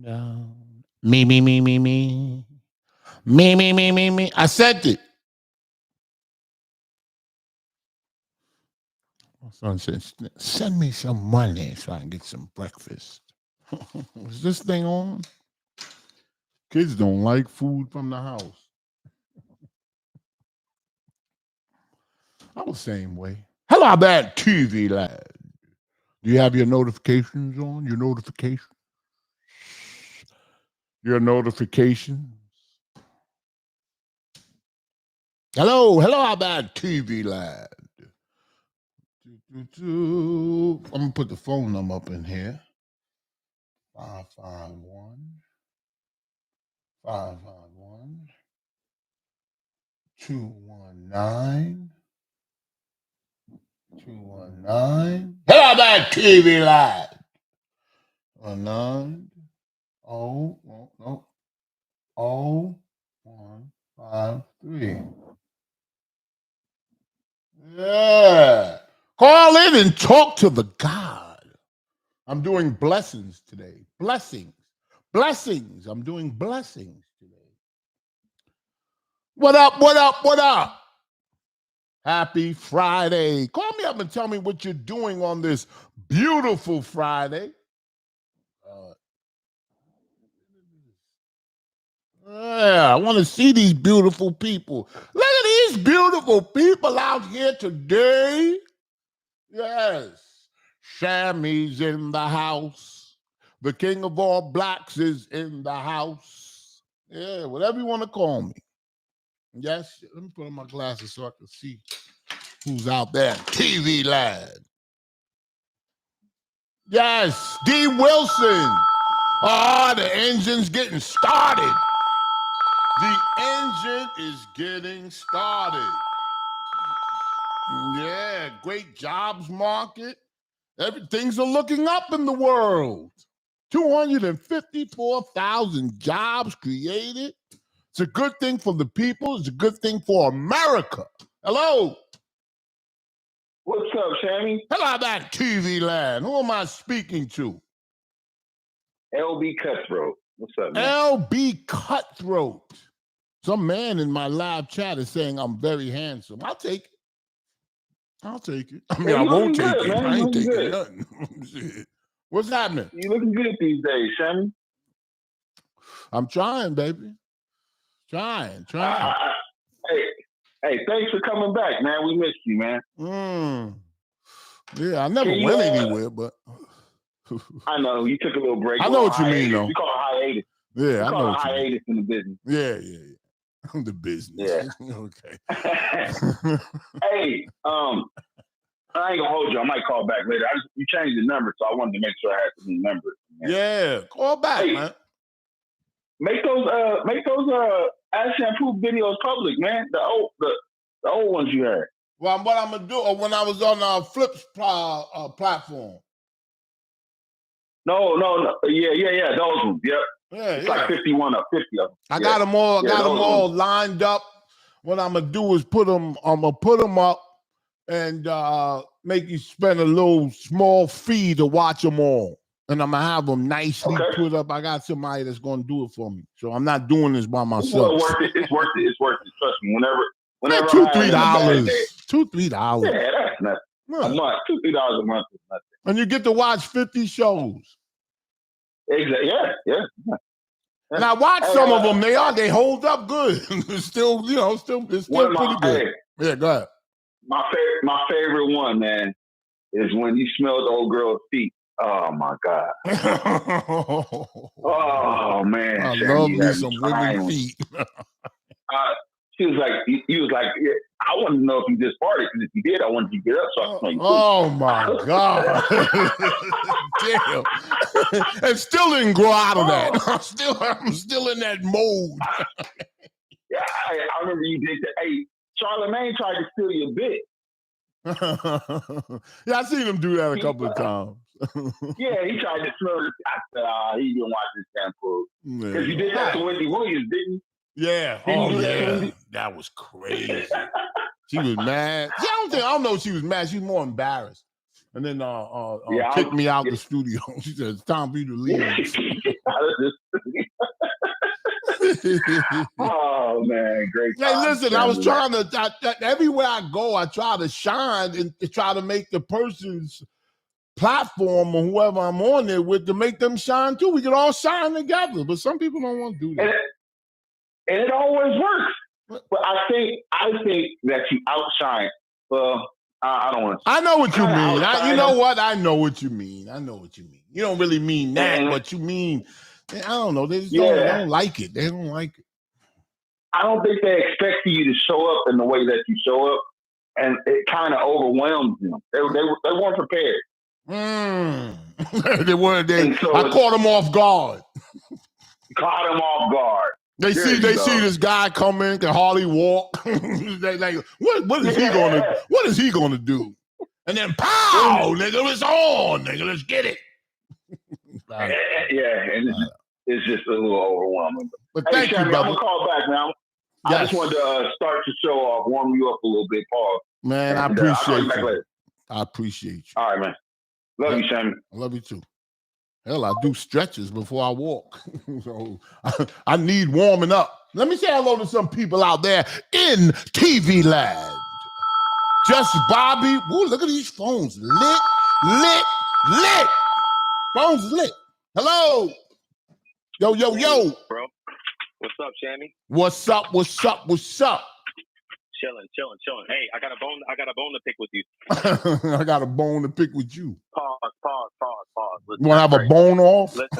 down. Me, me, me, me, me. Me, me, me, me, me. I sent it. My son says, send me some money so I can get some breakfast. Is this thing on? Kids don't like food from the house. I'm the same way. Hello, bad TV lad. Do you have your notifications on? Your notifications? Your notifications? Hello, how about TV lad? I'm gonna put the phone number up in here. 551 551 219 219. How about TV lad? 19 no 0153. Yeah. Call in and talk to the God. I'm doing blessings today. Blessings. Blessings. I'm doing blessings today. What up? What up? What up? Happy Friday. Call me up and tell me what you're doing on this beautiful Friday. Yeah, I want to see these beautiful people. Look at these beautiful people out here today. Yes. Shammy's in the house. The king of all blacks is in the house. Yeah, whatever you want to call me. Yes, let me put on my glasses so I can see who's out there. TV lad. Yes, D. Wilson. Oh, the engine's getting started. The engine is getting started. Yeah, great jobs market. Things are looking up in the world. 254,000 jobs created. It's a good thing for the people. It's a good thing for America. Hello. What's up, Shammy? Hello, that TV land. Who am I speaking to? LB Cutthroat. What's up, man? LB Cutthroat. Some man in my live chat is saying I'm very handsome. I'll take it. I'll take it. I mean, I won't take it. Man. I ain't taking nothing. What's happening? You looking good these days, Shammy. I'm trying, baby. Trying. Hey, thanks for coming back, man. We missed you, man. Yeah, I never went anywhere, but I know you took a little break. I know what you mean, though. We call it hiatus. Yeah, I know what hiatus in the business. Yeah. The business. Yeah. Okay. Hey, I ain't gonna hold you. I might call back later. You changed the number, so I wanted to make sure I had the new number. Man. Yeah, call back, man. Make those Ask Shampoo videos public, man. The old ones you had. Well, what I'm gonna do when I was on Flip's platform. No. Yeah. Those ones. Yep. Yeah, it's like 51 or 50 of them. I got them all. Got them all lined up. What I'm gonna do is put them. I'm gonna put them up and make you spend a little small fee to watch them all. And I'm gonna have them nicely put up. I got somebody that's gonna do it for me, so I'm not doing this by myself. It's worth it. It's worth it. Trust me. Whenever $2-3, $2-3. Yeah, that's nothing. A month, $2-3 a month is nothing. And you get to watch 50 shows. Exactly. Yeah. And I watched some of them. They hold up good. It's still, it's still pretty good. Yeah, go ahead. My favorite one, man, is when you smell the old girl's feet. Oh my God! Oh man! I love me some women feet. She was like, he was like, yeah, I wanted to know if you just farted, because if you did, I wanted you to get up so I could smell you. Oh my God! Damn! And still didn't grow out of that. I'm still in that mode. Yeah, I remember you did that. Hey, Charlamagne tried to steal your bit. Yeah, I seen him do that a couple of times. Yeah, he tried to smell it. I said, he didn't watch this Shampoo. Because you did that to Wendy Williams, didn't you? Yeah. That was crazy. She was mad. I don't know if she was mad. She was more embarrassed. and then Yeah, kicked me out the studio. She said, "It's time for you to leave." Oh man, great Hey, time. listen, I was trying to everywhere I go, I try to shine and to try to make the person's platform or whoever I'm on there with to make them shine too. We can all shine together, but some people don't want to do that. And it always works. But I think that you outshine. Well, I don't want to. I know what you mean. You know what? I know what you mean. I know what you mean. You don't really mean that, but you mean, I don't know. They just don't like it. They don't like it. I don't think they expect you to show up in the way that you show up, and it kind of overwhelms them. They weren't prepared. They weren't. I caught them off guard. Caught them off guard. They see this guy come in, can hardly walk. They like, what is he gonna? What is he gonna do? And then pow, nigga, it's on, nigga. Let's get it. Yeah, and it's just a little overwhelming. But thank you, brother. I'm gonna call back now. I just wanted to start the show off, warm you up a little bit, Paul. Man, I appreciate you. I appreciate you. All right, man. Love you, Sammy. I love you too. Hell, I do stretches before I walk. So I need warming up. Let me say hello to some people out there in TV land. Just Bobby. Ooh, look at these phones. Lit. Phones lit. Hello. Yo. Bro. What's up, Shammy? What's up? Chilling. Hey, I got a bone to pick with you. I got a bone to pick with you. Pause. Listen, you want to have a bone off? Listen,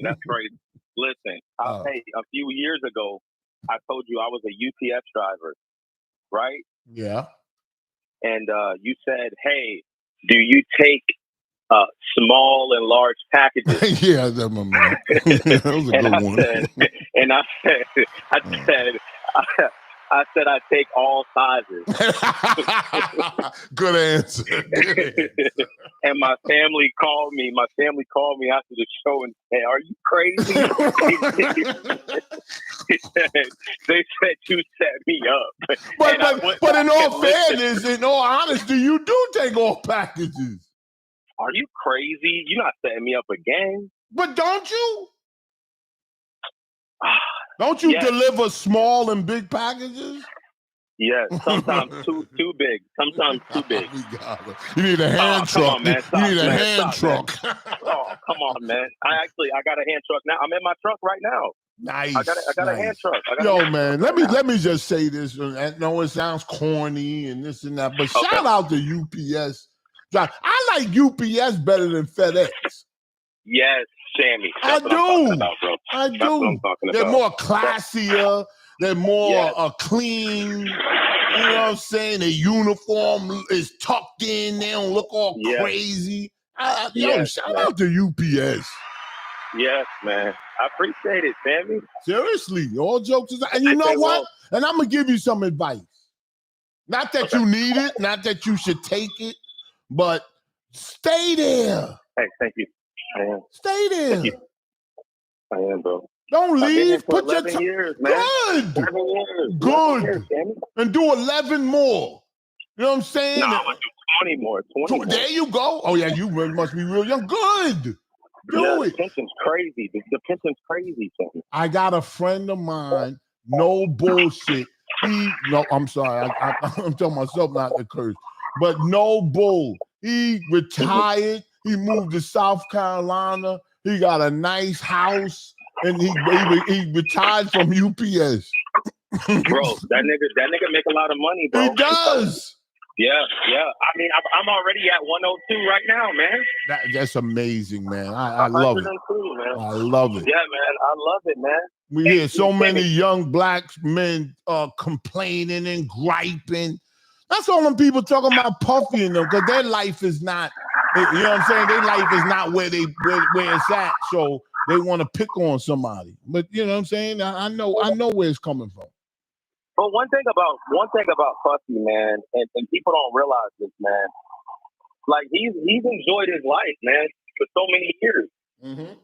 that's crazy. Listen, hey, a few years ago, I told you I was a UPS driver, right? Yeah. And you said, hey, do you take small and large packages? Yeah, that's my man. That was a good one. I said I take all sizes. Good answer. And my family called me. After the show and said, "Are you crazy?" They said you set me up. But in all fairness, in all honesty, you do take all packages. Are you crazy? You're not setting me up again. But don't you? Don't you deliver small and big packages? Yes, sometimes too big. Sometimes too big. You need a hand truck. Come on, man. You need a hand truck. Oh, come on, man. I got a hand truck now. I'm in my truck right now. Nice. I got a hand truck. Man, let me just say this. I know it sounds corny and this and that, but shout out to UPS. I like UPS better than FedEx. Yes, Sammy. I do. That's what I'm talking They're about. more classier. They're more clean. You know what I'm saying? Their uniform is tucked in. They don't look all crazy. Shout out to UPS. Yes, man. I appreciate it, Sammy. Seriously, all jokes aside. And you know what? And I'm going to give you some advice. Not that you need it, not that you should take it, but stay there. Hey, thank you. I am. Stay there. Thank you. I am, bro. Don't leave. Put your 11 years, man. Good. 11 years. Good. 11 years, and do 11 more. You know what I'm saying? No, I'm going to do 20 more. 20 more. There you go. Oh, yeah, you must be real young. Good. Do it. The pension's crazy. The pension's crazy, Sammy. I got a friend of mine, no bullshit. I'm sorry. I'm telling myself not to curse. But no bull. He retired. He moved to South Carolina. He got a nice house, and he retired from UPS. Bro, that nigga make a lot of money, bro. He does. Yeah. I mean, I'm already at 102 right now, man. That's amazing, man. I love it. Man. I love it. Yeah, man. I love it, man. We hear so many young black men complaining and griping. That's all them people talking about Puffy and them, because their life is not, you know what I'm saying? Their life is not where it's at. So they want to pick on somebody. But you know what I'm saying? I know where it's coming from. But one thing about Puffy, man, and people don't realize this, man. Like he's enjoyed his life, man, for so many years. Mm-hmm.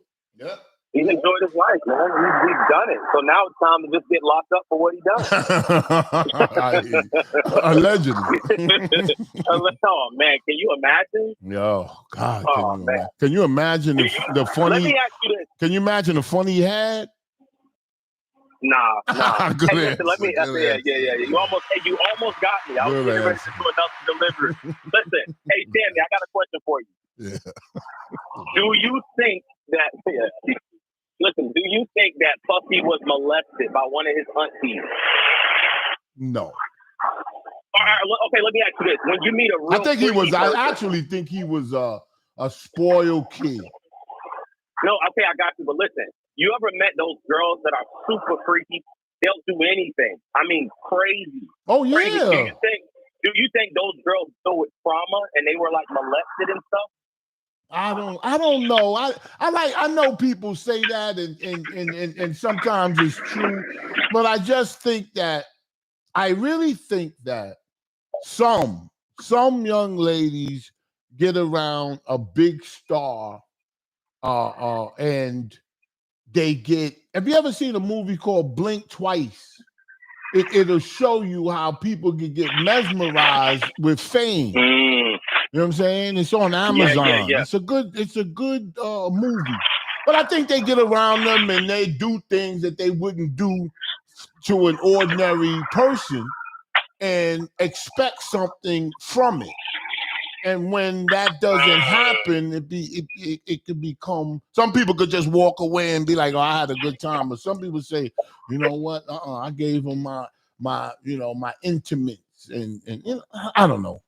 Yeah. He's enjoyed his life, man. He's done it. So now it's time to just get locked up for what he done. Allegedly. Oh man, can you imagine? Yo, God, Man. Can you imagine the funny? Let me ask you this. Can you imagine the funny he had? Nah. Good Hey, listen, answer, let me. good Yeah. You almost got me. I was Good getting ready answer. to do another delivery. Listen, hey Sammy, I got a question for you. Yeah. Do you think that? Listen, do you think that Puffy was molested by one of his aunties? No. All right, okay, let me ask you this: when you meet a real, I think he was. person, I actually think he was a spoiled kid. No, okay, I got you. But listen, you ever met those girls that are super freaky? They'll do anything. I mean, crazy. Oh yeah. Crazy. Do you think those girls go with trauma and they were like molested and stuff? I don't know. I know people say that and sometimes it's true, but I just think that I really think that some young ladies get around a big star and they get. Have you ever seen a movie called Blink Twice? It'll show you how people can get mesmerized with fame. You know what I'm saying? It's on Amazon. Yeah. It's a good movie. But I think they get around them and they do things that they wouldn't do to an ordinary person and expect something from it. And when that doesn't happen, it could become. Some people could just walk away and be like, "Oh, I had a good time," but some people say, "You know what? I gave them my intimates," and I don't know.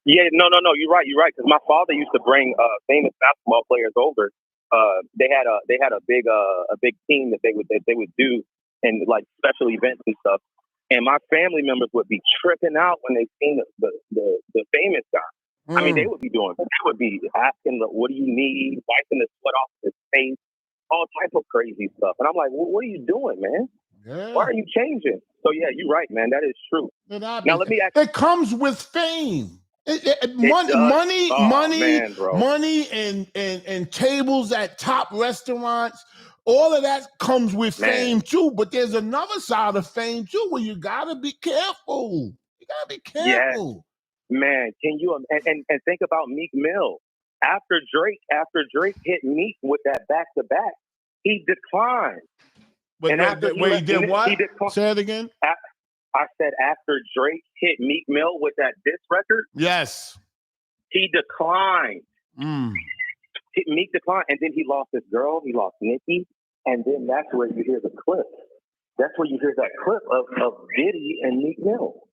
Yeah, no. You're right. Because my father used to bring famous basketball players over. They had a big team that they would do and like special events and stuff. And my family members would be tripping out when they seen the famous guy. I mean, they would be asking, "What do you need?" Wiping the sweat off his face, all type of crazy stuff. And I'm like, "What are you doing, man? Yeah. Why are you changing?" So yeah, you're right, man. That is true. Now let me ask. It comes with fame. Money, and tables at top restaurants. All of that comes with fame too. But there's another side of fame too, where you gotta be careful. You gotta be careful. Yeah. Man, can you and think about Meek Mill? After Drake hit Meek with that back to back, he declined. But he did what? He declined. Say it again. I said after Drake hit Meek Mill with that diss record, yes, he declined. Meek declined, and then he lost his girl. He lost Nicki, and then that's where you hear the clip. That's where you hear that clip of Diddy and Meek Mill.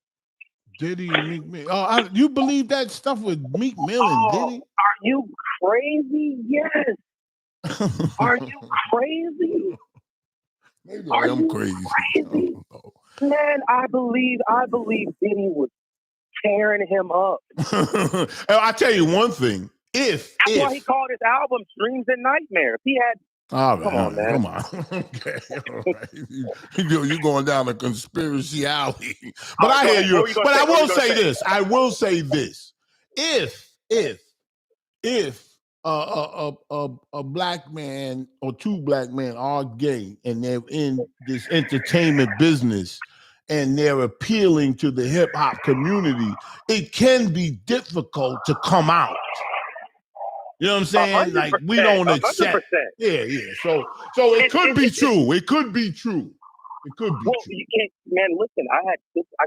Diddy and Meek Mill. Oh, you believe that stuff with Meek Mill and Diddy? Are you crazy? Yes. Are you crazy? Maybe I am crazy. Man, I believe Diddy was tearing him up. I'll tell you one thing. That's why he called his album Dreams and Nightmares. He had Come on, man. Come on. Okay. All right. You're going down a conspiracy alley. But I hear you. But I will say this. I will say this. If a black man or two black men are gay and they're in this entertainment business and they're appealing to the hip hop community, it can be difficult to come out. You know what I'm saying? Like we don't accept. 100%. Yeah. So it could be true. It could be true. It could be true. You can't, man. Listen, I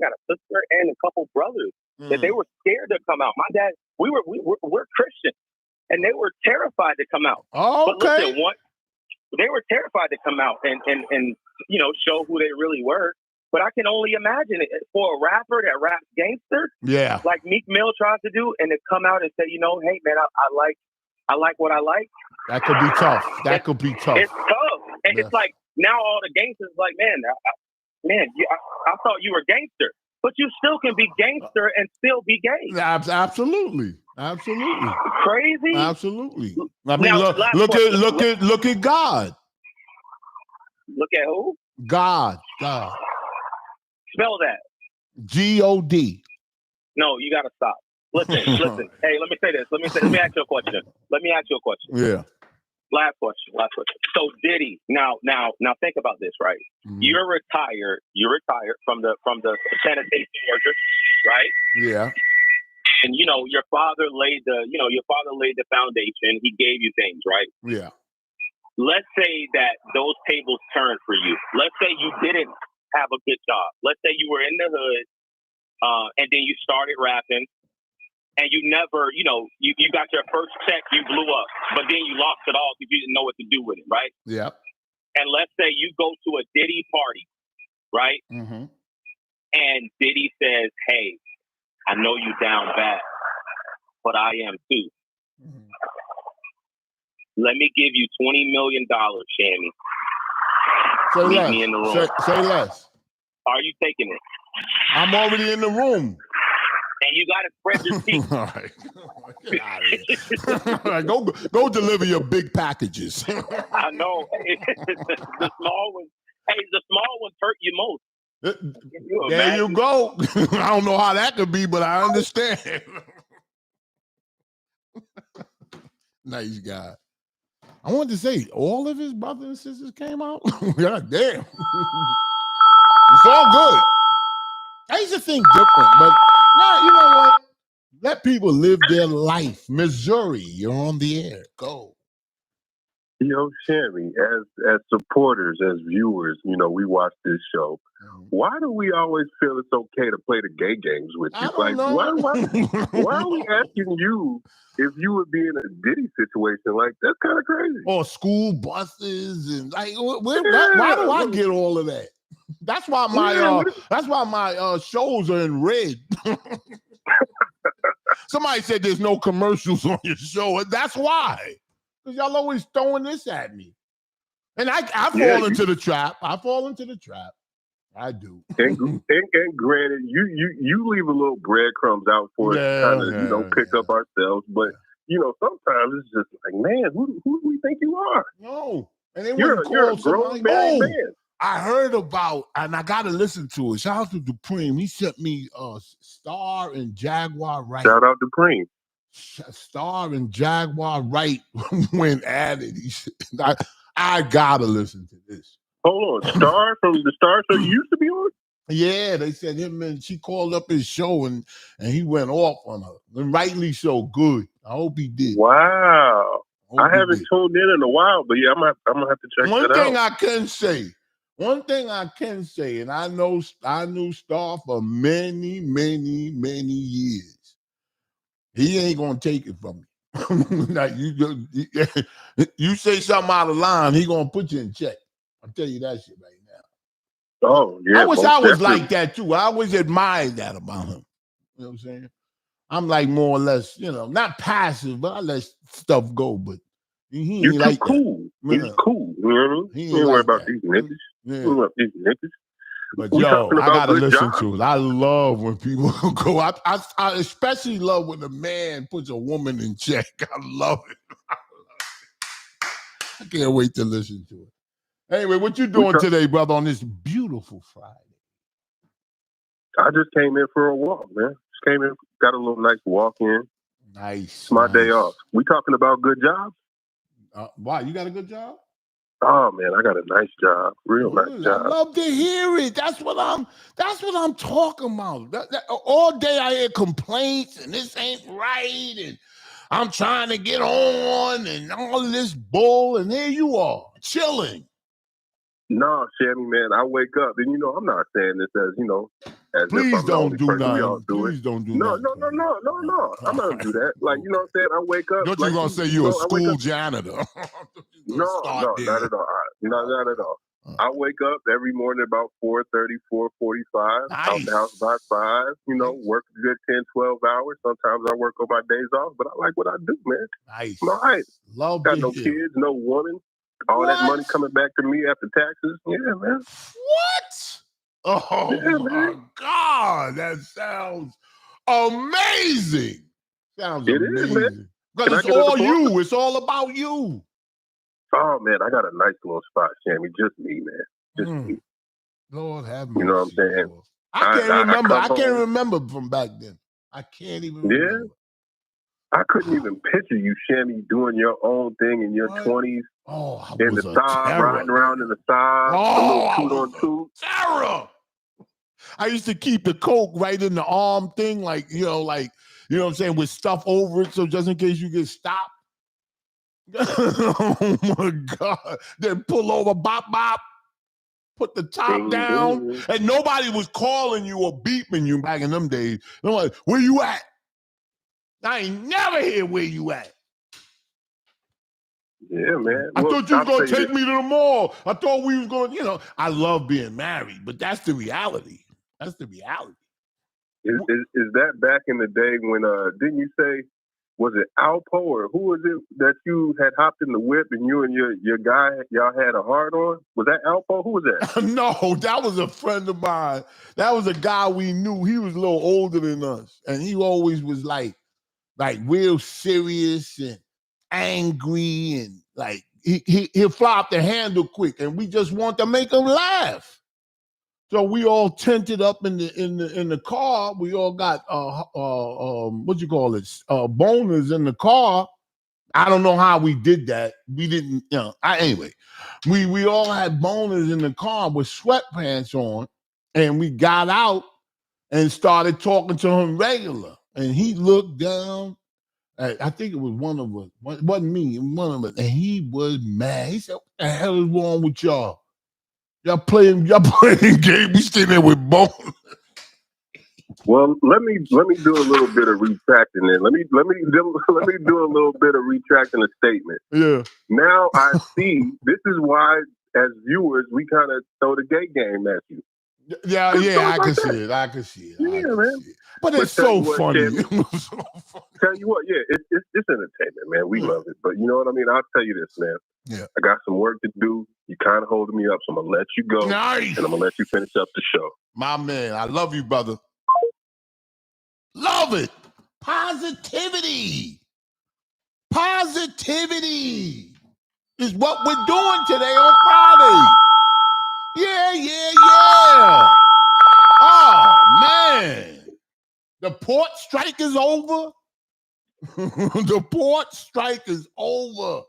got a sister and a couple brothers that they were scared to come out. My dad, we're Christian, and they were terrified to come out. Oh, okay. But listen, they were terrified to come out and show who they really were. But I can only imagine it for a rapper that raps gangster, like Meek Mill tries to do, and to come out and say, hey man, I like what I like. That could be tough. That could be tough. It's tough, and it's like now all the gangsters like, I thought you were gangster, but you still can be gangster and still be gay. Absolutely. Crazy. Absolutely. I mean, look at God. Look at who? God. Spell that. God. No, you got to stop. Listen. Hey, let me say this. Let me ask you a question. Yeah. Last question. So Diddy, now think about this, right? Mm-hmm. You're retired from the sanitation workers, right? Yeah. And your father laid the foundation. He gave you things, right? Yeah. Let's say that those tables turned for you. Let's say you didn't have a good job. Let's say you were in the hood, and then you started rapping, and you never, you got your first check, you blew up, but then you lost it all because you didn't know what to do with it, right? Yep. And let's say you go to a Diddy party, right? Mm-hmm. And Diddy says, "Hey, I know you down bad, but I am too. Mm-hmm. Let me give you $20 million, Shammy. Say Meet less. me in the room. Say less. Are you taking it? I'm already in the room. And you got to spread your cheeks." All right. Get out of here. All right, go deliver your big packages. I know. The small ones. Hey, the small ones hurt you most. There you go. I don't know how that could be, but I understand. Nice guy. I wanted to say all of his brothers and sisters came out. God damn. It's all good. I used to think different, but now you know what? Let people live their life. Missouri, you're on the air. Go. Shammy, as supporters, as viewers, we watch this show. Why do we always feel it's okay to play the gay games with you? I don't know. Why are we asking you if you would be in a Diddy situation? Like, that's kind of crazy. Or school buses and like, why do I get all of that? That's why my shows are in red. Somebody said there's no commercials on your show. That's why. Because y'all always throwing this at me. And I fall into the trap. I fall into the trap. I do. And granted, you leave a little breadcrumbs out for us to kind of, pick up ourselves. But, sometimes it's just like, man, who do we think you are? No. And then you're a grown man. I heard about, and I got to listen to it. Shout out to Dupreme. He sent me Star and Jaguar Right. Shout out to Dupreme. Star and Jaguar Right when added. I got to listen to this. Hold on. Star from the Star Show you used to be on? Yeah, they said him and she called up his show and he went off on her. And rightly so. Good. I hope he did. Wow. I haven't tuned in a while, but yeah, I'm gonna have to check that out. One thing I can say, and I knew Star for many, many, many years. He ain't gonna take it from me. Now, you say something out of line, he gonna put you in check. I'll tell you that shit right now. Oh, yeah. I wish I was like that too. I always admired that about him. You know what I'm saying? I'm like more or less, not passive, but I let stuff go. But he ain't like cool. That. He's cool. You know what I mean? He ain't worried about these niggas. Yeah. These niggas. But yo, I gotta listen to it. I love when people go. I especially love when a man puts a woman in check. I love it. I can't wait to listen to it. Anyway, what you doing today, brother, on this beautiful Friday? I just came in for a walk, man. Just came in, got a little nice walk in. Nice. It's my day off. We talking about good jobs? Why? You got a good job? Oh man, I got a nice job, nice job. I love to hear it. That's what I'm talking about. All day I hear complaints and this ain't right and I'm trying to get on and all of this bull and here you are chilling. No, Shammy, man, I wake up and I'm not saying this as please if I'm don't do nothing. We all do it. Don't do no, nothing. No. I'm not gonna do that. Like, you know what I'm saying? I wake up. Don't you gonna say you're a school janitor? No, not at all. Not at all. I wake up every morning about 4:30, 4:45. Nice. Out the house by 5. Work a good 10, 12 hours. Sometimes I work on my days off, but I like what I do, man. Nice. I'm all right. Love got no kids, no woman. All that money coming back to me after taxes. Yeah, man. What? Oh, yeah, my God. That sounds amazing. Sounds amazing. Is, man. Because it's all you. It's all about you. Oh, man, I got a nice little spot, Shammy. Just me, man. Just me. Lord have mercy. You know what I'm saying? Lord. I can't remember. I can't remember from back then. I can't even remember. I couldn't even picture you, Shammy, doing your own thing in your 20s. Oh, I in was the a side, terror, riding around man. in the side, Oh, a little I toot was on toot. terror. I used to keep the Coke right in the arm thing, like, you know what I'm saying, with stuff over it, so just in case you get stopped. Oh my God. Then pull over, bop, bop, put the top Ding, down, ding. and nobody was calling you or beeping you back in them days. They're like, where you at? I ain't never hear where you at. Yeah, man. I thought you was I'll going to say take me to the mall. I thought we was going to, I love being married, but that's the reality. That's the reality. Is that back in the day when, didn't you say, was it Alpo or who was it that you had hopped in the whip and you and your guy, y'all had a hard on? Was that Alpo? Who was that? No, that was a friend of mine. That was a guy we knew. He was a little older than us. And he always was like real serious and angry and like he'll fly off the handle quick. And we just want to make him laugh. So we all tented up in the car. We all got what you call it? Boners in the car. I don't know how we did that. We didn't, anyway. We all had boners in the car with sweatpants on, and we got out and started talking to him regular. And he looked down. I think it was one of us. It wasn't me, one of us. And he was mad. He said, what the hell is wrong with y'all? Y'all playing game. We stay there with bones. Well, let me do a little bit of retracting then. Let me do a little bit of retracting the statement. Yeah. Now I see this is why, as viewers, we kind of throw the gay game at you. Yeah, I can see it. I can see it. Yeah, man. But it's so funny. Tell you what, yeah, it's entertainment, man. We love it. But you know what I mean? I'll tell you this, man. Yeah. I got some work to do. You kind of holding me up, so I'm going to let you go. Nice. And I'm going to let you finish up the show. My man, I love you, brother. Love it. Positivity. Positivity is what we're doing today on Friday. Yeah. Oh, man. The port strike is over. The port strike is over.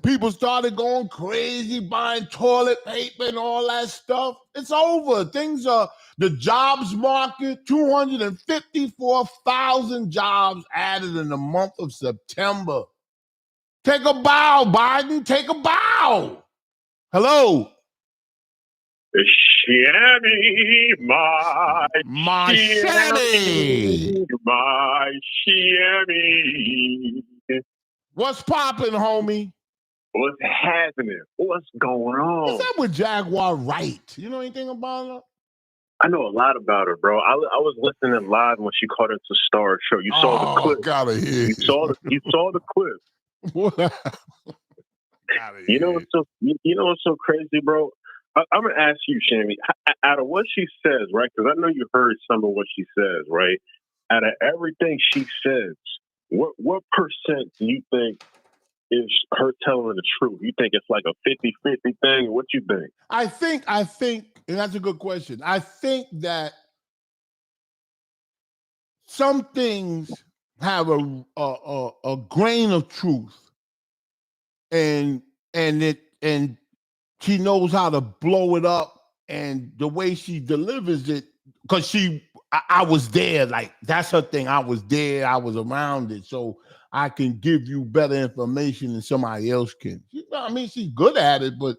People started going crazy, buying toilet paper and all that stuff. It's over. The jobs market, 254,000 jobs added in the month of September. Take a bow, Biden. Take a bow. Hello. Shammy, my Shammy. My Shammy. What's popping, homie? What's happening? What's going on? What's up with Jaguar Wright? You know anything about her? I know a lot about her, bro. I was listening live when she called into Star Show. You saw the clip. Gotta hear. You saw the clip. You know what's so crazy, bro? I'm gonna ask you, Shammy, out of what she says, right? Because I know you heard some of what she says, right? Out of everything she says, what percent do you think is her telling the truth? You think it's like a 50-50 thing? What you think? I think, and that's a good question. I think that some things have a grain of truth, and she knows how to blow it up, and the way she delivers it, because I was there, like that's her thing. I was there, I was around it, so I can give you better information than somebody else can. I mean, she's good at it, but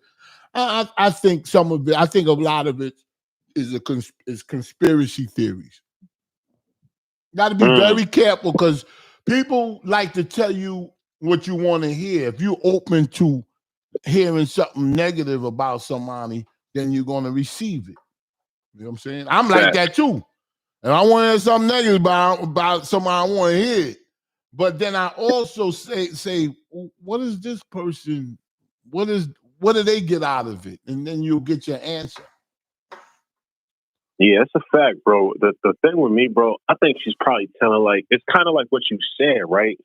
I think some of it, I think a lot of it is conspiracy theories. Got to be very careful because people like to tell you what you want to hear. If you're open to hearing something negative about somebody, then you're going to receive it. You know what I'm saying? I'm like that too. And I want to hear something negative about somebody, I want to hear it. But then I also say, what is this person? What do they get out of it? And then you'll get your answer. Yeah, it's a fact, bro. The thing with me, bro, I think she's probably telling it's kind of like what you said, right?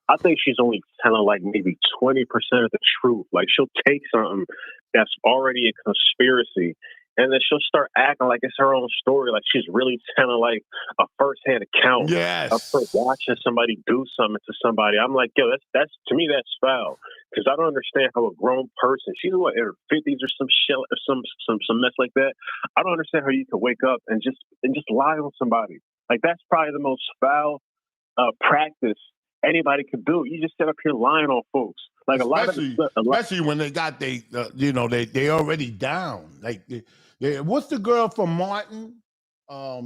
I think she's only telling maybe 20% of the truth. Like she'll take something that's already a conspiracy and then she'll start acting like it's her own story, like she's really telling like a first-hand account of her Yes. watching somebody do something to somebody. I'm like, yo, that's to me that's foul, because I don't understand how a grown person, she's what, in her 50s or some shit, or some mess like that. I don't understand how you can wake up and just lie on somebody. Like that's probably the most foul practice anybody could do. You just sit up here lying on folks. Like especially when they got they already down. Like what's the girl from Martin?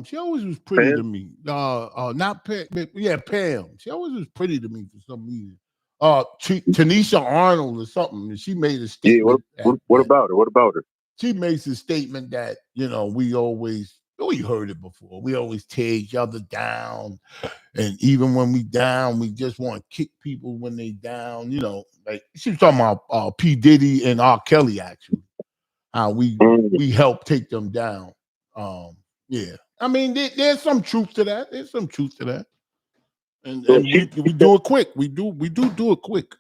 She always was pretty to me. Not Pam, yeah, Pam. She always was pretty to me for some reason. Tanisha Arnold or something. And she made a statement. What about her? What about her? She makes a statement that we heard it before. We always tear each other down. And even when we down, we just want to kick people when they down. Like she was talking about P. Diddy and R. Kelly, actually. How we help take them down. Yeah. I mean, there's some truth to that. There's some truth to that. And we do it quick. We do it quick.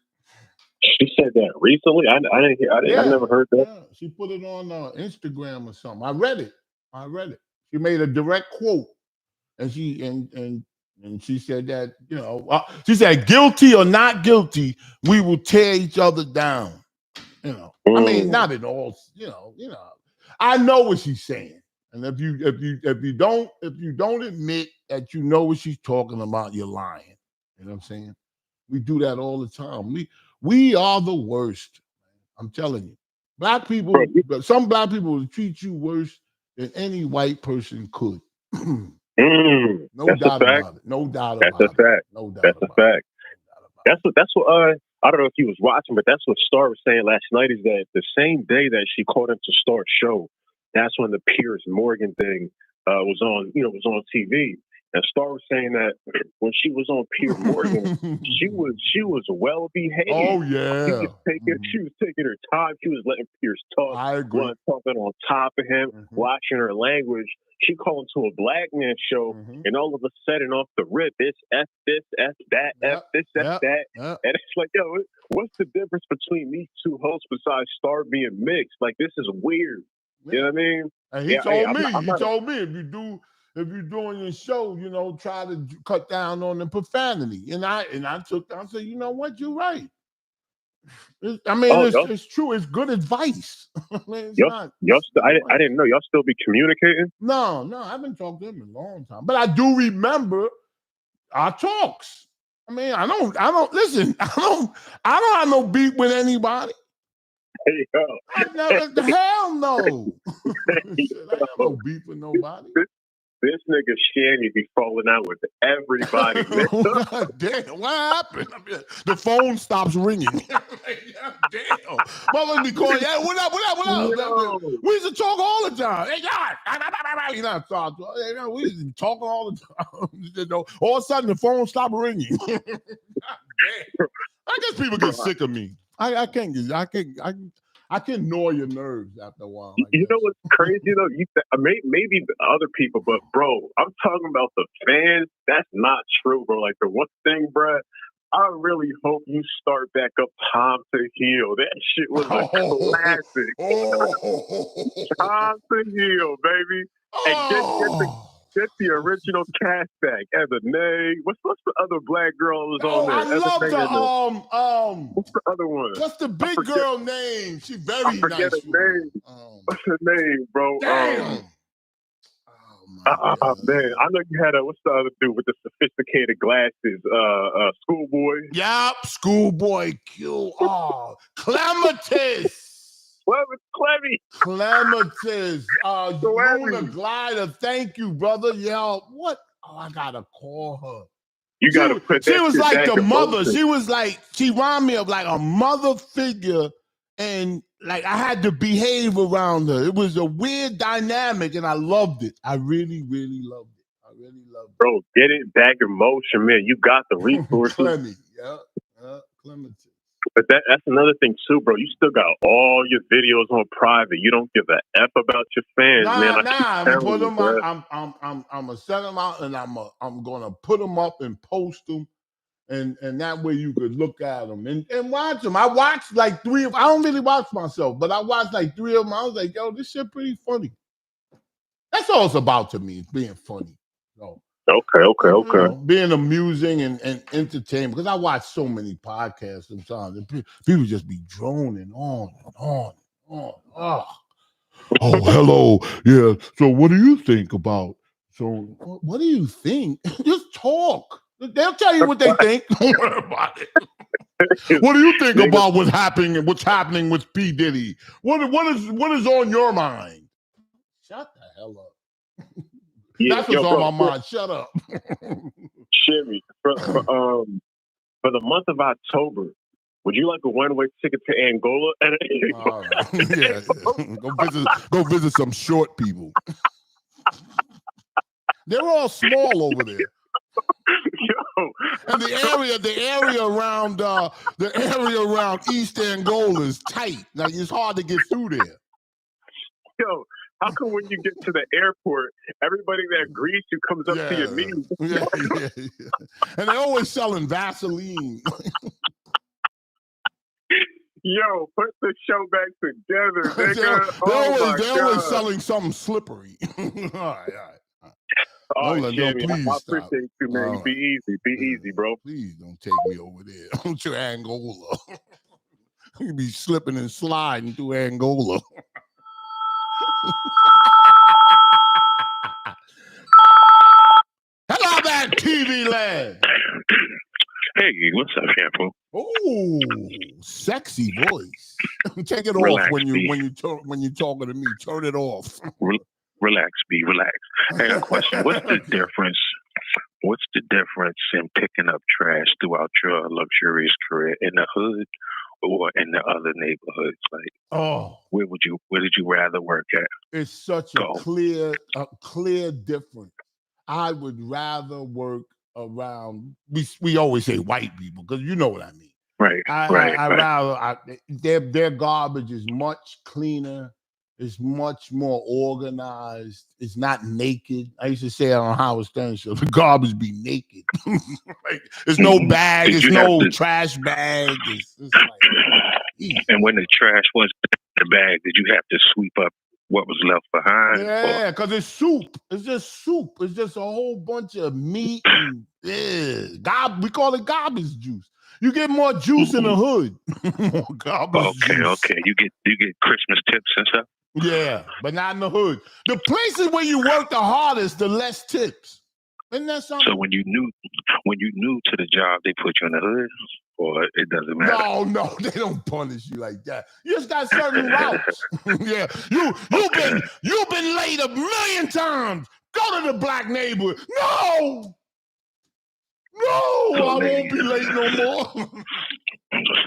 She said that recently. I didn't hear. I never heard that. Yeah. She put it on Instagram or something. I read it. She made a direct quote, and she said that she said, "Guilty or not guilty, we will tear each other down." I mean, not at all. I know what she's saying, and if you don't admit that you know what she's talking about, you're lying. You know what I'm saying? We do that all the time. We are the worst. I'm telling you. Black people, some black people will treat you worse than any white person could. No doubt about it. No doubt about it. That's a fact. No doubt That's a fact. That's what I don't know if he was watching, but that's what Star was saying last night, is that the same day that she called into Star's show, that's when the Piers Morgan thing was on TV. And Star was saying that when she was on Piers Morgan, she was well behaved. Oh yeah, she was taking her time. She was letting Piers talk. I agree. Talking on top of him, watching her language. She called into a black man show, and all of a sudden, off the rip, it's F this, F that, F this, F that, and it's like, yo, what's the difference between these two hosts besides Star being mixed? Like, this is weird. Yeah. You know what I mean? And he told me if you're doing your show, try to cut down on the profanity. And I said, you know what, you're right. I mean, it's true. It's good advice. I didn't know y'all still be communicating. No, I haven't talked to him in a long time, but I do remember our talks. I mean, I don't listen. I don't have no beef with anybody. Hey, yo. Hell no. I have no beef with nobody. This nigga Shanny be falling out with everybody. Damn, what happened? I mean, the phone stops ringing. Damn. Mother be calling, hey, what up? We used to talk all the time. Hey, God. We used to talk all the time. All of a sudden, the phone stopped ringing. Damn. I guess people get sick of me. I can gnaw your nerves after a while. You know what's crazy though? Maybe the other people, but bro, I'm talking about the fans. That's not true, bro. Like the one thing, bro, I really hope you start back up Time to Heal. That shit was a classic. Time to Heal, baby. And get the original cast back. Ebony. What's the other black girl who was on there? I love what's the other one? What's the big girl name? She's very nice. Her name. What's her name, bro? Damn. Man, I know you had what's the other dude with the sophisticated glasses? Schoolboy. Yep, Schoolboy Q. Clematis. Clematis. Luna Glider. Thank you, brother. Yeah. What? Oh, I gotta call her. You gotta put that. She was like the mother. She reminded me of like a mother figure, and like I had to behave around her. It was a weird dynamic, and I loved it. I really, really loved it. Bro, get it back in motion, man. You got the resources. Clemmy. Yeah. Clematis. But that's another thing too, bro. You still got all your videos on private. You don't give a F about your fans, man. I'm gonna put them up. I'm gonna set them out, and I'm gonna put them up and post them. And that way you could look at them and watch them. I watched like 3 of. I don't really watch myself, but I watched like 3 of them. I was like, yo, this shit pretty funny. That's all it's about to me, being funny. So, Okay. being amusing and entertaining. Because I watch so many podcasts sometimes, and people just be droning on and on and on. Oh, hello. Yeah. So what do you think about? So what do you think? Just talk. They'll tell you what they think. Don't worry about it. What do you think about what's happening with P. Diddy? What is on your mind? Shut the hell up. That's what's on my mind. Shut up. Shimmy, for the month of October, would you like a one-way ticket to Angola? Yeah. Go visit some short people. They're all small over there. Yo. And the area around East Angola is tight. Now it's hard to get through there. Yo, how come when you get to the airport, everybody that greets you comes up to your knees? Yeah. And they're always selling Vaseline. Yo, put the show back together, nigga. They're always selling something slippery. All right. All right, Jamie, please I stop. appreciate you, man. Right. Be easy, bro. Please don't take me over there to Angola. You be slipping and sliding through Angola. Hello there, TV land. Hey, what's up, Shampoo? Oh, sexy voice. Take it relax, off when you're talking to me. Turn it off. Relax, B. Relax. I got a question. What's the difference? What's the difference in picking up trash throughout your luxurious career in the hood or in the other neighborhoods? Like, where did you rather work at? It's such a clear difference. I would rather work around. We always say white people because you know what I mean. Right. I rather their garbage is much cleaner. It's much more organized. It's not naked. I used to say it on Howard Stern show. The garbage be naked. Like, there's no bag. There's no trash bag. It's like, and when the trash was in the bag, did you have to sweep up what was left behind? Yeah, because it's soup. It's just soup. It's just a whole bunch of meat and we call it garbage juice. You get more juice in the hood. More garbage juice. Okay. You get Christmas tips and stuff. Yeah, but not in the hood. The places where you work the hardest, the less tips. Isn't that something? So when you new to the job, they put you in the hood, or it doesn't matter? No, they don't punish you like that. You just got certain routes. Yeah, you've been late 1,000,000 times. Go to the black neighborhood. No, I won't be late no more.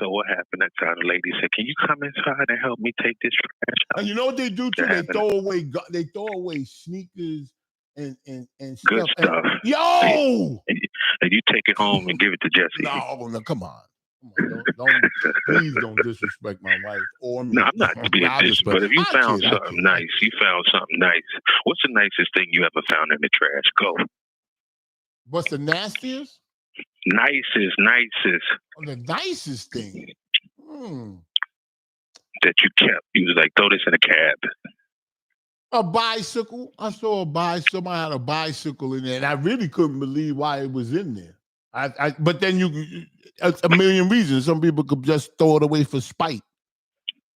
So what happened that time? The lady said, "Can you come inside and help me take this trash out?" And you know what they do too? They throw away sneakers and good stuff. Yo, and you take it home and give it to Jesse. No, come on. Please don't disrespect my wife or me. No, I'm not being disrespectful. But if you found something nice, what's the nicest thing you ever found in the trash? Go. What's the nastiest? Nicest. Oh, the nicest thing. That you kept. You was like, throw this in a cab. A bicycle. I saw a bicycle. Somebody had a bicycle in there, and I really couldn't believe why it was in there. But then a million reasons. Some people could just throw it away for spite.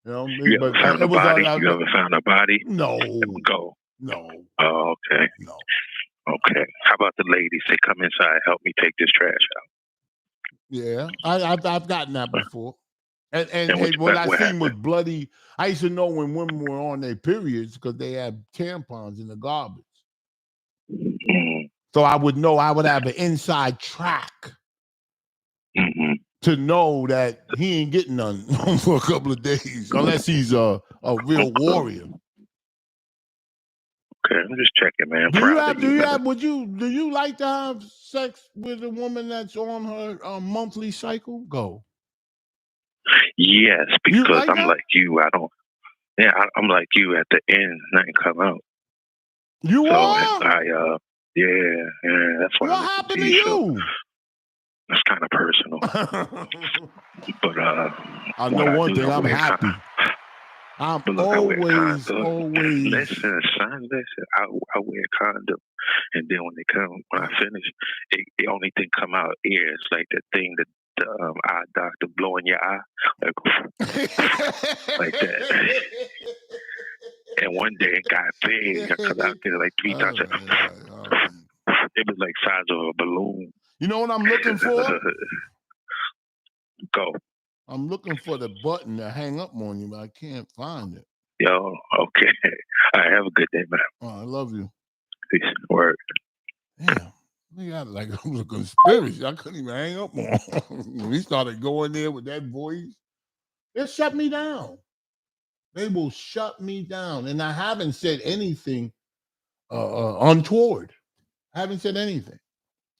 You know, you ever found a body? You ever found a body? No. Go. No. Oh, okay. No. Okay. How about the lady say, "Come inside, help me take this trash out"? Yeah, I've gotten that before. And what I seen was bloody. I used to know when women were on their periods because they had tampons in the garbage. So I would know. I would have an inside track to know that he ain't getting none for a couple of days, unless he's a real warrior. Okay, I'm just checking, man. Do you like to have sex with a woman that's on her monthly cycle? Go. Yes, because I'm like you. I don't. Yeah, I'm like you. At the end, nothing come out. You are? Yeah. That's why. What happened to you? That's kind of personal. But I know one thing. I'm happy. I'm always. Listen, son, listen. I wear a condom, and then when I finish, the only thing come out here is like the thing that the eye doctor blowing your eye, like that. And one day it got big. I cut out there like 3 times. It was like size of a balloon. You know what I'm looking for? Go. I'm looking for the button to hang up on you, but I can't find it. Yo, okay. All right, have a good day, man. Oh, I love you. Peace. Word. Damn. We got like a conspiracy. I couldn't even hang up on him. We started going there with that voice. They shut me down. They will shut me down. And I haven't said anything untoward. I haven't said anything.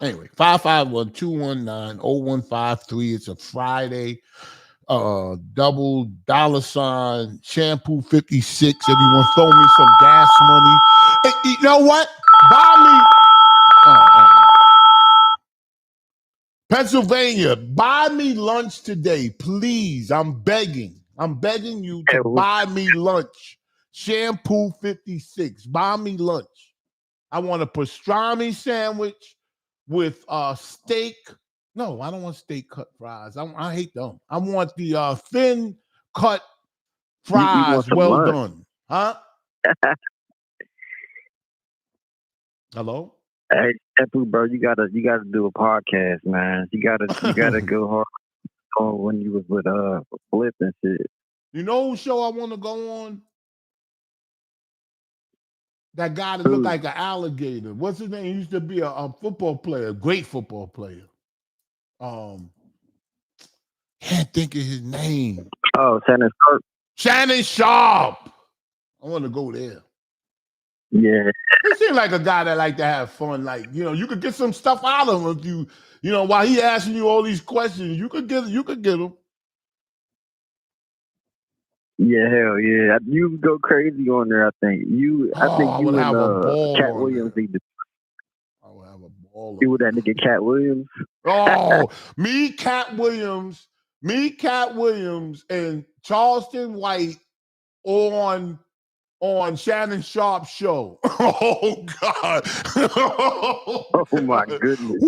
Anyway, 551-219-0153. It's a Friday. Double $ Shampoo56. Everyone throw me some gas money. Hey, you know what? Buy me. Pennsylvania, buy me lunch today, please. I'm begging. I'm begging you to buy me lunch. Shampoo56. Buy me lunch. I want a pastrami sandwich with steak. No, I don't want steak cut fries. I hate them. I want the thin cut fries, well done. Huh? Hello? Hey, Shampoo, bro, you gotta do a podcast, man. You gotta go hard on when you was with Flip and shit. You know whose show I want to go on? That guy that looked like an alligator. What's his name? He used to be a football player, great football player. Can't think of his name. Oh, Shannon Sharp. Shannon Sharp. I want to go there. Yeah. He seemed like a guy that like to have fun. Like, you know, you could get some stuff out of him if you know, while he asking you all these questions, you could get him. Yeah, hell yeah. You go crazy on there, I think. I think you and Cat Williams need to. I would have a ball. You with that nigga Cat Williams? Oh, me, Cat Williams, and Charleston White on Shannon Sharp's show. Oh God! Oh my goodness!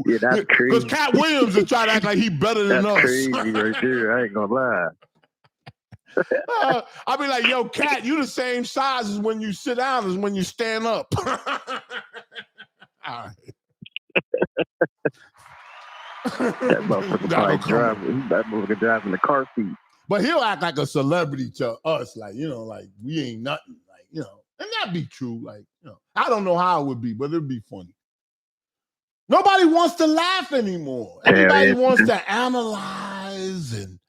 Yeah, that's crazy. Because Cat Williams is trying to act like he better than us. That's crazy right there. I ain't gonna lie. I'll be like, yo, Cat, you the same size as when you sit down as when you stand up. All right. That motherfucker probably driving the car seat. But he'll act like a celebrity to us, like, you know, like we ain't nothing, like, you know, and that'd be true. Like, you know, I don't know how it would be, but it'd be funny. Nobody wants to laugh anymore. Everybody wants to analyze and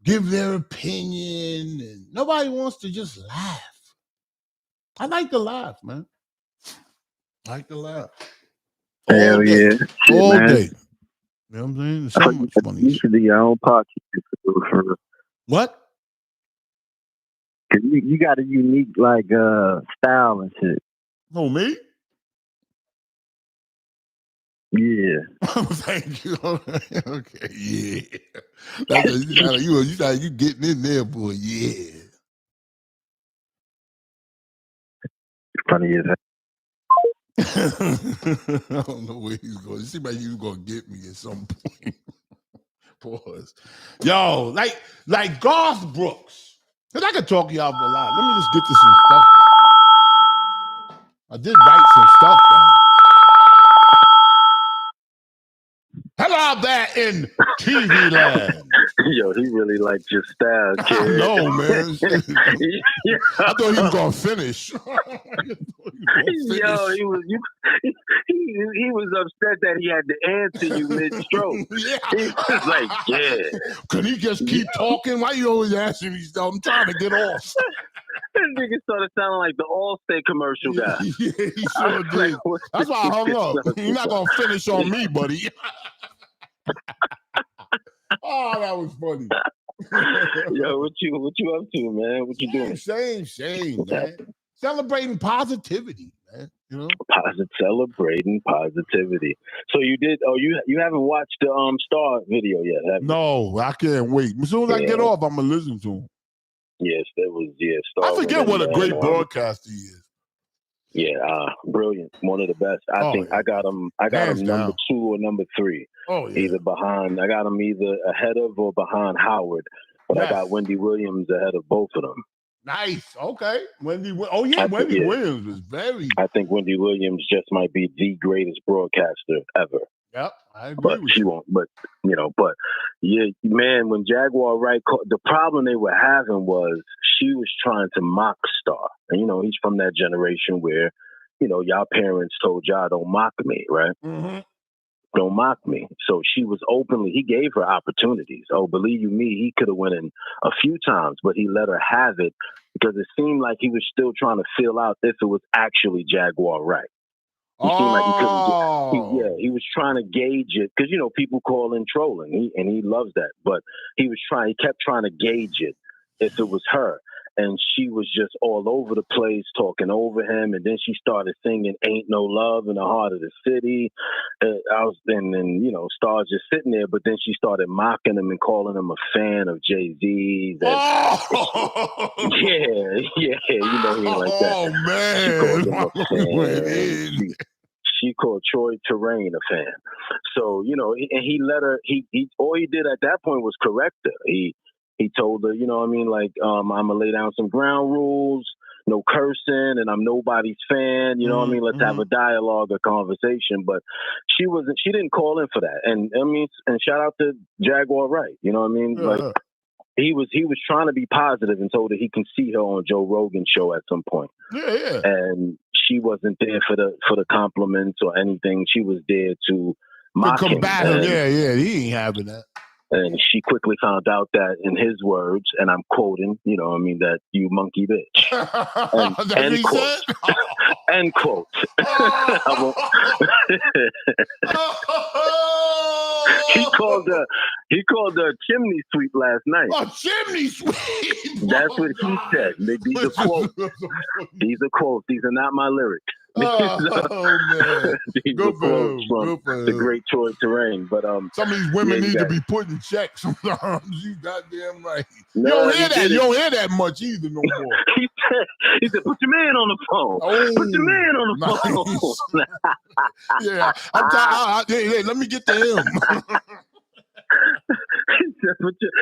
give their opinion, and nobody wants to just laugh. I like to laugh, man. I like to laugh. Hell yeah. All day. You know what I'm saying? There's so much funny. You should do your own podcast. What? Cause you got a unique like style and shit. Oh, me? Yeah. Thank you. Okay, yeah. You getting in there, boy. Yeah. Funny as hell. I don't know where he's going. It seems like you're gonna get me at some point. Pause. Yo, like Garth Brooks. Cause I could talk y'all for a lot. Let me just get to some stuff. I did write some stuff down. Hello there in TV land. Yo, he really liked your style, kid. I know, man. I thought he was gonna finish. Yo, he was upset that he had to answer you mid-stroke. Yeah. He was like, yeah. Can he just keep talking? Why you always asking me stuff? I'm trying to get off. This nigga started sounding like the Allstate commercial guy. Yeah, he sure did. Like, that's why I hung up. You're not gonna finish on me, buddy. Oh, that was funny. Yo, what you up to, man? What you doing? Same, man. Celebrating positivity, man. Celebrating positivity. So you did? Oh, you haven't watched the Star video yet, have you? No, I can't wait. As soon as I get off, I'm gonna listen to him. Yes, there was. Yeah, I Star. forget what a great broadcaster he is. Yeah, brilliant. One of the best. I think I got him. I got him number 2 or number 3. Oh yeah. Either behind. I got him either ahead of or behind Howard. But I got Wendy Williams ahead of both of them. Nice. Okay. Wendy. Oh yeah, Wendy Williams was very. I think Wendy Williams just might be the greatest broadcaster ever. Yep, I agree but with she you. won't. But yeah, man. When Jaguar Wright, the problem they were having was she was trying to mock Star, and he's from that generation where, y'all parents told y'all don't mock me, right? Mm-hmm. Don't mock me. So she was openly. He gave her opportunities. Oh, believe you me, he could have went in a few times, but he let her have it because it seemed like he was still trying to feel out if it was actually Jaguar Wright. He seemed like he couldn't. He was trying to gauge it because people call in trolling, and he loves that. But he kept trying to gauge it if it was her, and she was just all over the place talking over him. And then she started singing "Ain't No Love in the Heart of the City." Star's just sitting there, but then she started mocking him and calling him a fan of Jay-Z's. Yeah, he ain't like that. Oh man, she called him a fan. She called Troy Terrain a fan. So, and he let her, he all he did at that point was correct her. He told her, I'm going to lay down some ground rules, no cursing, and I'm nobody's fan. Let's have a dialogue, a conversation. But she didn't call in for that. And shout out to Jaguar Wright. Like, he was trying to be positive and told her he can see her on Joe Rogan's show at some point. Yeah. And she wasn't there for the compliments or anything. She was there to mock him. Yeah. He ain't having that. And she quickly found out that, in his words, and I'm quoting, that you monkey bitch. End quote. End quote. He called her chimney sweep last night. Oh, chimney sweep. That's what he said. These are quotes. These are quotes. These are not my lyrics. Oh man. These are quotes from the great Troy Terrain. But some of these women need to be put in check sometimes. You goddamn right. No, you don't hear that. You don't hear that much either no more. He said, "Put your man on the phone. Put your man on the phone." Yeah, hey, let me get to him.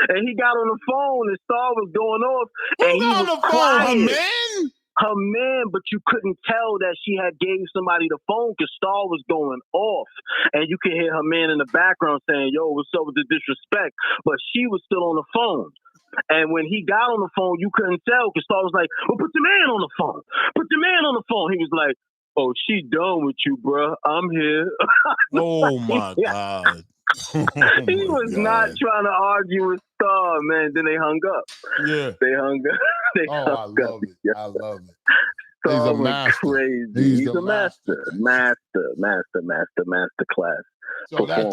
And he got on the phone and Star was going off. Who got on the phone? Her man? Her man, but you couldn't tell that she had gave somebody the phone because Star was going off. And you could hear her man in the background saying, "Yo, what's up with the disrespect?" But she was still on the phone. And when he got on the phone, you couldn't tell because Star was like, "Well, put the man on the phone. Put the man on the phone." He was like, "Oh, she done with you, bruh. I'm here." Oh, my God. He was not trying to argue with Star, man. Then they hung up. Yeah. They hung up. I love it. Yeah. I love it. Star He's a was master. crazy. He's a master class. So that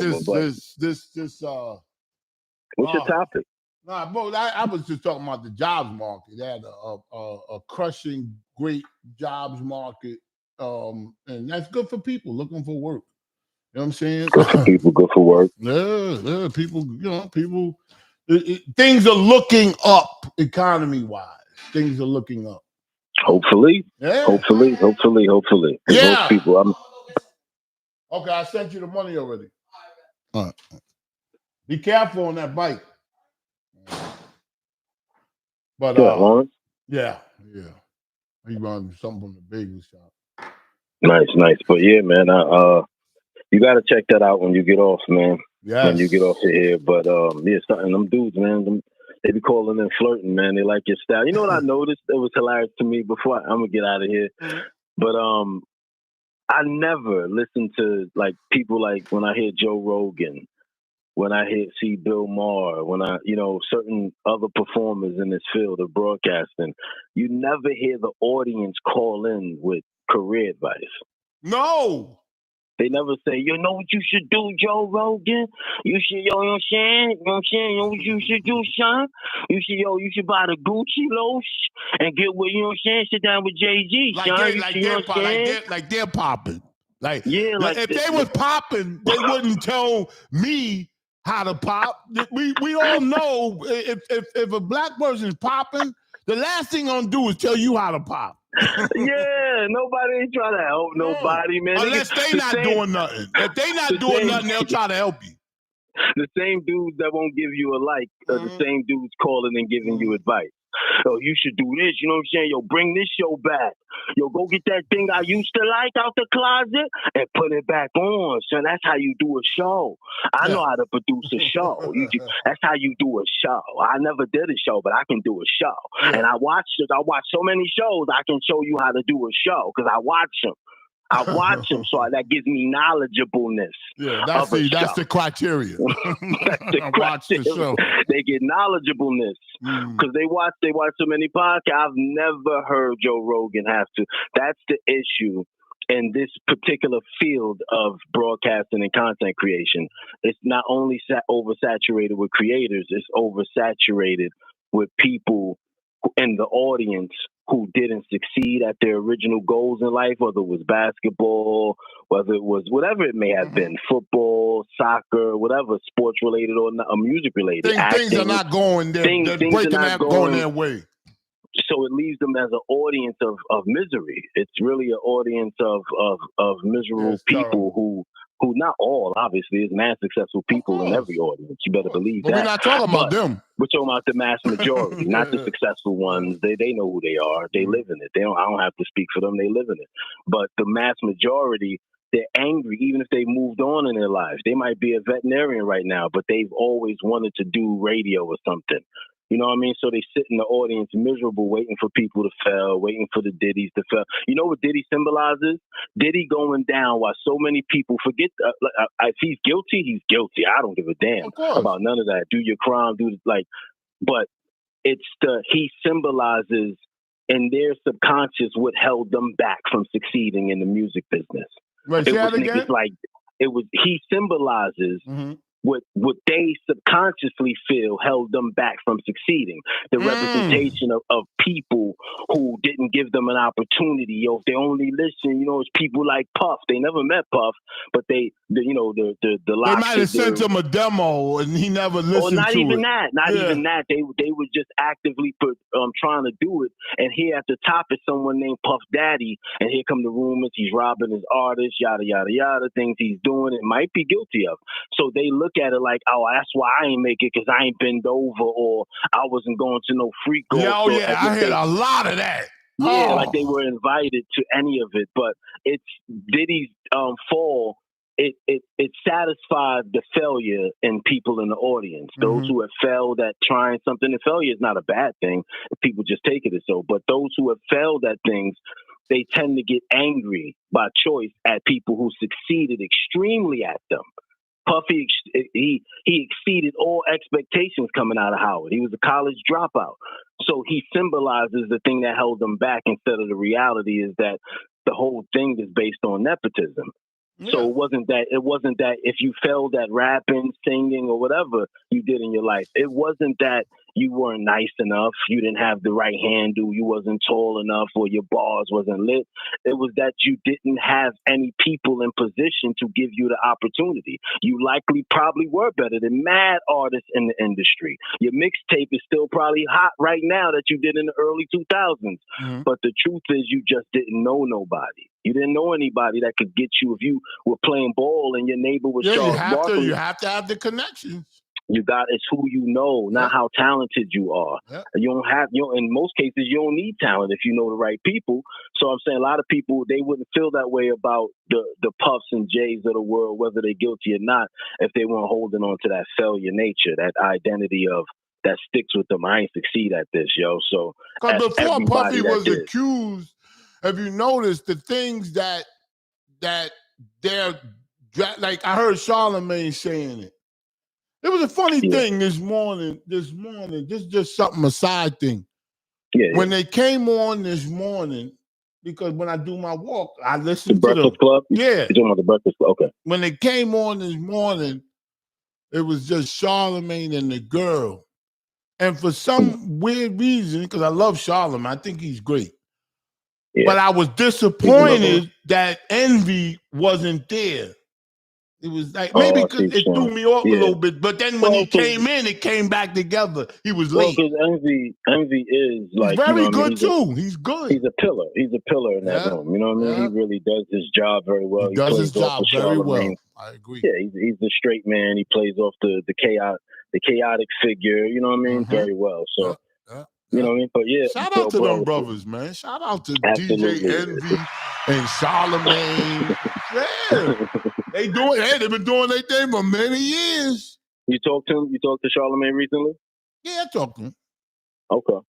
what's your topic? Nah, bro, I was just talking about the jobs market. They had a crushing great jobs market. And that's good for people looking for work. You know what I'm saying? Good for people, good for work. Yeah, people, things are looking up economy-wise. Things are looking up. Hopefully. Yeah. Hopefully. Yeah. Most people, Okay, I sent you the money already. All right. Be careful on that bike. But yeah. He runs something from the bagel shop. Nice. But yeah, man, you got to check that out when you get off, man. Yes. When you get off of here. But something them dudes, man, they be calling and flirting, man. They like your style. You know what I noticed? It was hilarious to me before I'm gonna get out of here. But I never listen to like people like when I hear Joe Rogan, when I see Bill Maher, when I, certain other performers in this field of broadcasting, you never hear the audience call in with career advice. No. They never say, you know what you should do, Joe Rogan? You should, you know what I'm saying? You know what I'm saying? You know what you should do, son? You should buy the Gucci loash and get with, you know what I'm saying? Sit down with Jay-Z, son. Like they're popping. Like, yeah, like if they was popping, they wouldn't tell me how to pop. We all know if a black person's popping, the last thing I'm gonna do is tell you how to pop. Yeah, nobody ain't trying to help nobody, man. Unless they not doing nothing. If they not doing nothing, they'll try to help you. The same dudes that won't give you a like are the same dudes calling and giving you advice. Oh, you should do this. You know what I'm saying? Yo, bring this show back. Yo, go get that thing I used to like out the closet and put it back on. So that's how you do a show. I know how to produce a show. That's how you do a show. I never did a show, but I can do a show. Yeah. And I watch so many shows. I can show you how to do a show because I watch them. I watch them, so that gives me knowledgeableness. Yeah, that's the criteria. Watch the show. They get knowledgeableness because they watch so many podcasts. I've never heard Joe Rogan have to. That's the issue in this particular field of broadcasting and content creation. It's not only oversaturated with creators; it's oversaturated with people in the audience who didn't succeed at their original goals in life, whether it was basketball, whether it was whatever it may have been, football, soccer, whatever, sports related or music related. Things are not going there. They're breaking out, going their way. So it leaves them as an audience of misery. It's really an audience of miserable people who not all, obviously, is mad successful people in every audience. You better believe that. We're not talking about them. We're talking about the mass majority, not the successful ones. They know who they are. They live in it. I don't have to speak for them. They live in it. But the mass majority, they're angry, even if they moved on in their lives. They might be a veterinarian right now, but they've always wanted to do radio or something. You know what I mean? So they sit in the audience miserable, waiting for people to fail, waiting for the Diddy's to fail. You know what Diddy symbolizes? Diddy going down while so many people forget. If he's guilty, he's guilty. I don't give a damn about none of that. Do your crime, but he symbolizes in their subconscious what held them back from succeeding in the music business. Right, He symbolizes what they subconsciously feel held them back from succeeding. The representation of people who didn't give them an opportunity. If they only listen, it's people like Puff. They never met Puff, but the might have sent him a demo and he never listened to it. Not even that. They were just actively trying to do it. And here at the top is someone named Puff Daddy, and here come the rumors he's robbing his artists, yada yada yada, things he's doing. It might be guilty of. So they look at it like, oh, that's why I ain't make it because I ain't bent over or I wasn't going to no freak. I heard a lot of that. Yeah, like they were invited to any of it. But it's Diddy's fall. It satisfied the failure in people in the audience. Those who have failed at trying something, and failure is not a bad thing. People just take it as so. But those who have failed at things, they tend to get angry by choice at people who succeeded extremely at them. Puffy, he exceeded all expectations coming out of Howard. He was a college dropout. So he symbolizes the thing that held them back instead of the reality is that the whole thing is based on nepotism. Yeah. So it wasn't that if you failed at rapping, singing, or whatever you did in your life, it wasn't that you weren't nice enough, you didn't have the right handle, you wasn't tall enough, or your bars wasn't lit. It was that you didn't have any people in position to give you the opportunity. You probably were better than mad artists in the industry. Your mixtape is still probably hot right now that you did in the early 2000s. But the truth is you just didn't know nobody. You didn't know anybody that could get you if you were playing ball and your neighbor was Charles Barkley. You have to have the connections. It's who you know, not how talented you are. In most cases, you don't need talent if you know the right people. So I'm saying a lot of people, they wouldn't feel that way about the Puffs and Jays of the world, whether they're guilty or not, if they weren't holding on to that failure nature, that identity of that sticks with them. I ain't succeed at this, yo. So before Puffy was accused, have you noticed the things that they're like? I heard Charlemagne saying it. It was a funny thing this morning. This is just something, a side thing. When they came on this morning, because when I do my walk, I The listen to Breakfast Club? Yeah. You're talking about the Breakfast Club? Okay. When it came on this morning, it was just Charlemagne and the girl. And for some weird reason, because I love Charlemagne, I think he's great. Yeah. But I was disappointed that Envy wasn't there. It was like maybe because it threw me off a little bit. But then when he came in, it came back together. He was late. Well, because Envy is like, he's very you know, good too. He's good. He's a pillar. He's a pillar in that room. You know what I mean? He really does his job very well. He does his job very well. I agree. Yeah, he's the straight man. He plays off the chaotic figure. You know what I mean? Very well. So. You know what I mean? But yeah. Shout out to them brothers, man. Shout out to DJ Envy and Charlemagne. Yeah. They've been doing their thing for many years. You talked to him? You talked to Charlemagne recently? Yeah, I talked to him. Okay.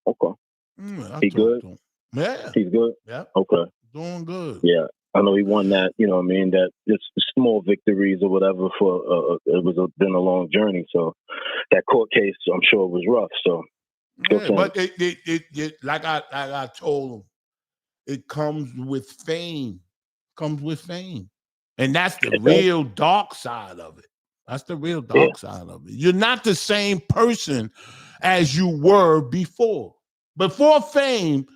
He good? Yeah. He's good? Yeah. Okay. Doing good. Yeah. I know he won that, you know what I mean, that just small victories or whatever for been a long journey. So that court case, I'm sure it was rough. So yeah, but it like I told him, it comes with fame. And that's the real dark side of it. That's the real dark side of it. You're not the same person as you were before. Before fame,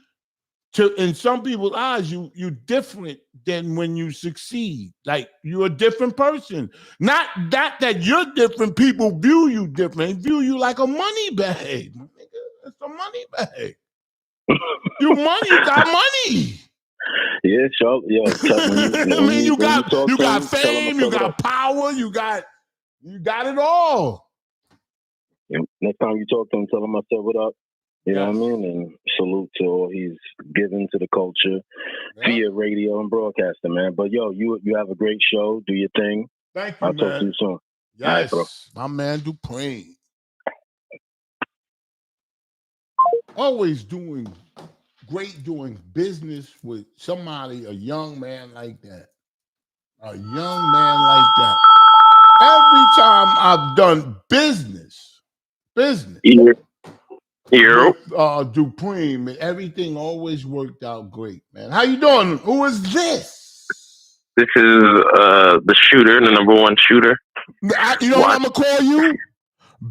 in some people's eyes, you're different than when you succeed. Like you're a different person. Not that you're different. People view you different. They view you like a money bag. It's a money bag. You got money. Yeah, sure. Yo, I mean, you got fame, you got power, you got it all. Next time you talk to him, tell him I said what up. You know what I mean? And salute to all he's given to the culture via radio and broadcasting, man. But yo, you have a great show. Do your thing. Thank you, I'll talk to you soon. Yes, all right, bro. My man Dupree. Always doing business with somebody, a young man like that. Every time I've done business with Dupreme, everything always worked out great, man. How you doing? Who is this? This is the shooter, the number one shooter. You know what I'm gonna call you?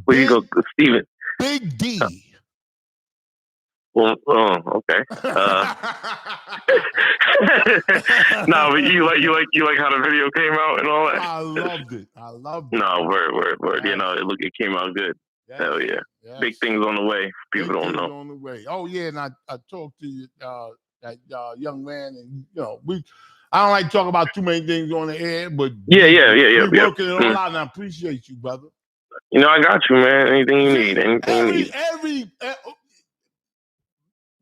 Where you go, Steven? Big D. Well, okay. No, but you like how the video came out and all that. I loved it. No, word. You know, it came out good. Yes. Hell yeah. Yes. Big things on the way. People don't know. On the way. Oh yeah, and I talked to that young man, and you know I don't like to talk about too many things on the air, but we're working it all out, and I appreciate you, brother. You know, I got you, man. Anything you need.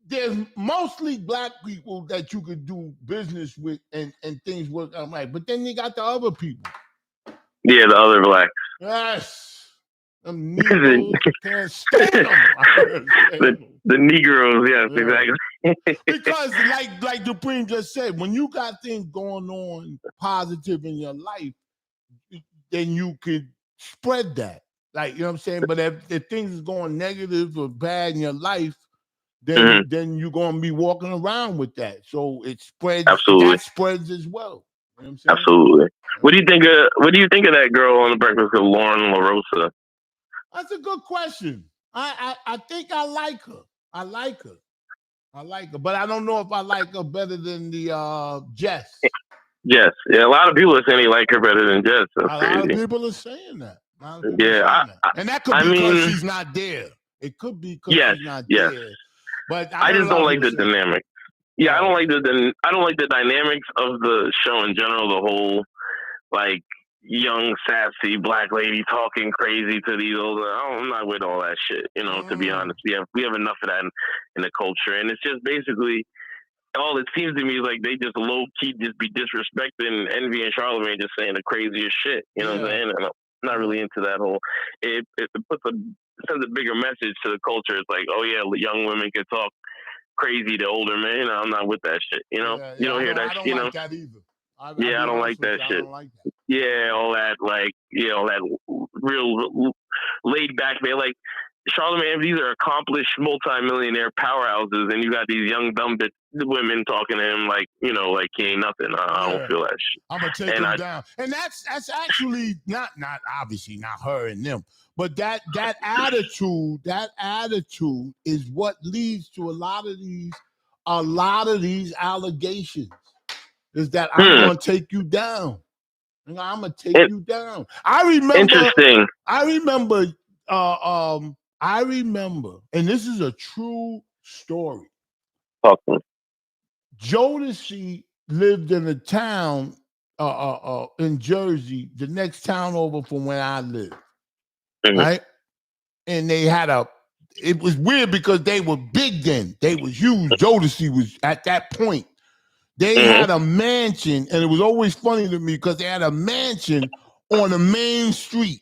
There's mostly black people that you could do business with and things work out right. But then you got the other people. Yeah, the other blacks. Yes. Them Negroes, can't stand them. The Negroes, yes, exactly. Because like Dupreme just said, when you got things going on positive in your life, then you could spread that. Like, you know what I'm saying? But if things is going negative or bad in your life, then you're gonna be walking around with that. So it spreads. Absolutely. That spreads as well. You know what I'm saying? Absolutely. What do you think of that girl on the Breakfast Club, Lauren LaRosa? That's a good question. I think I like her. I like her, but I don't know if I like her better than the Jess. Jess, yeah, a lot of people are saying they like her better than Jess. That's crazy. A lot of people are saying that. And that could be because she's not there. It could be because she's not there. But I just don't like the dynamic. Yeah, I don't like the dynamics of the show in general. The whole like young sassy black lady talking crazy to these older. I'm not with all that shit. You know, to be honest, we have enough of that in the culture, and it's just basically all it seems to me is like they just low key just be disrespecting Envy and Charlemagne, just saying the craziest shit. You know what I'm saying? And I'm not really into that whole. It sends a bigger message to the culture. It's like, oh yeah, young women can talk crazy to older men. I'm not with that shit. You know, you don't hear that. I don't like that either. I don't like that shit. Yeah, all that all that real laid back. Man, like Charlamagne, these are accomplished multimillionaire powerhouses, and you got these young dumb women talking to him like, like he ain't nothing. I don't feel that shit. I'm gonna take him down, and that's actually not obviously not her and them, but that attitude is what leads to a lot of these allegations. Is that I'm gonna take you down? I'm gonna take you down. I remember. Interesting. I remember, and this is a true story. Jodeci lived in a town in Jersey, the next town over from where I live, right? And they had it was weird because they were big then. They was huge. Jodeci was at that point. They had a mansion, and it was always funny to me because they had a mansion on the main street.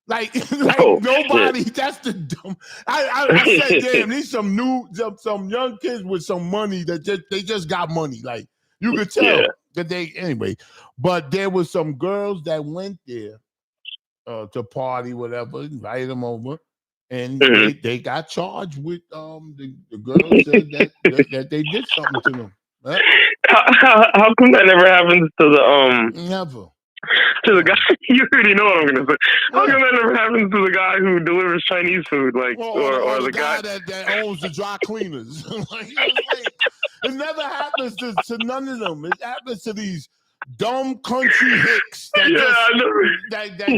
Like nobody. Shit. That's the dumb. I said, damn, these some young kids with some money that they just got money. Like you could tell that anyway. But there was some girls that went there to party, whatever, invited them over, and they got charged with the girls said that they did something to them. Right? How come that never happens to the never. To the guy, you already know what I'm gonna say. How come that never happens to the guy who delivers Chinese food, like, or the guy that owns the dry cleaners? It never happens to none of them. It happens to these dumb country hicks that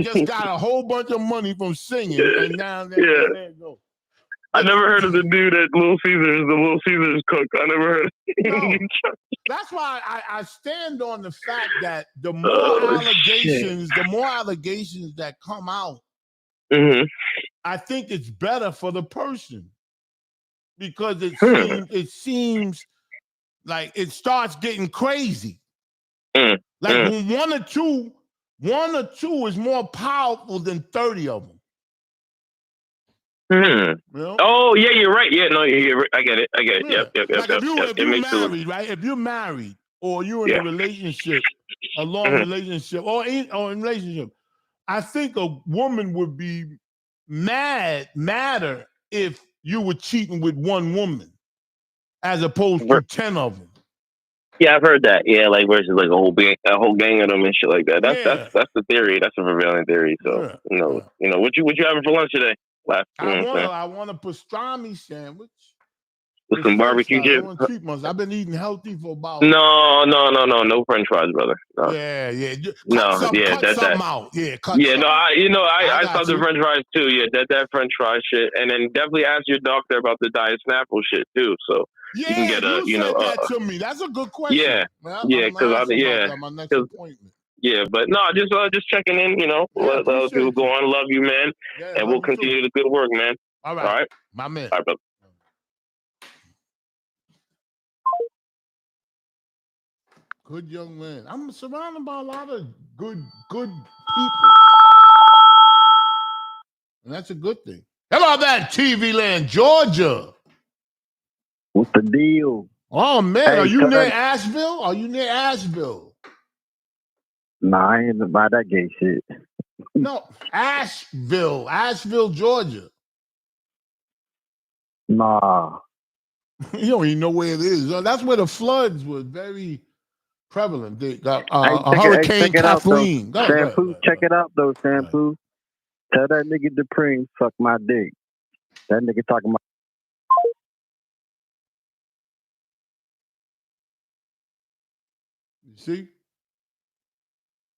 just got a whole bunch of money from singing, and now they go. I never heard of the dude at the Little Caesars cook. I never heard. No, that's why I stand on the fact that the more allegations that come out, I think it's better for the person because it seems like it starts getting crazy. Like when one or two is more powerful than 30 of them. You know? Oh yeah, you're right. Yeah, no, you're right. I get it. Yeah. Yep. If you're married, right? If you're married or you're in a relationship, a long relationship, or in relationship, I think a woman would be madder if you were cheating with one woman as opposed to 10 of them. Yeah, I've heard that. Yeah, like versus like a whole gang of them and shit like that. That's the theory. That's a prevailing theory. So what you having for lunch today? I want a pastrami sandwich with some barbecue chips. I've been eating healthy for about. No French fries, brother. No. Yeah. Cut something out. Yeah, I stopped the French fries too. Yeah, that French fries shit, and then definitely ask your doctor about the diet Snapple shit too. So you can get that to me. That's a good question. Because my next appointment. Yeah, but no, just checking in. Let other people go on. Love you, man, and we'll continue the good work, man. All right, my man. All right, brother. Good young man. I'm surrounded by a lot of good people, and that's a good thing. Hello, that TV Land, Georgia. What's the deal? Oh man, are you near Asheville? Nah, I ain't about that gay shit. No, Asheville, Georgia. Nah. You don't even know where it is. That's where the floods were very prevalent. They got Hurricane Kathleen. Shampoo, check it out though, Shampoo. Tell that nigga Dupree suck my dick. That nigga talking about. You see?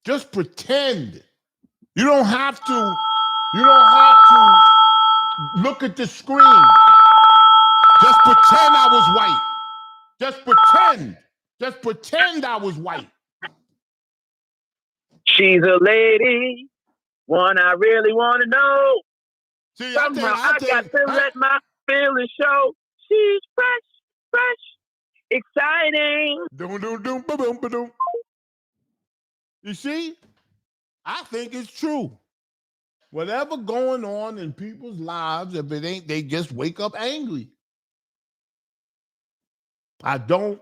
Just pretend. You don't have to look at the screen. Just pretend I was white. Just pretend I was white. She's a lady, one I really want to know. See, somehow I got to let my feelings show. She's fresh, exciting. Boom. You see? I think it's true. Whatever going on in people's lives, if it ain't, they just wake up angry. You're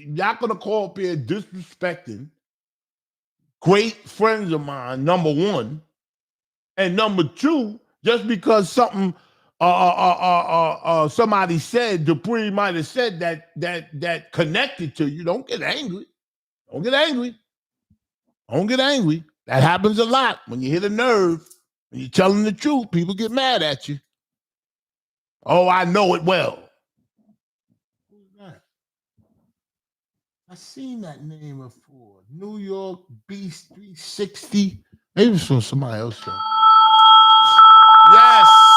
not going to call up here disrespecting great friends of mine, number one. And number two, just because something somebody said, Dupree might have said that connected to you. Don't get angry. Don't get angry. Don't get angry. That happens a lot. When you hit a nerve, when you're telling the truth, people get mad at you. Oh, I know it well. Who's that? I seen that name before. New York Beast 360. Maybe it's from somebody else. Show.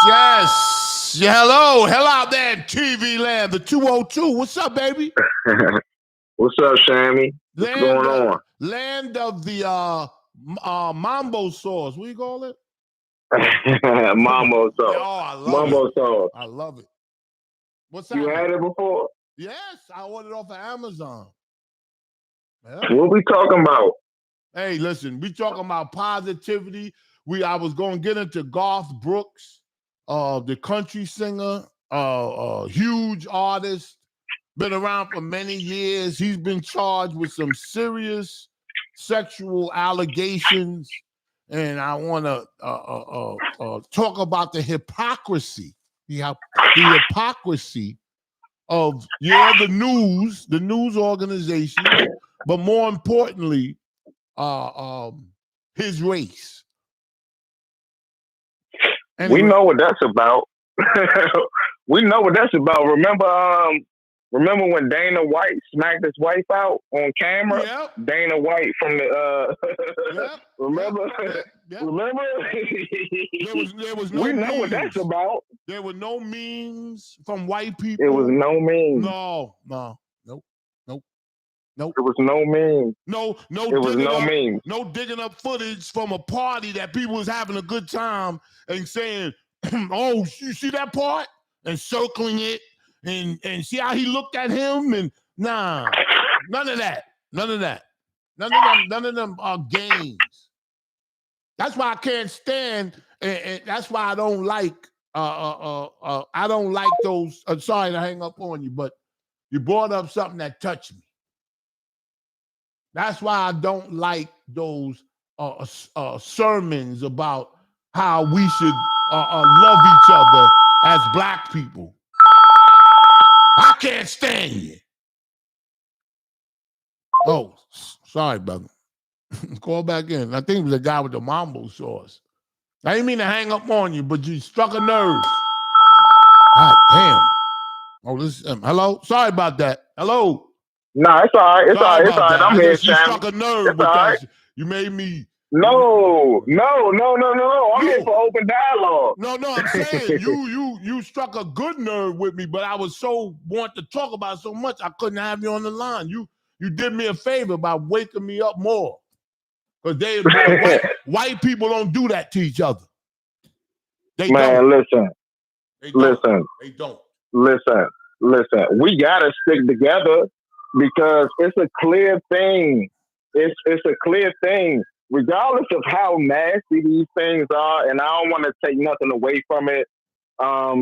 Yes. Yeah, hello out there in TV land, the 202. What's up, baby? What's up, Shammy? What's going on? Land of the Mambo sauce. What do you call it? Mambo sauce. Oh, I love Mambo it. sauce. I love it. What's that? You had it before? Yes, I ordered off of Amazon. Yeah. What we talking about? Hey, listen, we talking about positivity. I was going to get into Garth Brooks, the country singer, huge artist, been around for many years. He's been charged with some serious sexual allegations, and I want to talk about the hypocrisy, the hypocrisy of the news organizations, but more importantly, his race. Anyway. We know what that's about. We know what that's about. Remember when Dana White smacked his wife out on camera? Yep. Dana White from the yep. Remember? Yep. Remember? There was no we know memes. What that's about. There were no memes from white people. It was no memes. Nope. It was no memes. No. It was no memes. No digging up footage from a party that people was having a good time and saying, "Oh, you see that part?" and circling it and see how he looked at him and none of that. None of them are games. That's why I can't stand, and that's why I don't like. I don't like those. I'm sorry to hang up on you, but you brought up something that touched me. That's why I don't like those sermons about how we should love each other as black people. I can't stand you. Oh, sorry, brother. Call back in. I think it was the guy with the mambo sauce. I didn't mean to hang up on you, but you struck a nerve. God damn. Oh, this. Hello. Sorry about that. Hello. No, it's all right. It's all right. It's all right. I'm here, You struck a nerve with that. You made me. No. I'm here for open dialogue. No, I'm saying you struck a good nerve with me, but I was so want to talk about it so much I couldn't have you on the line. You did me a favor by waking me up more. Because white people don't do that to each other. They don't. Listen. They don't. Listen. We gotta stick together because it's a clear thing. It's a clear thing, regardless of how nasty these things are. And I don't want to take nothing away from it. I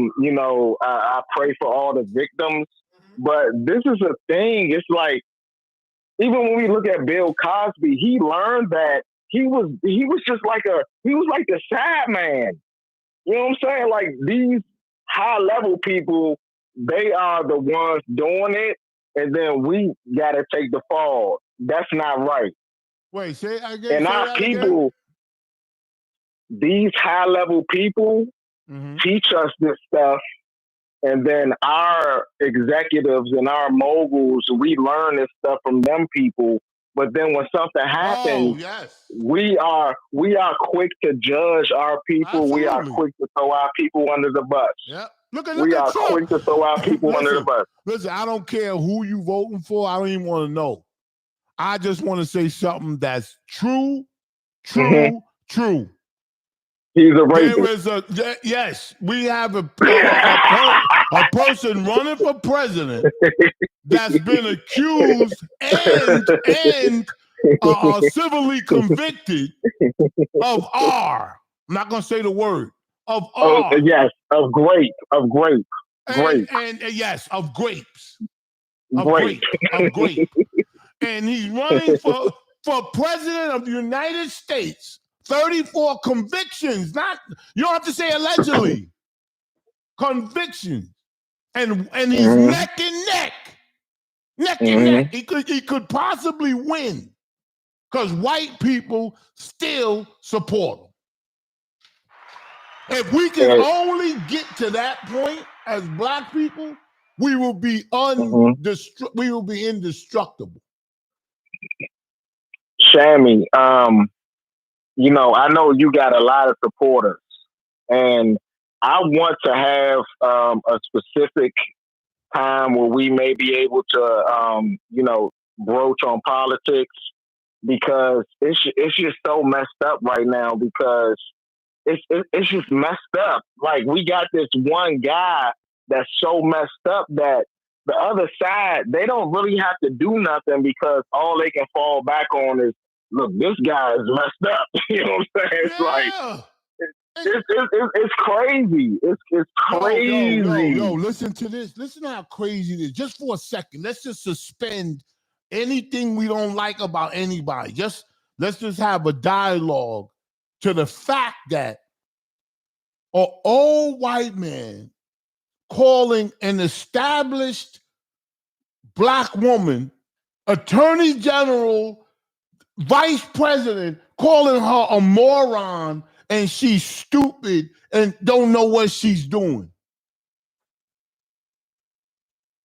pray for all the victims, but this is a thing. It's like, even when we look at Bill Cosby, he learned that he was like the side man. You know what I'm saying? Like, these high level people, they are the ones doing it, and then we gotta take the fall. That's not right. Wait, say again. And our people, these high level people, teach us this stuff. And then our executives and our moguls, we learn this stuff from them people. But then when something happens, we are quick to judge our people. Absolutely. We are quick to throw our people under the bus. Yep. We are quick to throw our people under the bus. Listen, I don't care who you voting for. I don't even want to know. I just want to say something that's true. He's a rapist. Yes, we have a person running for president that's been accused and civilly convicted of R. I'm not going to say the word. Of R. Yes, of grape. And yes, of grapes. Grape. And he's running for president of the United States. 34 convictions. You don't have to say allegedly. convictions, and he's neck and neck. Neck and neck. He could possibly win because white people still support him. If we can only get to that point as black people, we will be we will be indestructible. Shammy, you know, I know you got a lot of supporters, and I want to have a specific time where we may be able to, you know, broach on politics, because it's just so messed up right now, because it's just messed up. Like, we got this one guy that's so messed up that the other side, they don't really have to do nothing, because all they can fall back on is, look, this guy is messed up. You know what I'm saying? It's like, it's crazy. It's crazy. Yo, listen to this. Listen to how crazy it is. Just for a second, let's just suspend anything we don't like about anybody. Let's just have a dialogue to the fact that an old white man calling an established black woman, attorney general, vice president, calling her a moron, and she's stupid and don't know what she's doing.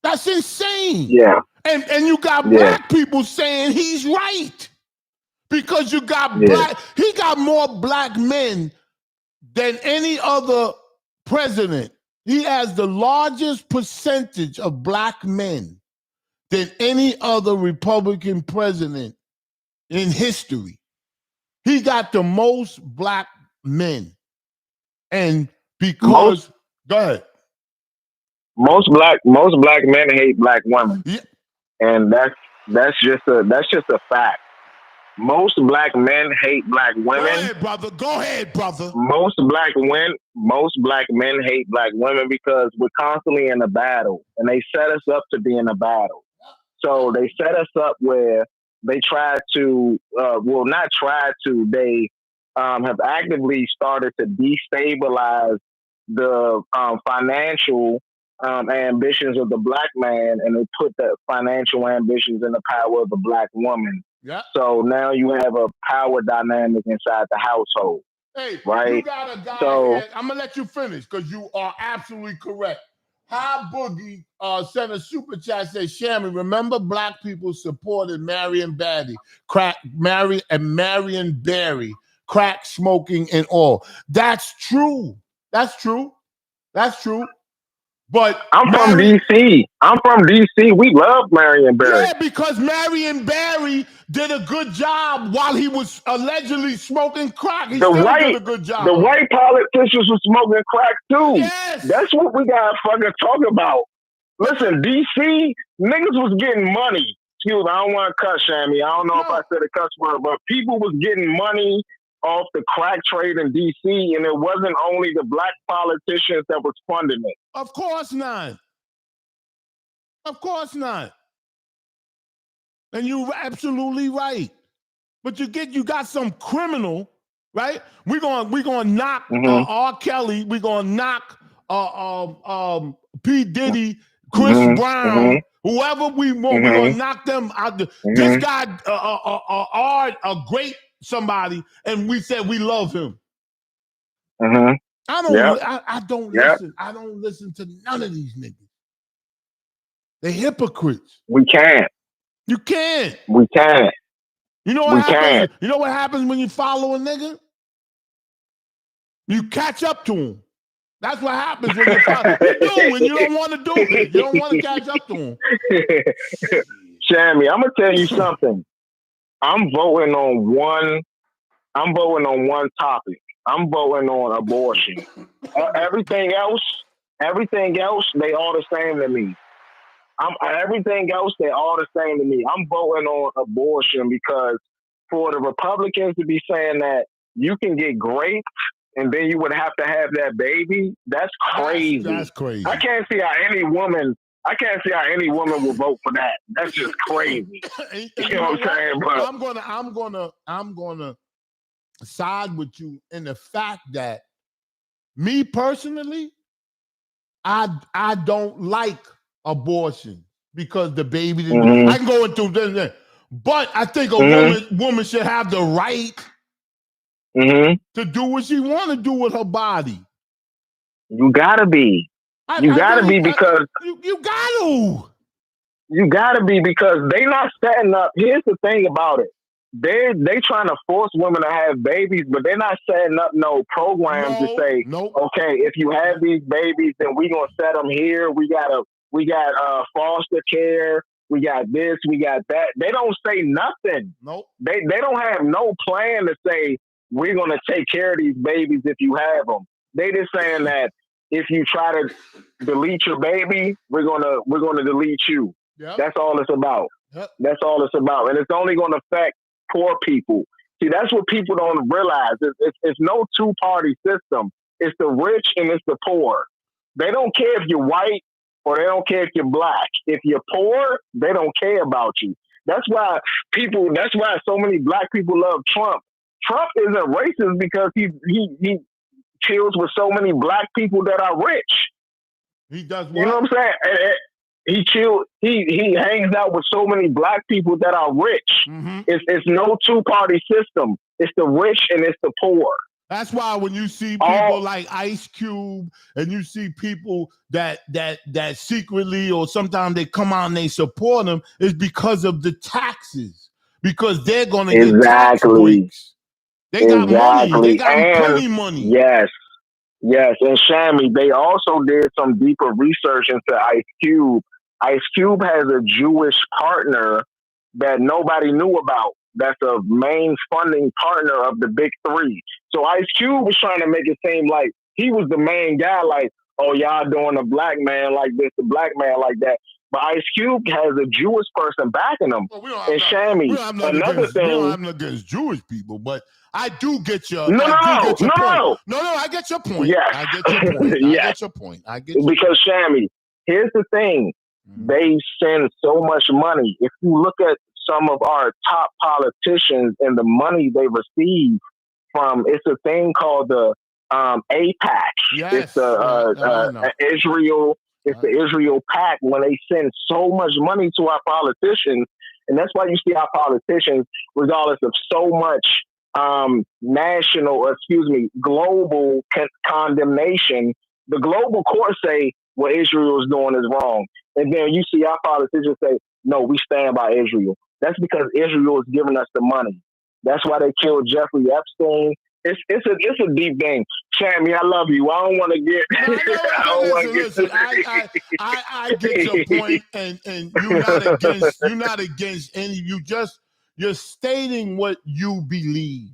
That's insane. Yeah. And you got black people saying he's right. Because you got he got more black men than any other president. He has the largest percentage of black men than any other Republican president in history. He got the most black men. And because go ahead. Most black men hate black women. Yeah. And that's just a fact. Most black men hate black women. Go ahead, brother. Go ahead, brother. Most black men hate black women because we're constantly in a battle, and they set us up to be in a battle. So they set us up where they try to, not try to, they have actively started to destabilize the financial ambitions of the black man, and they put the financial ambitions in the power of the black woman. Yeah. So now you have a power dynamic inside the household. Hey, right? You got a guy here. I'm going to let you finish because you are absolutely correct. High Boogie sent a super chat, says, Shammy, remember black people supported Marion Barry, Marion Barry, crack smoking and all. That's true. That's true. But I'm from DC. We love Marion Barry. Yeah, because Marion Barry did a good job while he was allegedly smoking crack. He still did a good job. The white politicians were smoking crack too. Yes. That's what we gotta fucking talk about. Listen, DC, niggas was getting money. Excuse me, I don't want to cuss, Shammy. I don't know if I said a cuss word, but people was getting money off the crack trade in DC, and it wasn't only the black politicians that was funding it. Of course not. Of course not. And you're absolutely right. But you got some criminal, right? We're gonna knock R. Kelly. We're gonna knock P. Diddy, Chris Brown, whoever we want. We're gonna knock them out. This guy, a great somebody, and we said we love him. I don't listen. I don't listen to none of these niggas. They're hypocrites. We can't. You can't. We can't. You know what happens? You know what happens when you follow a nigga? You catch up to him. That's what happens when you follow. You do when you don't want to do it. You don't want to catch up to him. Shammy, I'm gonna tell you something. I'm voting on one topic. I'm voting on abortion. Everything else, they all the same to me. Everything else, they all the same to me. I'm voting on abortion because for the Republicans to be saying that you can get raped and then you would have to have that baby, that's crazy. That's crazy. I can't see how any woman will vote for that. That's just crazy. You know what I'm saying? But I'm gonna side with you in the fact that me personally, I don't like abortion because the baby didn't. I can go into this, but I think a woman should have the right to do what she want to do with her body. You gotta be. You gotta be because you gotta. You gotta be because they not setting up. Here's the thing about it. They trying to force women to have babies, but they're not setting up no program to say, okay, if you have these babies, then we gonna set them here. We got foster care. We got this. We got that. They don't say nothing. Nope. They don't have no plan to say we're gonna take care of these babies if you have them. They just saying that if you try to delete your baby, we're gonna delete you. Yep. That's all it's about. Yep. That's all it's about. And it's only going to affect poor people. See, that's what people don't realize. It's no two-party system. It's the rich and it's the poor. They don't care if you're white or they don't care if you're black. If you're poor, they don't care about you. That's why so many black people love Trump. Trump isn't racist because he chills with so many black people that are rich. He does what? You know what I'm saying? He hangs out with so many black people that are rich. It's no two-party system. It's the rich and it's the poor. That's why when you see people like Ice Cube and you see people that secretly or sometimes they come out and they support him, it's because of the taxes. Because they're going to get tax breaks. They got money. They got plenty money. Yes, and Shammy, they also did some deeper research into Ice Cube. Ice Cube has a Jewish partner that nobody knew about. That's a main funding partner of the big three. So Ice Cube was trying to make it seem like he was the main guy, like, oh, y'all doing a black man like this, a black man like that. But Ice Cube has a Jewish person backing him. And Shammy, another thing. We don't have nothing against Jewish people, but I do get your point. No, I get your point. Yes. I get your point. Yes. I get your point. Because Shammy, here's the thing. They send so much money. If you look at some of our top politicians and the money they receive from, it's a thing called the APAC. Yes. It's the Israel. It's the Israel PAC when they send so much money to our politicians. And that's why you see our politicians, regardless of so much global condemnation, the global courts say what Israel is doing is wrong. And then you see our politicians say, no, we stand by Israel. That's because Israel is giving us the money. That's why they killed Jeffrey Epstein. It's a deep thing. Shammy, I love you. I don't want to get. Listen. I get your point, and you're not against any. You're stating what you believe,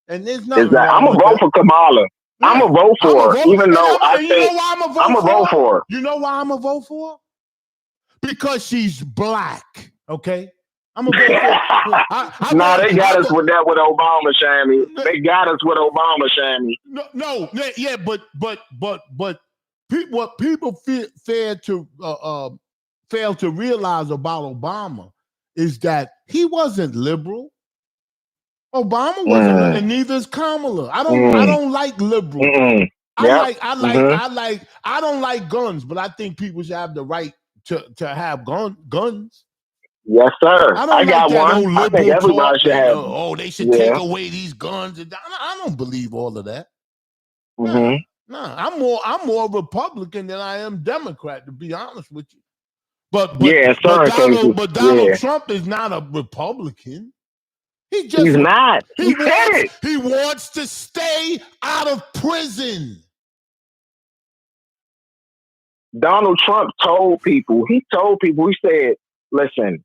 and there's nothing wrong I'm gonna vote for Kamala. Yeah. I'm gonna vote for her, even though I'm gonna vote for her. You know why I'm gonna vote for her? Because she's black. Okay. I'm gonna vote for her. They got us with that with Obama, Shammy. They got us with Obama, Shammy. But what people fail to realize about Obama is that he wasn't liberal. Obama wasn't, and neither is Kamala. I don't like liberal. I don't like guns, but I think people should have the right to have guns. Yes, sir. I got one. I think everybody should have. They should take away these guns. I don't believe all of that. I'm more Republican than I am Democrat, to be honest with you. But Donald Trump is not a Republican. He's not. He wants to stay out of prison. Donald Trump told people, he said, listen,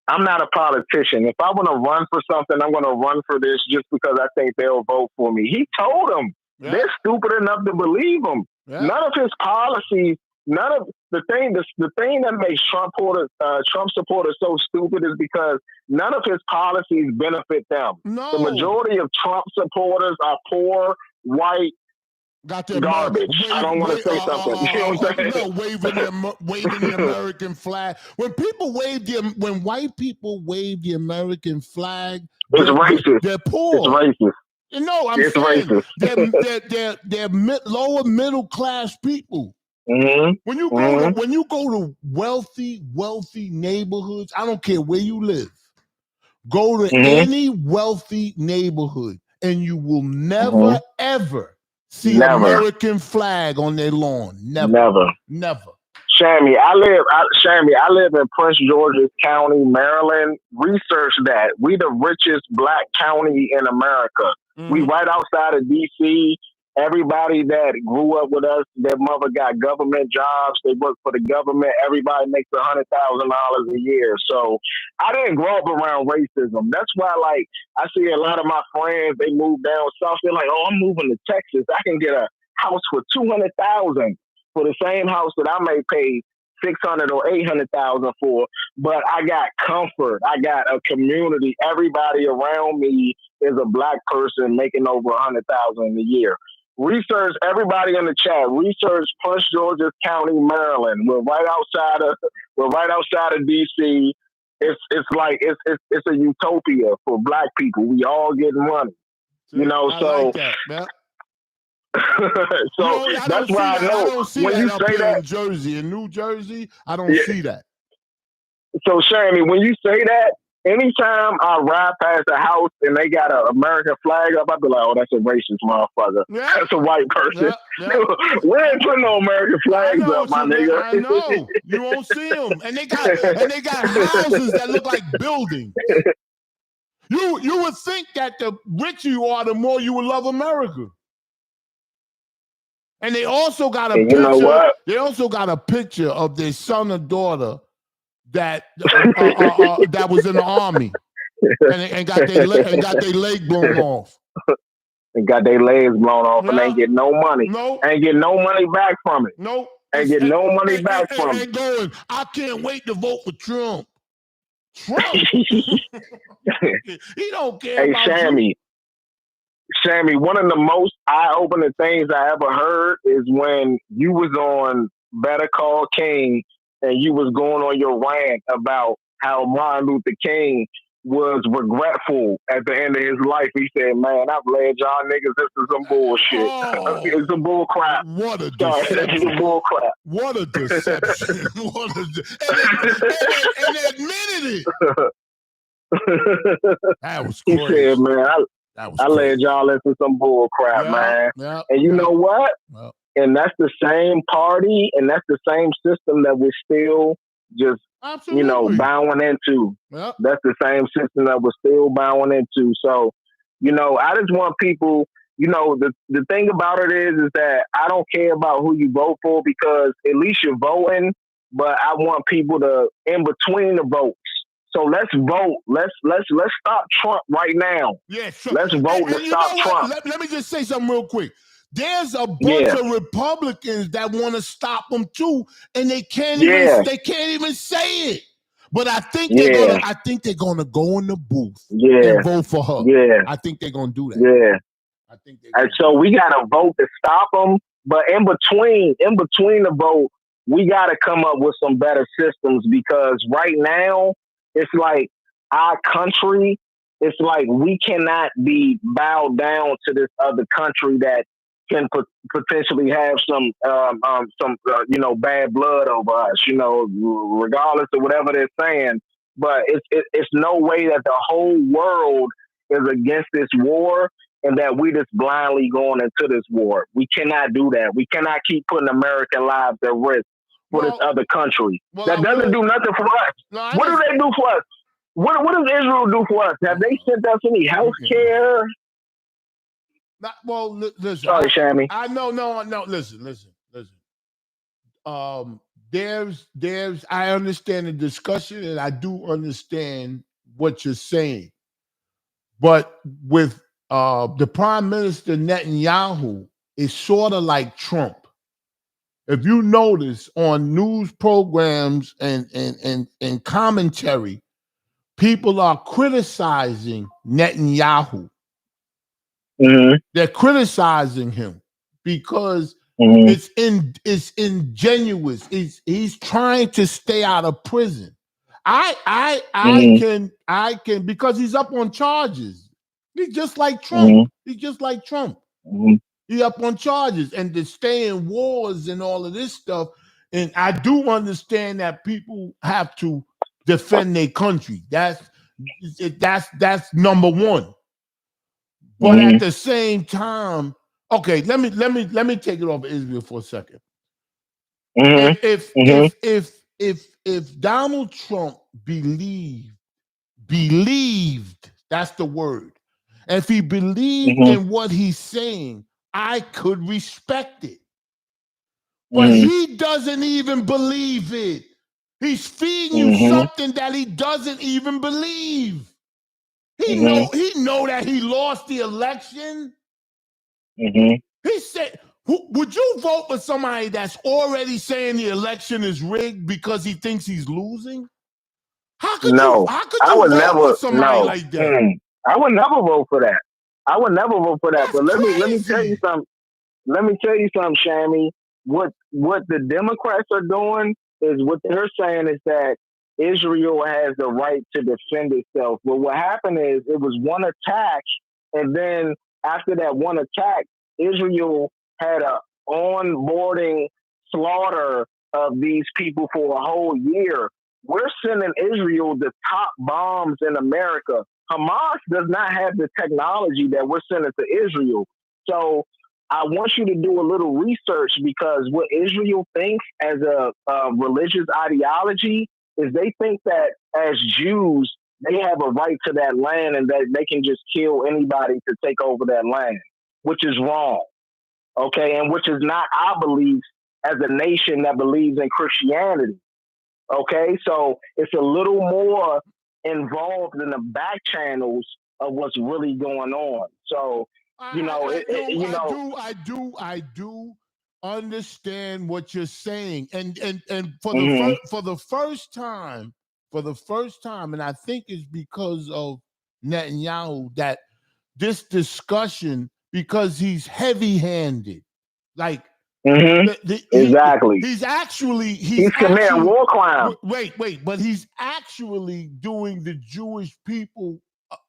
I'm not a politician. If I want to run for something, I'm going to run for this just because I think they'll vote for me. He told them. Yeah. They're stupid enough to believe him. Yeah. None of his policies, the thing that makes Trump supporters so stupid is because none of his policies benefit them. No. The majority of Trump supporters are poor, white, garbage. I don't want to say something. You know what I'm saying? Waving the American flag. When white people wave the American flag, it's racist. They're poor. It's racist. No, I'm saying racist. They're lower middle class people. Mm-hmm. When you go to wealthy neighborhoods, I don't care where you live. Go to any wealthy neighborhood, and you will never ever see American flag on their lawn. Never. Shammy, I live in Prince George's County, Maryland. Research that. We the richest black county in America. We right outside of DC. Everybody that grew up with us, their mother got government jobs. They work for the government. Everybody makes $100,000 a year. So I didn't grow up around racism. That's why, like, I see a lot of my friends, they move down south. They're like, "Oh, I'm moving to Texas. I can get a house for $200,000 for the same house that I may pay $600,000 or $800,000 for." But I got comfort. I got a community. Everybody around me is a black person making over $100,000 a year. Research, everybody in the chat. Research Prince George's County, Maryland. We're right outside of DC. It's a utopia for black people. We all get money, you know. I so. like that, man. So that's why I know I don't see when that you up say here that in Jersey, in New Jersey, I don't see that. So Shammy, when you say that, anytime I ride past a house and they got an American flag up, I be like, "Oh, that's a racist motherfucker. Yeah. That's a white person." Yeah. We ain't putting no American flags up, my nigga. I know. You won't see them, and they got houses that look like buildings. You would think that the richer you are, the more you would love America. And they also got a picture. You know what? They also got a picture of their son or daughter that that was in the army and got their leg blown off. And got their legs blown off and ain't get no money. Ain't get no money back from it. Ain't get no money back from it. And going, "I can't wait to vote for Trump." He don't care about you. Sammy, one of the most eye-opening things I ever heard is when you was on Better Call King and you was going on your rant about how Martin Luther King was regretful at the end of his life. He said, "Man, I've led y'all niggas into some bullshit. It's some bull crap." What a deception. Bull crap. What a deception. And admitted it. That was crazy. He said, "Man, I led y'all into some bull crap, man." And you know what? And that's the same party and that's the same system that we're still just, bowing into. That's the same system that we're still bowing into. So, I just want people, the thing about it is that I don't care about who you vote for because at least you're voting, but I want people to, in between the votes. So let's vote. Let's stop Trump right now. Yes. Let's vote to stop Trump. Let me just say something real quick. There's a bunch of Republicans that want to stop them too, and they can't even say it. But I think they're gonna go in the booth and vote for her. Yeah. I think they're gonna do that. Yeah. I think so we gotta vote to stop them. But in between the vote, we gotta come up with some better systems because right now it's like our country. It's like we cannot be bowed down to this other country that can potentially have some bad blood over us, regardless of whatever they're saying. But it's no way that the whole world is against this war and that we just blindly going into this war. We cannot do that. We cannot keep putting American lives at risk for this other country. That doesn't do nothing for us. What do they do for us? What does Israel do for us? Have they sent us any health care? Listen. Sorry, Shammy. I know. Listen. I understand the discussion, and I do understand what you're saying. But with the Prime Minister Netanyahu, it's sort of like Trump. If you notice on news programs and commentary, people are criticizing Netanyahu. Mm-hmm. They're criticizing him because it's ingenuous. He's trying to stay out of prison. I can because he's up on charges. He's just like Trump. He's just like Trump. He up on charges, and to stay in wars and all of this stuff. And I do understand that people have to defend their country. That's number one. But at the same time, okay, let me take it off of Israel for a second. If Donald Trump believed, that's the word. And if he believed in what he's saying, I could respect it. But he doesn't even believe it. He's feeding you something that he doesn't even believe. He know that he lost the election. He said, would you vote for somebody that's already saying the election is rigged because he thinks he's losing? How could you vote for somebody like that? I would never vote for that. I would never vote for that. That's But let me crazy. tell you something. Let me tell you something, Shammy. What the Democrats are doing is what they're saying is that Israel has the right to defend itself. But what happened is it was one attack, and then after that one attack, Israel had a onboarding slaughter of these people for a whole year. We're sending Israel the top bombs in America. Hamas does not have the technology that we're sending to Israel. So I want you to do a little research, because what Israel thinks as a religious ideology is they think that as Jews, they have a right to that land and that they can just kill anybody to take over that land, which is wrong. Okay. And which is not our beliefs as a nation that believes in Christianity. Okay. So it's a little more involved in the back channels of what's really going on. So, I do understand what you're saying, and for the first time, and I think it's because of Netanyahu that this discussion, because he's heavy-handed, like exactly. He's committing war crimes. Wait, but he's actually doing the Jewish people,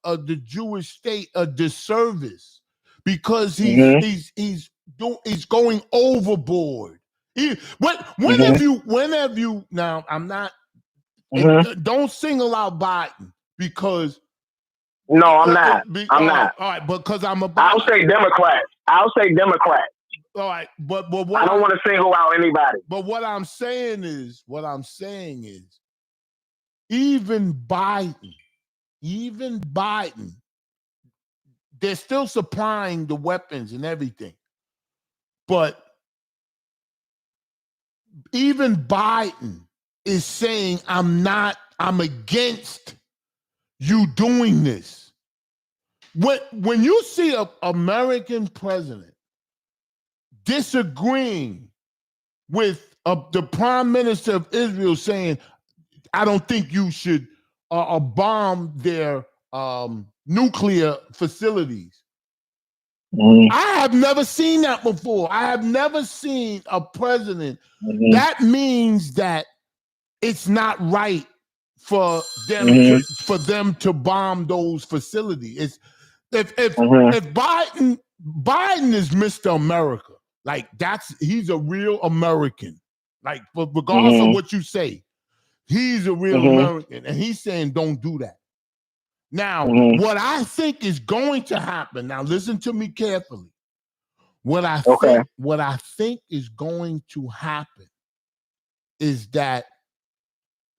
the Jewish state, a disservice, because he's going overboard. When have you? Now, I'm not. Don't single out Biden, because. No, I'm not. I'm not. All right, because I'm about. I'll say Democrat. All right, but what I don't want to single out anybody. But what I'm saying is, even Biden, they're still supplying the weapons and everything. But even Biden is saying, I'm against you doing this. When you see an American president disagreeing with the prime minister of Israel saying, I don't think you should bomb their nuclear facilities. I have never seen that before. I have never seen a president. That means that it's not right for them to bomb those facilities. If Biden is Mr. America, like he's a real American. Like, regardless of what you say, he's a real American, and he's saying don't do that. Now, what I think is going to happen, now listen to me carefully. What I think is going to happen is that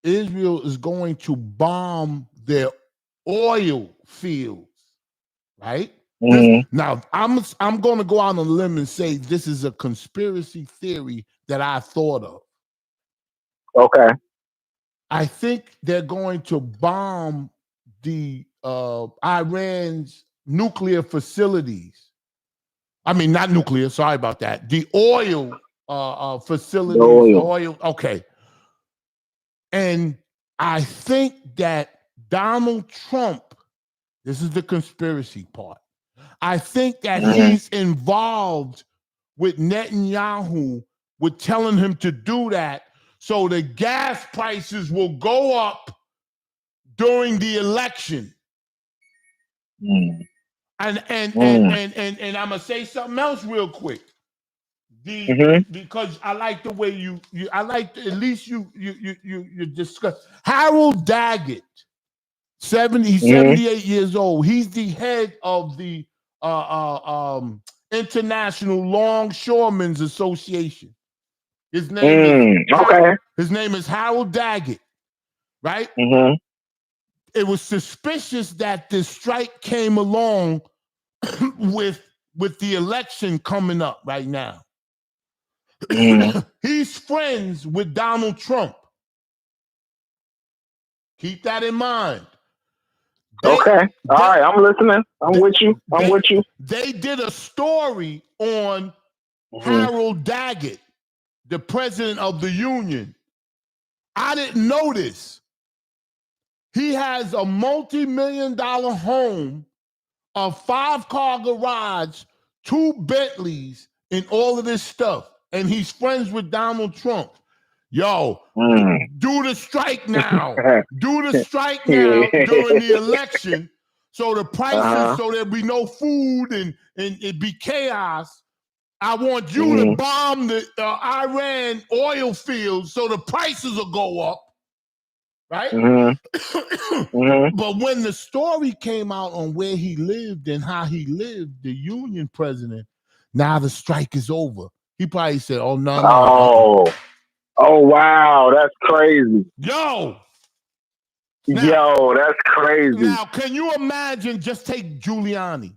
Israel is going to bomb their oil fields, right? Now, I'm going to go out on a limb and say this is a conspiracy theory that I thought of. Okay. I think they're going to bomb the Iran's nuclear facilities. I mean, not nuclear, sorry about that. The oil facilities. Oil. Okay. And I think that Donald Trump, this is the conspiracy part, I think that he's involved with Netanyahu with telling him to do that, so the gas prices will go up during the election. And I'm gonna say something else real quick. Because I like the way you I like at least you discuss Harold Daggett, 78 years old. He's the head of the International Longshoremen's Association. His name is Harold Daggett, right? It was suspicious that this strike came along with the election coming up right now. He's friends with Donald Trump. Keep that in mind. All right, I'm listening. I'm with you. They did a story on Harold Daggett, the president of the union. I didn't know this. He has a multi-million-dollar home, a 5-car garage, 2 Bentleys, and all of this stuff. And he's friends with Donald Trump. Yo, do the strike now. Do the strike now during the election. So the prices, so there'll be no food and it be chaos. I want you to bomb the Iran oil fields so the prices will go up. Right? But when the story came out on where he lived and how he lived, the union president, now the strike is over. He probably said, oh, no. Oh, wow. That's crazy. Yo, that's crazy. Now, can you imagine, just take Giuliani.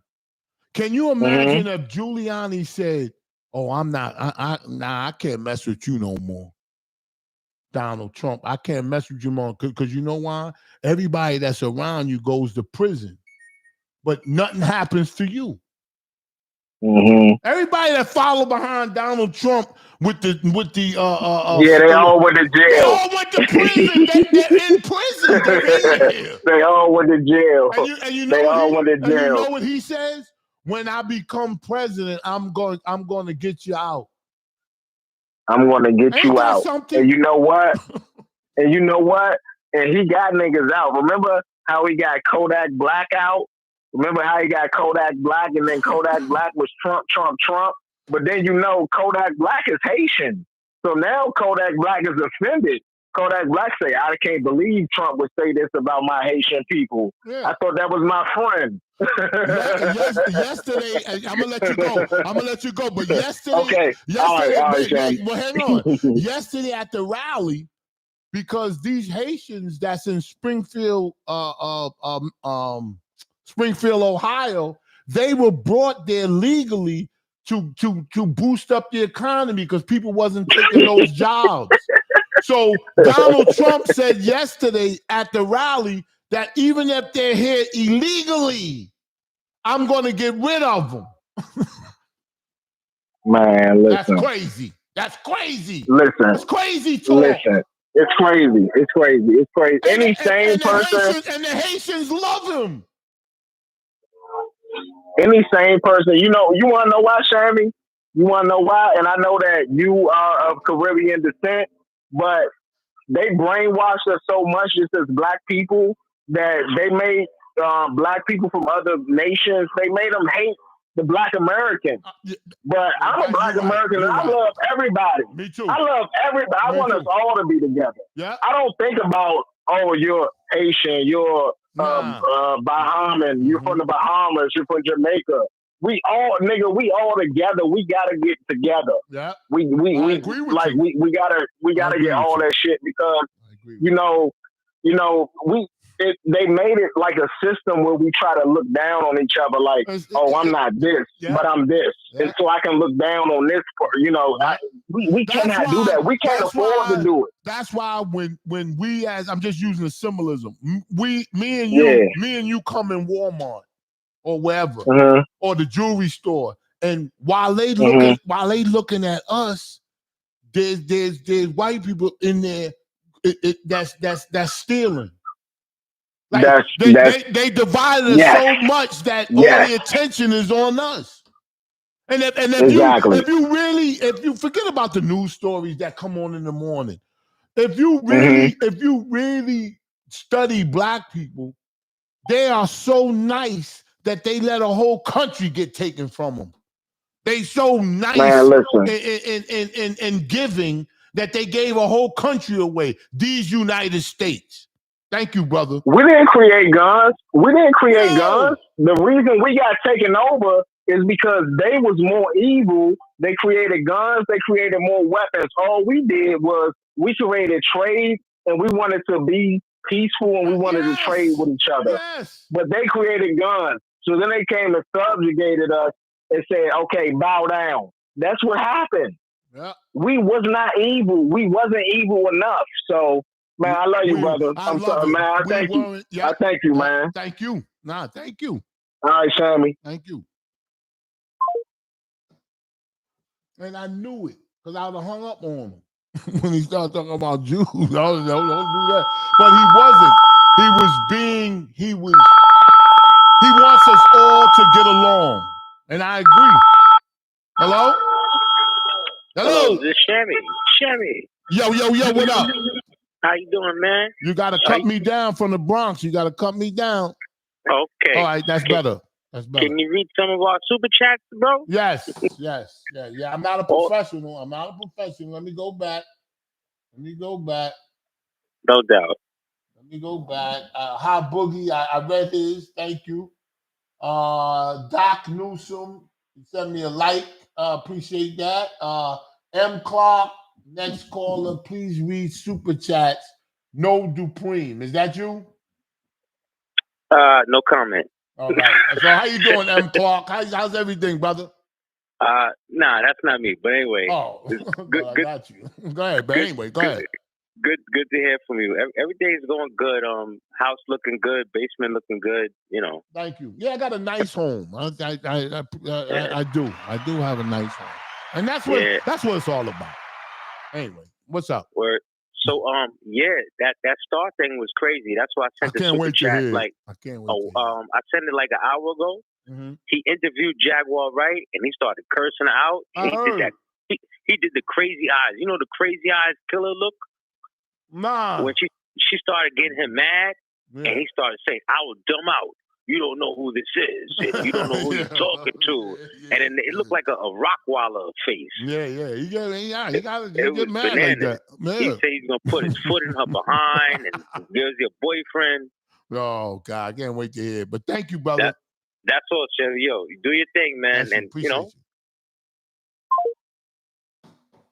Can you imagine if Giuliani said, oh, I'm not, I can't mess with you no more. Donald Trump, I can't mess with you more because you know why? Everybody that's around you goes to prison, but nothing happens to you. Everybody that follow behind Donald Trump with the they all went to jail. They all went to prison. They're in prison. They're in here. They all went to jail. And you know you know what he says? When I become president, I'm going to get you out. I'm going to get you out. Something? And you know what? And he got niggas out. Remember how he got Kodak Black out? Remember how he got Kodak Black and then Kodak Black was Trump. But then Kodak Black is Haitian. So now Kodak Black is offended. Kodak Black say, I can't believe Trump would say this about my Haitian people. Yeah. I thought that was my friend. Yesterday, I'm gonna let you go. But yesterday, all right, well, hang on. Yesterday at the rally, because these Haitians that's in Springfield, Ohio, they were brought there legally to boost up the economy because people wasn't taking those jobs. So Donald Trump said yesterday at the rally that even if they're here illegally, I'm going to get rid of them. Man, listen. That's crazy. Listen. It's crazy talk. Listen. It's crazy. Any sane person. And the Haitians love him. Any sane person. You want to know why, Shammy? You want to know why? And I know that you are of Caribbean descent, but they brainwashed us so much just as black people that they made black people from other nations, they made them hate the black American. But I'm a black American and I love everybody. Me too. I love everybody. I want us all to be together. Yeah. I don't think about, you're Haitian, you're Bahamian, you're from the Bahamas, you're from Jamaica. We all together. We gotta get together. Yeah. We gotta get all that shit because they made it like a system where we try to look down on each other like, I'm not this, but I'm this. Yeah. And so I can look down on this, we cannot do that. We can't afford to do it. That's why when we I'm just using a symbolism, me and you come in Walmart or wherever, or the jewelry store. And while they looking at us, there's white people in there that's stealing. Like they divided us so much that all the attention is on us. And if you forget about the news stories that come on in the morning, if you really study black people, they are so nice that they let a whole country get taken from them. They so nice Man, listen. in giving that they gave a whole country away. These United States. Thank you, brother. We didn't create guns. Guns. The reason we got taken over is because they was more evil. They created guns. They created more weapons. All we did was we created trade, and we wanted to be peaceful, and we wanted to trade with each other. Yes. But they created guns. So then they came and subjugated us and said, okay, bow down. That's what happened. Yeah. We was not evil. We wasn't evil enough. So, man, I love you, brother. I'm sorry, man. I thank you. I thank you, man. Thank you. Thank you. All right, Sammy. Thank you. And I knew it because I would have hung up on him when he started talking about Jews. Don't do that. But he wasn't. He wants us all to get along. And I agree. Hello? Hello, this is Shammy. Yo, what up? How you doing, man? You got to cut me down from the Bronx. You got to cut me down. Okay. All right, that's better. Can you read some of our super chats, bro? Yes. I'm not a professional. Let me go back. No doubt. Let me go back. Hi Boogie, I read his. Thank you. Doc Newsom, you sent me a like. Appreciate that. M. Clark, next caller, please read super chats. No Dupreme. Is that you? No comment. All right. So how you doing, M. Clark? How's everything, brother? Nah, that's not me. But anyway. Oh, good. I got you. Go ahead, but anyway, go ahead. Good to hear from you. Every day is going good. House looking good, basement looking good. You know. Thank you. Yeah, I got a nice home. I do. I do have a nice home, and that's what it's all about. Anyway, what's up? Word. So that star thing was crazy. That's why I sent the super chat. I can't wait. I sent it like an hour ago. Mm-hmm. He interviewed Jaguar Wright and he started cursing her out. He did the crazy eyes. You know the crazy eyes killer look? Nah. When she started getting him mad and he started saying, I will dumb out. You don't know who this is. And you don't know who you're talking to. And then it looked like a Rockwaller face. Yeah. You gotta get mad like that. Man. He said he's going to put his foot in her behind and there's your boyfriend. Oh, God. I can't wait to hear it. But thank you, brother. That's all, Chevy. Yo, you do your thing, man. And, you know.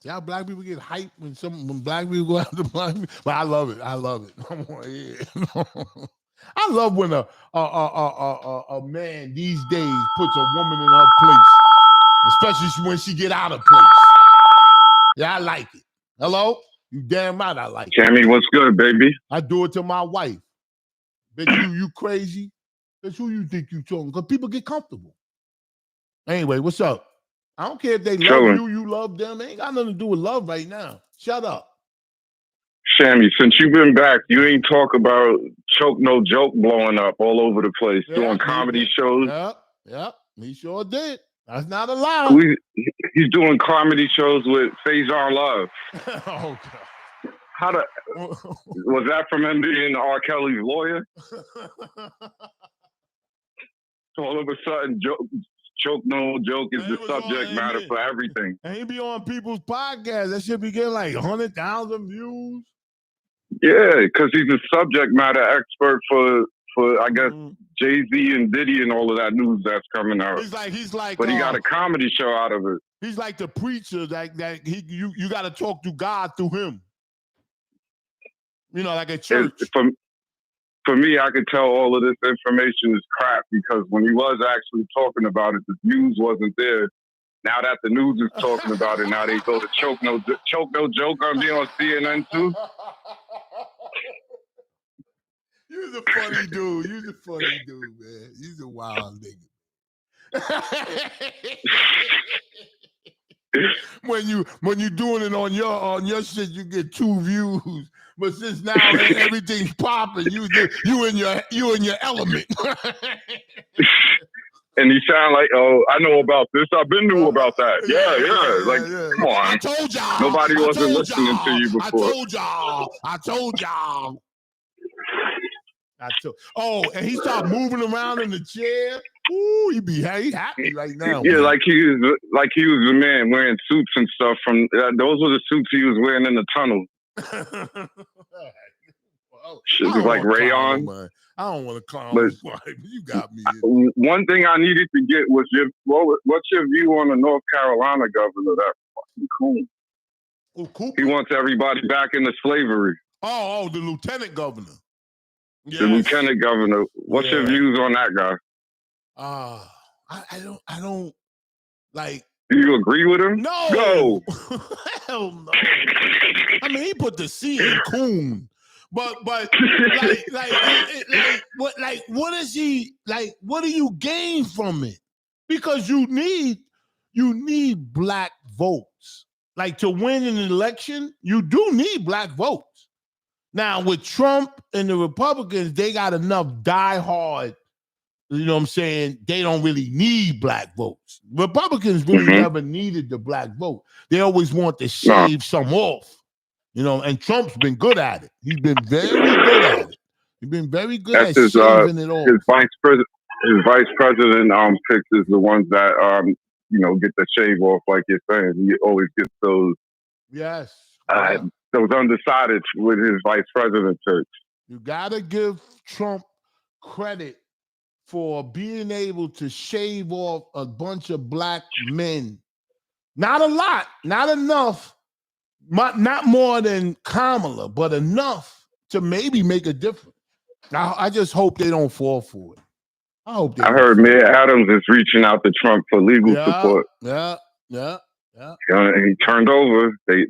See how black people get hyped when black people go after black people? But I love it. I love when a man these days puts a woman in her place, especially when she get out of place. Yeah, I like it. Hello? You damn right I like it. Jamie, what's good, baby? I do it to my wife. Bitch, you crazy? Bitch, who you think you talking? Because people get comfortable. Anyway, what's up? I don't care if they love you love them. It ain't got nothing to do with love right now. Shut up. Shammy, since you've been back, you ain't talk about Choke No Joke blowing up all over the place, doing comedy shows. Yep, he sure did. That's not a lie. He's doing comedy shows with Faison Love. Oh, God. Was that from him being R. Kelly's lawyer? All of a sudden, Choke No Joke is the subject matter for everything. And he be on people's podcasts. That should be getting like 100,000 views. Yeah, because he's a subject matter expert for I guess Jay-Z and Diddy and all of that news that's coming out. He's like. But he got a comedy show out of it. He's like the preacher that you got to talk to God through him. You know, like a church. For me, I could tell all of this information is crap because when he was actually talking about it, the news wasn't there. Now that the news is talking about it, now they go to Choke No Joke on me on CNN too. You're a funny dude. You're a funny dude, man. You're a wild nigga. When you doing it on your shit, you get 2 views. But since now everything's popping, you in your element. And he sound like, oh, I know about this. I've been knew about that. Yeah. Like, come on. I told y'all. Nobody wasn't listening to you before. I told y'all. Oh, and he started moving around in the chair. Ooh, he happy right now. Yeah, man. like he was the man wearing suits and stuff. From those were the suits he was wearing in the tunnel. Well, Shit was like rayon. I don't want to clown But him, but you got me. One thing I needed to get was what's your view on the North Carolina governor? That fucking coon. Oh, Cooper? He wants everybody back into slavery. Oh, the lieutenant governor. Yes. The lieutenant governor. What's your views on that guy? I don't like. Do you agree with him? No. Go. Hell no. I mean, he put the C in coon, but what is he like? What do you gain from it? Because you need black votes. Like to win an election, you do need black votes. Now with Trump and the Republicans, they got enough diehard. You know what I'm saying? They don't really need black votes. Republicans really never needed the black vote. They always want to shave some off. You know, and Trump's been good at it. He's been very good at it. He's been very good at shaving it off. His vice president picks is the ones that get the shave off, like you're saying. He always gets those those undecided with his vice president picks. You gotta give Trump credit for being able to shave off a bunch of black men. Not a lot, not enough, not more than Kamala, but enough to maybe make a difference. I just hope they don't fall for it. I heard Mayor Adams is reaching out to Trump for legal support. Yeah. He turned over. They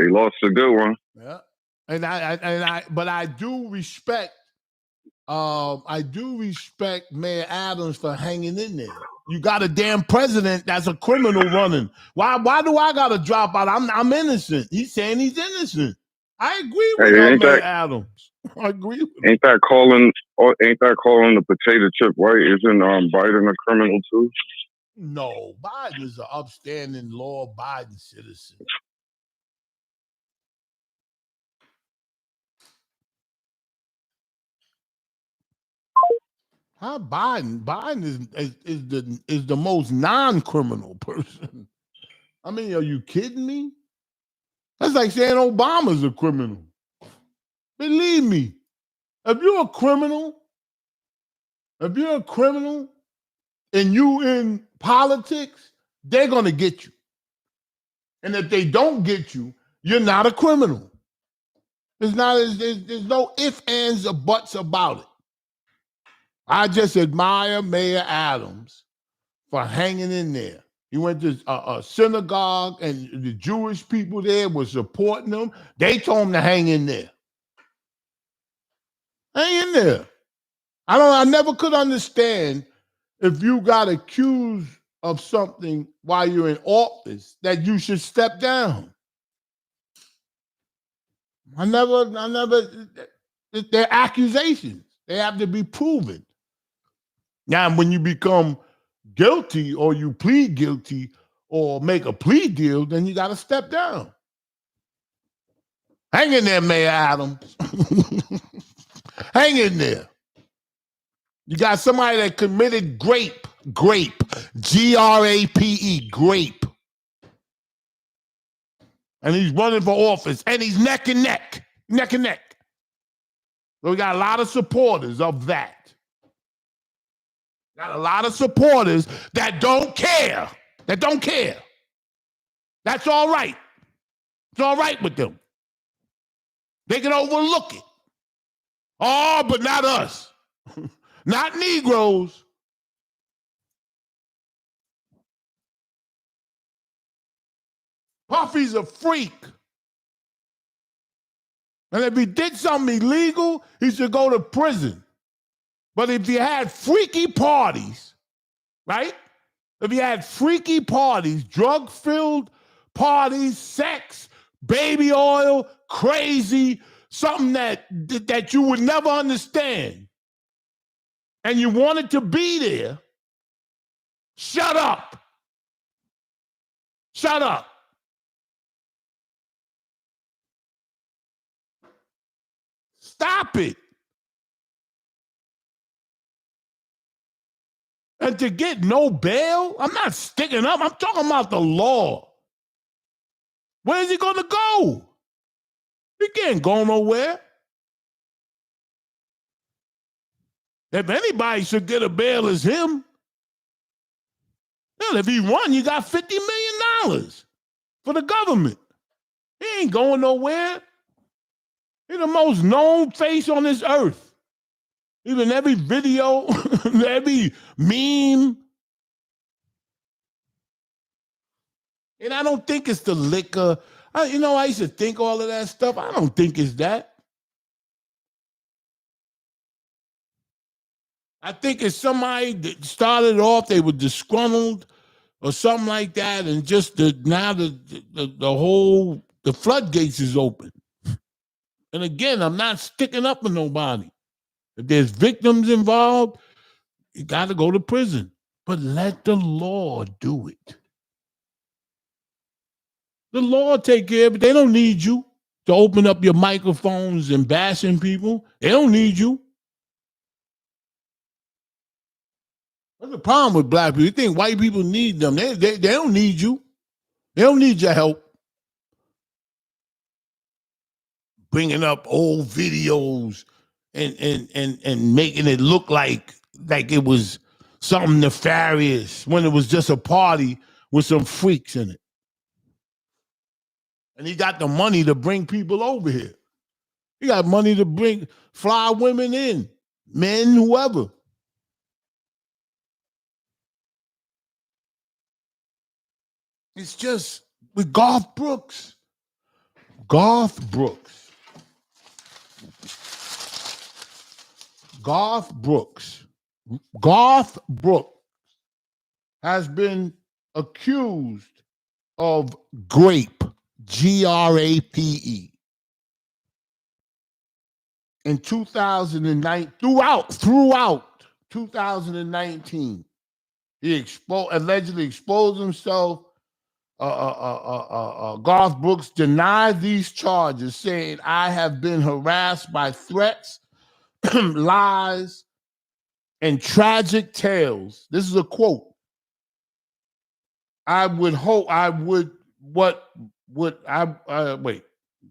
lost a good one. Yeah. But I do respect Mayor Adams for hanging in there. You got a damn president that's a criminal running. Why do I gotta drop out? I'm innocent. He's saying he's innocent. I agree with Mayor Adams. I agree with him. Ain't that calling the potato chip white? Isn't Biden a criminal too? No, Biden is an upstanding, law-abiding citizen. How Biden is the most non-criminal person. I mean, are you kidding me? That's like saying Obama's a criminal. Believe me, if you're a criminal and you in politics, they're gonna get you. And if they don't get you, you're not a criminal. There's no ifs, ands, or buts about it. I just admire Mayor Adams for hanging in there. He went to a synagogue, and the Jewish people there were supporting him. They told him to hang in there. Hang in there. I never could understand if you got accused of something while you're in office that you should step down. They're accusations. They have to be proven. Now, when you become guilty or you plead guilty or make a plea deal, then you got to step down. Hang in there, Mayor Adams. Hang in there. You got somebody that committed grape, G-R-A-P-E, grape. And he's running for office, and he's neck and neck. So we got a lot of supporters of that. Got a lot of supporters that don't care. That's all right. It's all right with them. They can overlook it. Oh, but not us. Not Negroes. Puffy's a freak. And if he did something illegal, he should go to prison. But if you had freaky parties, right? If you had freaky parties, drug-filled parties, sex, baby oil, crazy, something that you would never understand, and you wanted to be there, shut up. Shut up. Stop it. And to get no bail, I'm not sticking up. I'm talking about the law. Where is he going to go? He can't go nowhere. If anybody should get a bail, it's him. Hell, if he run, you got $50 million for the government. He ain't going nowhere. He's the most known face on this earth. Even every video, every meme. And I don't think it's the liquor. I used to think all of that stuff. I don't think it's that. I think it's somebody that started off, they were disgruntled or something like that, and just now the floodgates is open. And again, I'm not sticking up for nobody. If there's victims involved, you got to go to prison. But let the law do it. The law take care of it. They don't need you to open up your microphones and bashing people. They don't need you. What's the problem with black people? You think white people need them. They don't need you. They don't need your help. Bringing up old videos and making it look like it was something nefarious when it was just a party with some freaks in it. And he got the money to bring people over here. He got money to fly women in, men, whoever. It's just with Garth Brooks. Garth Brooks has been accused of grape, GRAPE, in 2009, throughout 2019. He allegedly exposed himself. Garth Brooks denied these charges, saying, "I have been harassed by threats, lies, and tragic tales." This is a quote.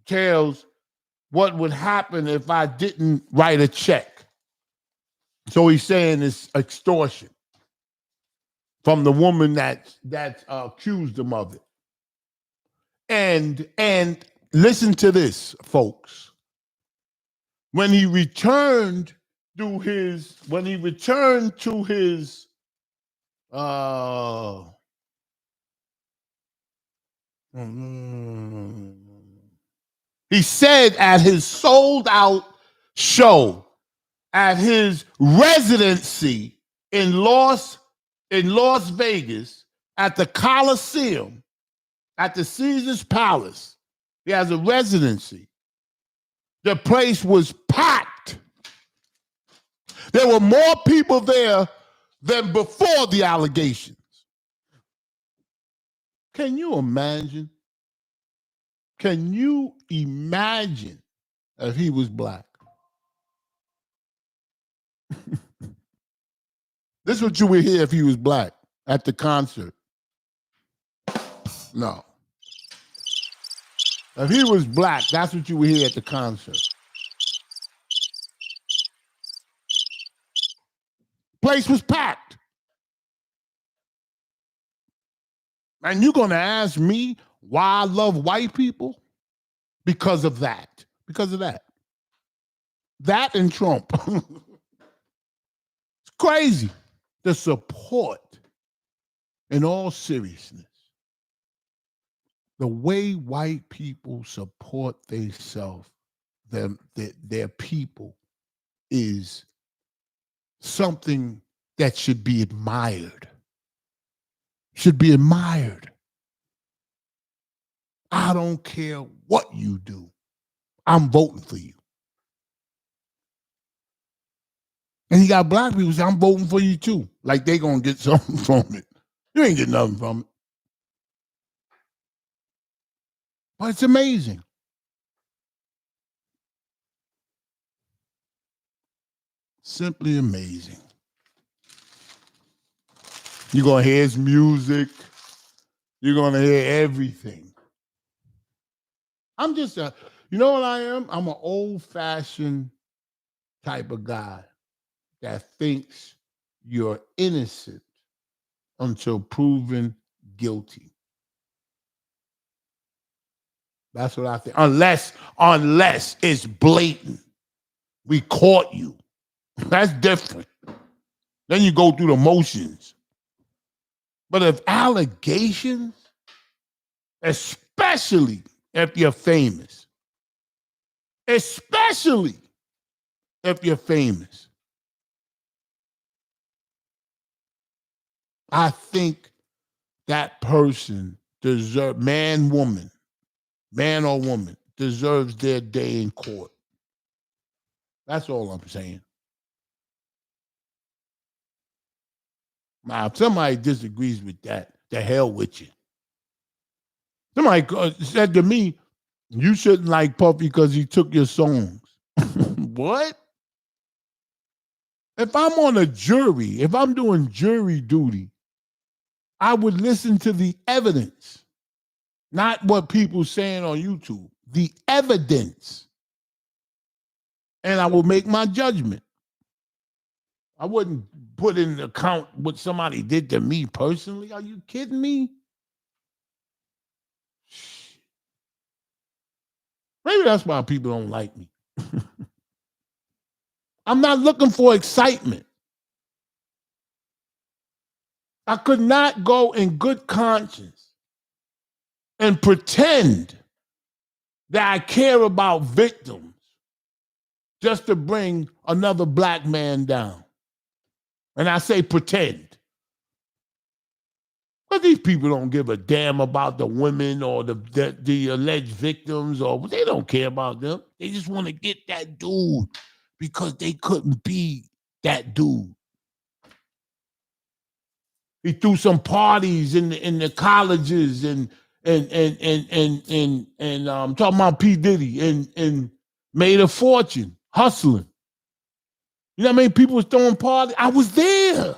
Tales, what would happen if I didn't write a check? So he's saying it's extortion from the woman that accused him of it. And listen to this, folks. When he returned to his he said at his sold out show at his residency in Las Vegas at the Coliseum, at the Caesar's Palace. He has a residency. The place was packed. There were more people there than before the allegations. Can you imagine? Can you imagine if he was black? This is what you would hear if he was black at the concert. No. If he was black, that's what you would hear at the concert. Place was packed. And you're going to ask me why I love white people? Because of that. Because of that. That and Trump. It's crazy. The support, in all seriousness, the way white people support themselves, their people, is something that should be admired. Should be admired. I don't care what you do. I'm voting for you. And you got black people say, I'm voting for you too. Like they gonna get something from it. You ain't getting nothing from it. But it's amazing. Simply amazing. You're going to hear his music. You're going to hear everything. I'm just you know what I am? I'm an old-fashioned type of guy that thinks you're innocent until proven guilty. That's what I think. Unless it's blatant. We caught you. That's different. Then you go through the motions. But if allegations, especially if you're famous, I think that person deserves, man or woman, deserves their day in court. That's all I'm saying. Now, if somebody disagrees with that, the hell with you. Somebody said to me, you shouldn't like Puffy because he took your songs. What? If I'm on a jury, if I'm doing jury duty, I would listen to the evidence, not what people saying on YouTube, the evidence. And I will make my judgment. I wouldn't put in account what somebody did to me personally. Are you kidding me? Maybe that's why people don't like me. I'm not looking for excitement. I could not go in good conscience and pretend that I care about victims just to bring another black man down. And I say pretend. But these people don't give a damn about the women or the alleged victims, or they don't care about them. They just want to get that dude because they couldn't be that dude. He threw some parties in the colleges and talking about P. Diddy and made a fortune hustling. You know what I mean? People was throwing parties. I was there.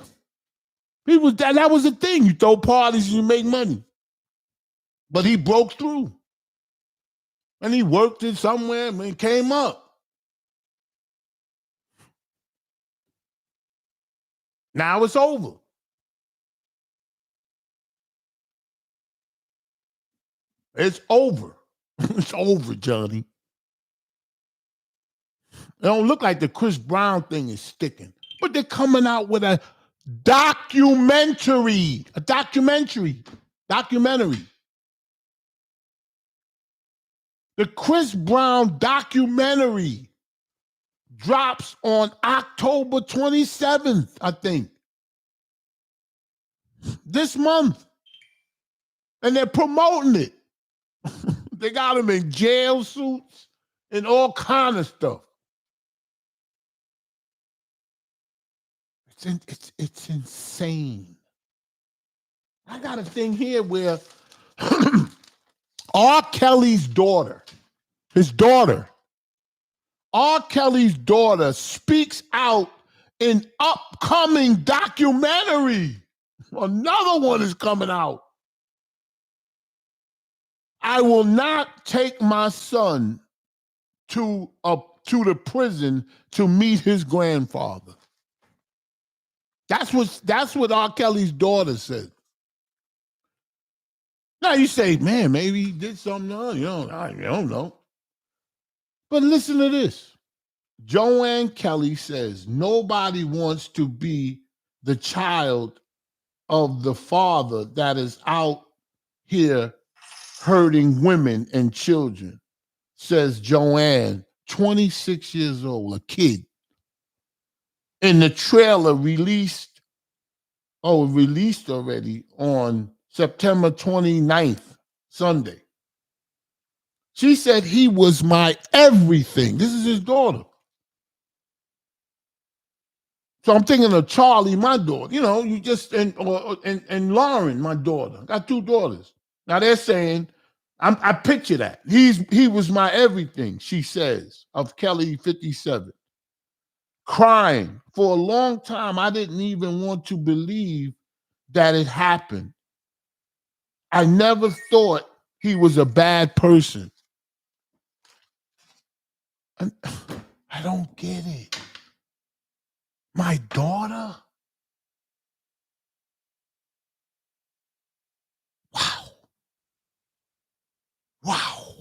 People that was the thing. You throw parties and you make money. But he broke through. And he worked it somewhere and came up. Now it's over. It's over. It's over, Johnny. It don't look like the Chris Brown thing is sticking. But they're coming out with a documentary. Documentary. The Chris Brown documentary drops on October 27th, I think. This month. And they're promoting it. They got him in jail suits and all kind of stuff. It's insane. I got a thing here where R. Kelly's daughter, R. Kelly's daughter speaks out in upcoming documentary. Another one is coming out. I will not take my son to the prison to meet his grandfather. That's what R. Kelly's daughter said. Now you say, man, maybe he did something else. You don't know. But listen to this. Joanne Kelly says, nobody wants to be the child of the father that is out here hurting women and children, says Joanne, 26 years old, a kid. In the trailer released already on September 29th, Sunday. She said he was my everything. This is his daughter. So I'm thinking of Charlie, my daughter. You know, and Lauren, my daughter. I got two daughters. Now they're saying, I picture that. He was my everything, she says, of Kelly 57. Crying. For a long time, I didn't even want to believe that it happened. I never thought he was a bad person. I don't get it. My daughter? Wow. Wow.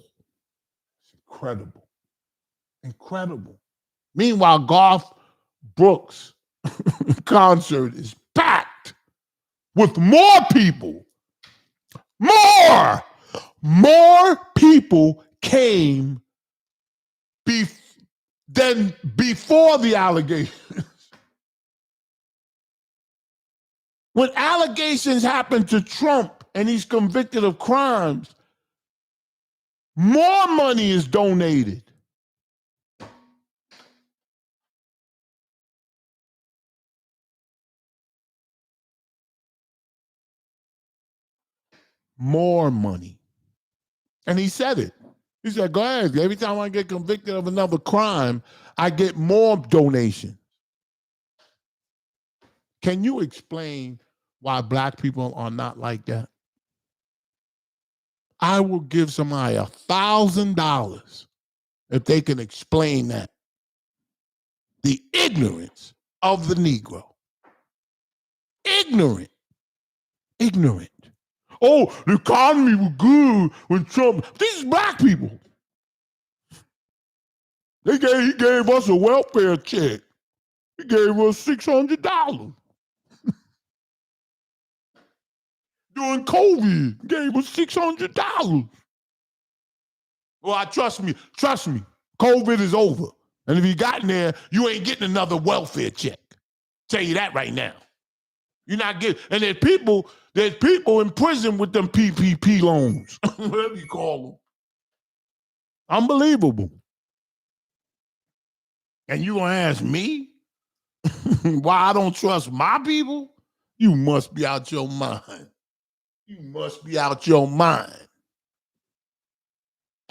It's incredible. Incredible. Meanwhile, Garth Brooks' concert is packed with more people. More people came than before the allegations. When allegations happen to Trump and he's convicted of crimes, more money is donated. More money. And he said it. He said, go ahead. Every time I get convicted of another crime, I get more donations. Can you explain why black people are not like that? I will give somebody $1,000 if they can explain that. The ignorance of the Negro. Ignorant. Oh, the economy was good when Trump. These black people. He gave us a welfare check. He gave us $600. During COVID, gave us $600. Well, trust me, COVID is over. And if you got in there, you ain't getting another welfare check. Tell you that right now. You're not getting, and there's people in prison with them PPP loans, whatever you call them. Unbelievable. And you gonna ask me why I don't trust my people? You must be out your mind. You must be out your mind.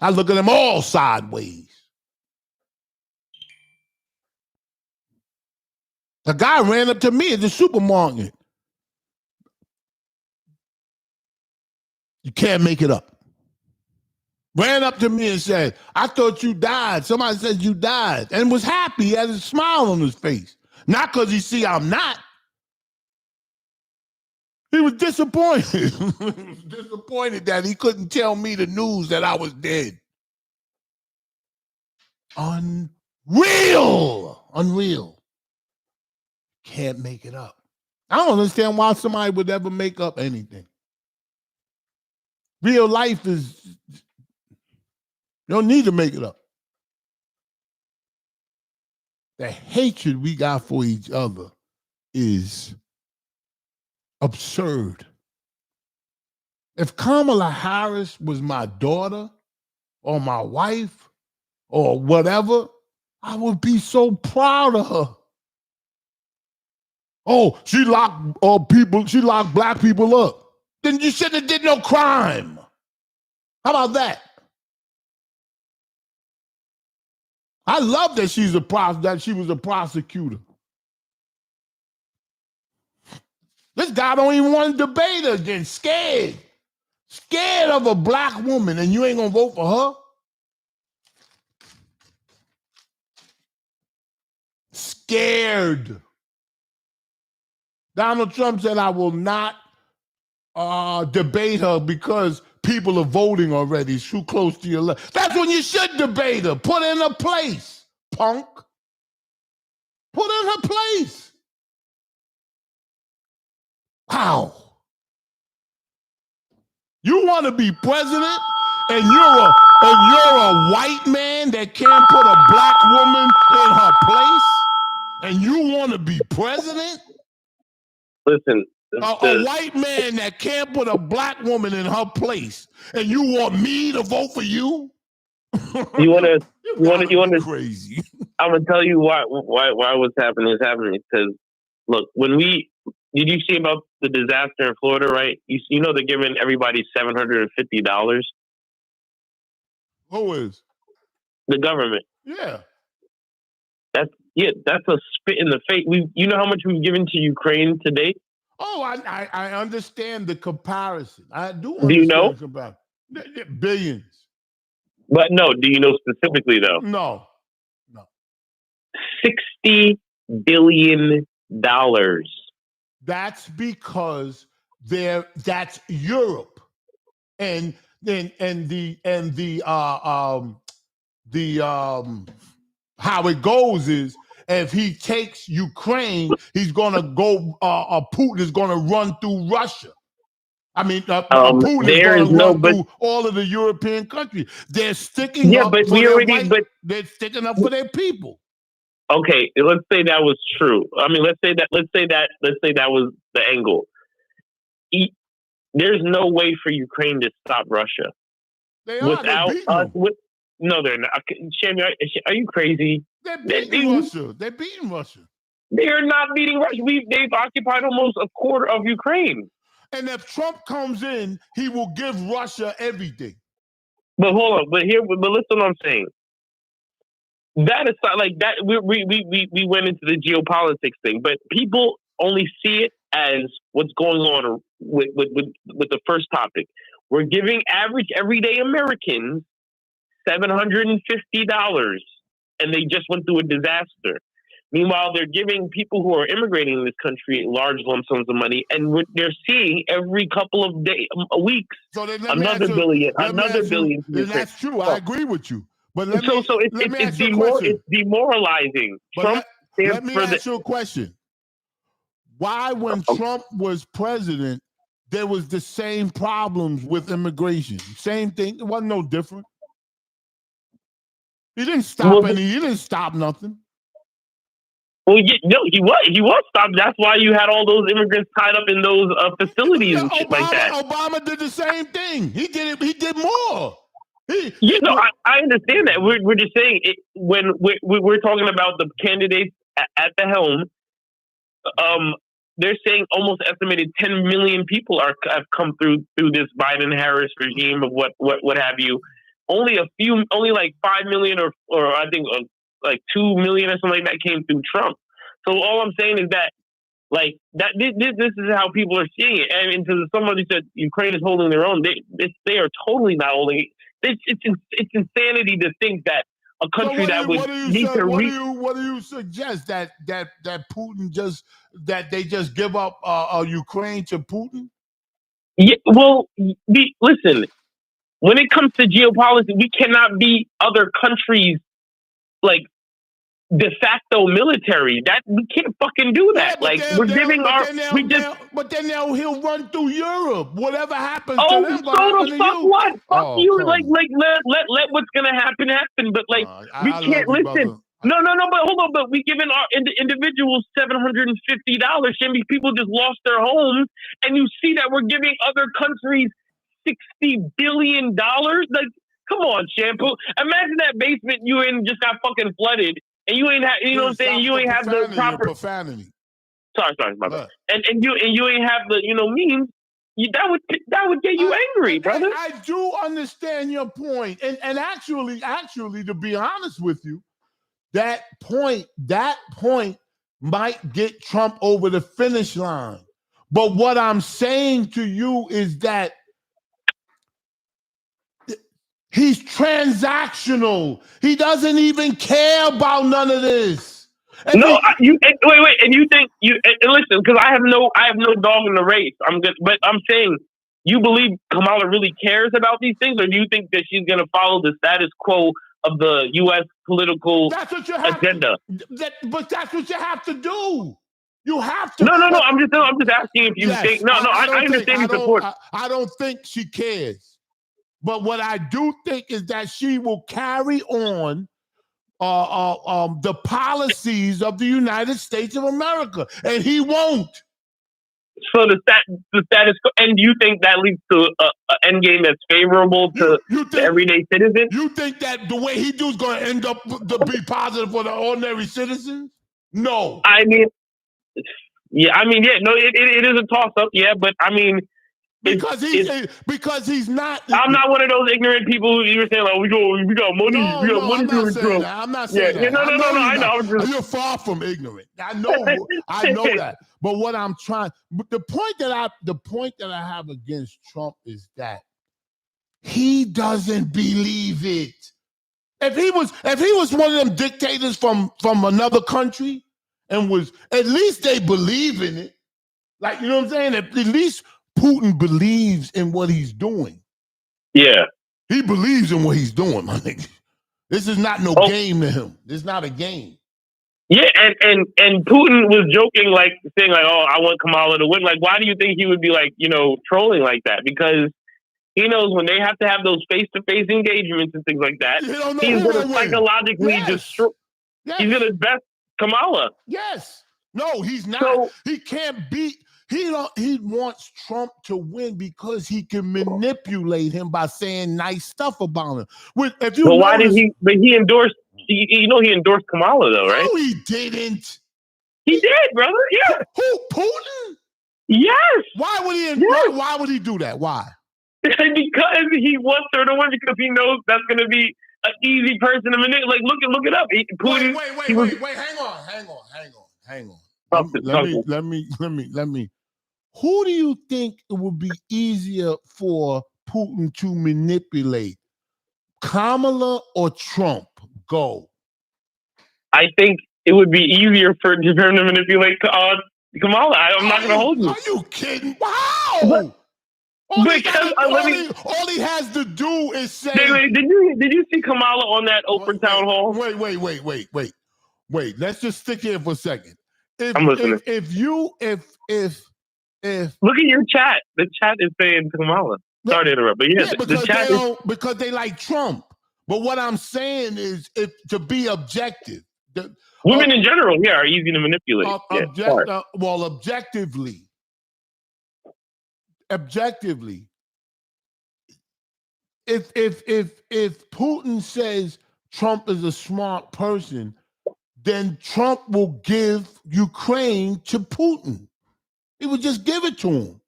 I look at them all sideways. A guy ran up to me at the supermarket. You can't make it up. Ran up to me and said, I thought you died. Somebody said you died. And was happy. He had a smile on his face. Not because he see I'm not. He was disappointed. He was disappointed that he couldn't tell me the news that I was dead. Unreal. Can't make it up. I don't understand why somebody would ever make up anything. Real life is, you don't need to make it up. The hatred we got for each other is absurd. If Kamala Harris was my daughter or my wife or whatever, I would be so proud of her. Oh, she locked black people up. Then you shouldn't have did no crime. How about that? I love that she was a prosecutor. This guy don't even want to debate her again. Scared of a black woman, and you ain't gonna vote for her? Scared. Donald Trump said, I will not debate her because people are voting already. It's too close to your left. That's when you should debate her. Put her in her place, punk. Put her in her place. Wow. You want to be president and you're a white man that can't put a black woman in her place? And you want to be president? Listen, a white man that can't put a black woman in her place, and you want me to vote for you? You want to crazy. I'm gonna tell you why what's happening is happening, because look, did you see about the disaster in Florida, right? You know they're giving everybody $750. Who is? The government. Yeah. That's a spit in the face. You know how much we've given to Ukraine to date? Oh, I understand the comparison. I do Do you know? understand the comparison. Billions. But no, do you know specifically though? No. $60 billion. That's because that's Europe, and how it goes is, if he takes Ukraine, he's gonna go. Putin is gonna run through Russia. I mean, Putin is going to run through all of the European countries. They're sticking up for their they're sticking up for their people. Okay, let's say that was true. I mean, let's say that was the angle. There's no way for Ukraine to stop Russia. They are. They're beating no, they're not. Shampoo, are you crazy? They're beating Russia. They're beating Russia. They are not beating Russia. They've occupied almost a quarter of Ukraine. And if Trump comes in, he will give Russia everything. But hold on. But listen to what I'm saying. That is not like that. We went into the geopolitics thing, but people only see it as what's going on with the first topic. We're giving average everyday Americans $750, and they just went through a disaster. Meanwhile, they're giving people who are immigrating in this country large lump sums of money, and they're seeing every couple of weeks another billion. That's true. I agree with you. But it's demoralizing. Let me ask you a question. Why, when Trump was president, there was the same problems with immigration? Same thing. It wasn't no different. He didn't stop He didn't stop nothing. Well, he was stopped. That's why you had all those immigrants tied up in those facilities and shit like that. Obama did the same thing. He did it. He did more. I understand that. We're just saying it, when we're talking about the candidates at the helm. They're saying almost estimated 10 million people have come through this Biden-Harris regime of what have you. Only like 5 million or I think like 2 million or something like that came through Trump. So all I'm saying is that like that this is how people are seeing it. And to somebody said Ukraine is holding their own, they are totally not holding it. It's insanity to think that a country what do you suggest that Putin they just give up Ukraine to Putin? Yeah, well, listen. When it comes to geopolitics, we cannot be other countries like de facto military. That we can't fucking do that. But then he'll run through Europe. Whatever happens to them, fuck what? Fuck you. Like let what's gonna happen. But like we can't listen. No. But hold on. But we giving our individuals $750. And these people just lost their homes, and you see that we're giving other countries $60 billion. Like, come on, Shampoo. Imagine that basement you in just got fucking flooded. And you ain't have, you know what I'm saying? You ain't have the proper profanity. Sorry, my bad. And you ain't have the means. That would get you angry, brother. I do understand your point, and actually, to be honest with you, that point might get Trump over the finish line. But what I'm saying to you is that he's transactional. He doesn't even care about none of this. Wait, and you think listen, because I have no dog in the race. I'm good, but I'm saying, you believe Kamala really cares about these things, or do you think that she's going to follow the status quo of the U.S. political agenda? But that's what you have to do. You have to. No. I'm just asking if you think. I understand your support. I don't think she cares. But what I do think is that she will carry on the policies of the United States of America, and he won't. So the status quo, and you think that leads to an end game that's favorable to the everyday citizen? You think that the way he do is going to end up to be positive for the ordinary citizens? No. I mean, yeah, no, it is a toss up, yeah, but I mean, Because he's not. I'm not one of those ignorant people who you were saying like we got money. No, I'm not saying that. I'm not saying that. No. I know. You're far from ignorant. I know that. But what I'm trying, the point that I have against Trump is that he doesn't believe it. If he was one of them dictators from another country and was, at least they believe in it. Like, you know what I'm saying? At least Putin believes in what he's doing. Yeah. He believes in what he's doing, my nigga. This is not no game to him. This is not a game. Yeah, and Putin was joking, like saying like, "Oh, I want Kamala to win." Like, why do you think he would be like, trolling like that? Because he knows when they have to have those face-to-face engagements and things like that, he's going to psychologically destroy. Yes. He's going to best Kamala. Yes. No, he's not. So, he can't beat. He wants Trump to win because he can manipulate him by saying nice stuff about him. If you why did he? But he endorsed. He endorsed Kamala though, right? No, he didn't. He did, brother. Yeah. Who? Putin? Yes. Why would he? Why would he do that? Why? Because he wants her to win. Because he knows that's going to be an easy person to manipulate. Like, look it up. Putin. Wait. Hang on. Let me. Who do you think it would be easier for Putin to manipulate? Kamala or Trump? Go. I think it would be easier for him to manipulate Kamala. I'm not going to hold you. Are you kidding? Wow. All he has to do is say. Wait, did you see Kamala on that Oprah town hall? Wait. Let's just stick here for a second. I'm listening. If look at your chat. The chat is saying Kamala. Sorry to interrupt, but the chat because they like Trump. But what I'm saying is, to be objective, women in general, are easy to manipulate. Objectively, if Putin says Trump is a smart person, then Trump will give Ukraine to Putin. He would just give it to him.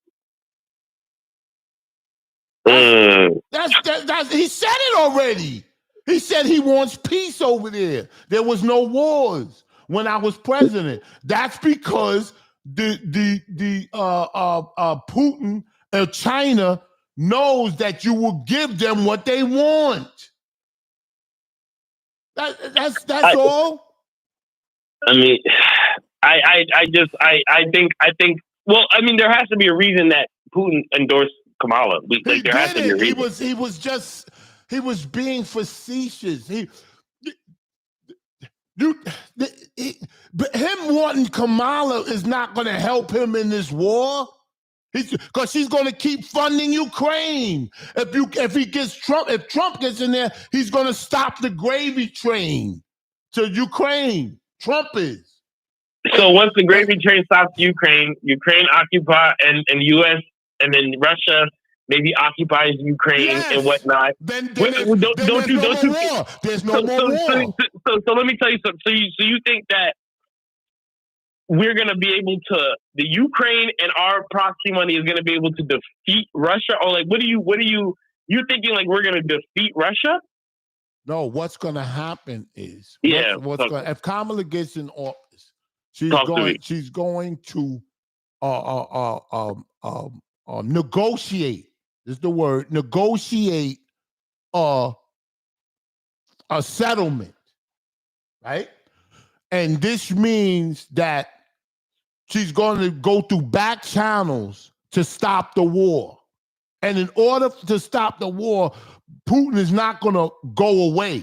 He said it already. He said he wants peace over there. There was no wars when I was president. That's because the Putin and China knows that you will give them what they want. That's all. I mean, I think. Well, I mean, there has to be a reason that Putin endorsed Kamala. There has to be a reason. He was being facetious. But him wanting Kamala is not going to help him in this war, because she's going to keep funding Ukraine. If Trump gets in there, he's going to stop the gravy train to Ukraine. Trump is. So once the gravy train stops Ukraine occupy and the U.S. and then Russia maybe occupies Ukraine and whatnot. Then there's no more war. There's no more war. So let me tell you something. So you think that we're going to be able to, the Ukraine and our proxy money is going to be able to defeat Russia? Or like, you thinking like we're going to defeat Russia? No, what's going to happen is, if Kamala gets in office, she's going to negotiate. Is the word, negotiate a settlement, right? And this means that she's going to go through back channels to stop the war. And in order to stop the war, Putin is not going to go away.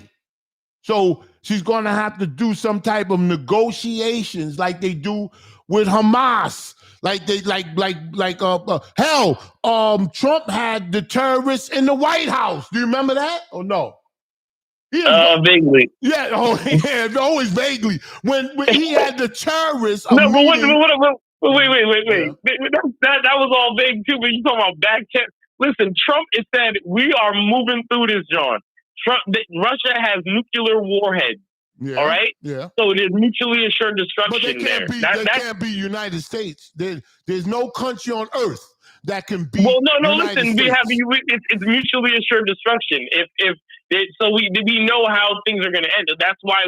So she's going to have to do some type of negotiations like they do with Hamas. Trump had the terrorists in the White House. Do you remember that or no? Vaguely. Yeah, always vaguely. When he had the terrorists. No, but wait. Yeah. That was all vague too. But you talking about back check? Listen, Trump has said we are moving through this, John. Russia has nuclear warheads. Yeah, all right. Yeah. So there's mutually assured destruction but they can't be United States. There's no country on earth that can beat. Well, no. United Listen, States. it's mutually assured destruction. So we know how things are going to end. That's why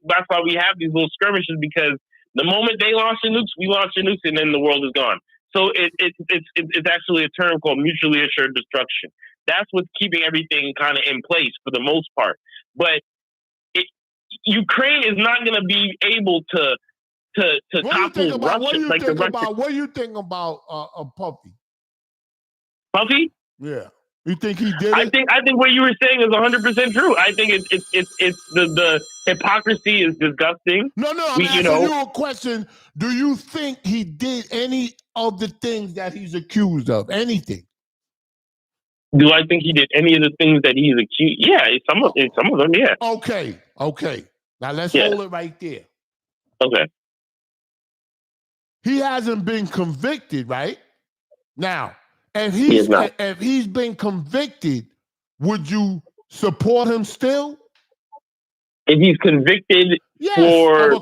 that's why we have these little skirmishes, because the moment they launch the nukes, we launch the nukes, and then the world is gone. So it's actually a term called mutually assured destruction. That's what's keeping everything kind of in place for the most part. But Ukraine is not going to be able to topple Russia. What do you think about Puffy? Puffy? Yeah. You think he did it? I think what you were saying is 100% true. I think it's the hypocrisy is disgusting. No, I'm asking you a question. Do you think he did any of the things that he's accused of? Anything? Do I think he did any of the things that he's accused? Yeah, some of them, yeah. Okay. Now let's hold it right there. Okay. He hasn't been convicted, right? Now, if he's been convicted, would you support him still? If he's convicted of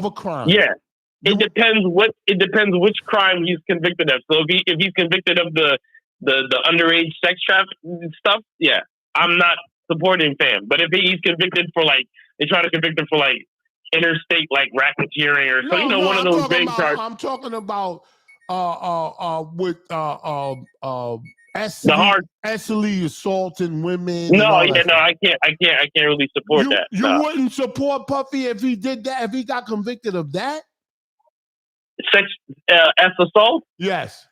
a crime. Yeah. It depends which crime he's convicted of. So if he's convicted of the underage sex trafficking stuff, yeah, I'm not supporting fam. But if he's convicted for they try to convict him for interstate racketeering or one of those big charges. I'm talking about with Essely assaulting women. No, I can't really support that. You wouldn't support Puffy if he did that, if he got convicted of that? Sex assault? Yes.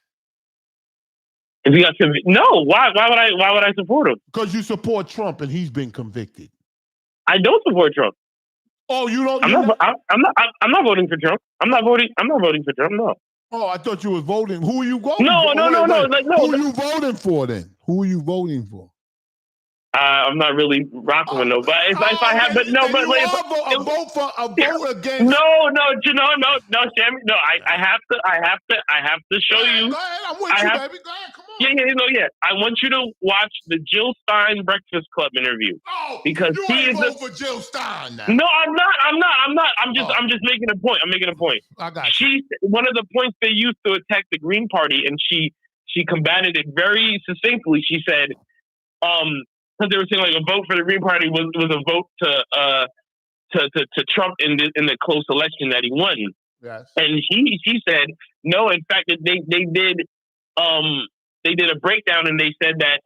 If he got convicted, no. Why would I support him? Because you support Trump and he's been convicted. I don't support Trump. Oh, you don't? I'm not voting for Trump. I'm not voting for Trump. No. Oh, I thought you were voting. Who are you voting? No. Who are you voting for then? Who are you voting for? I'm not really rocking with nobody. If I have, but no, but a vote against. No, Sammy. No, I have to show you. Go ahead, I'm with you, baby. Go ahead, come on. Yeah. I want you to watch the Jill Stein Breakfast Club interview. Oh, because you ain't vote for Jill Stein now. No, I'm not. I'm just making a point. I got you. One of the points they used to attack the Green Party, and she combated it very succinctly. She said, because they were saying a vote for the Green Party was a vote to Trump in the close election that he won. Yes. And she said no. In fact, they did a breakdown, and they said that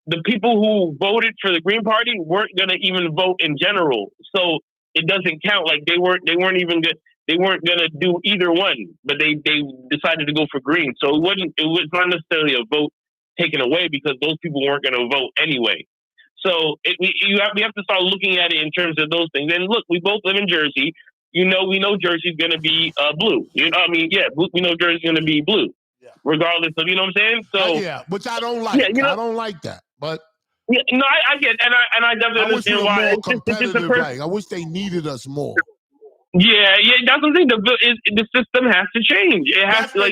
the people who voted for the Green Party weren't going to even vote in general. So it doesn't count. They weren't even good. They weren't going to do either one, but they decided to go for Green. So it was not necessarily a vote taken away, because those people weren't going to vote anyway. So we have to start looking at it in terms of those things. And look, we both live in Jersey. We know Jersey's going to be blue. We know Jersey's going to be blue, regardless of, you know what I'm saying? So which I don't like. I don't like that, but yeah, no, I get, and I definitely understand why. I wish they needed us more. Yeah, that's what I'm saying. The system has to change. It has to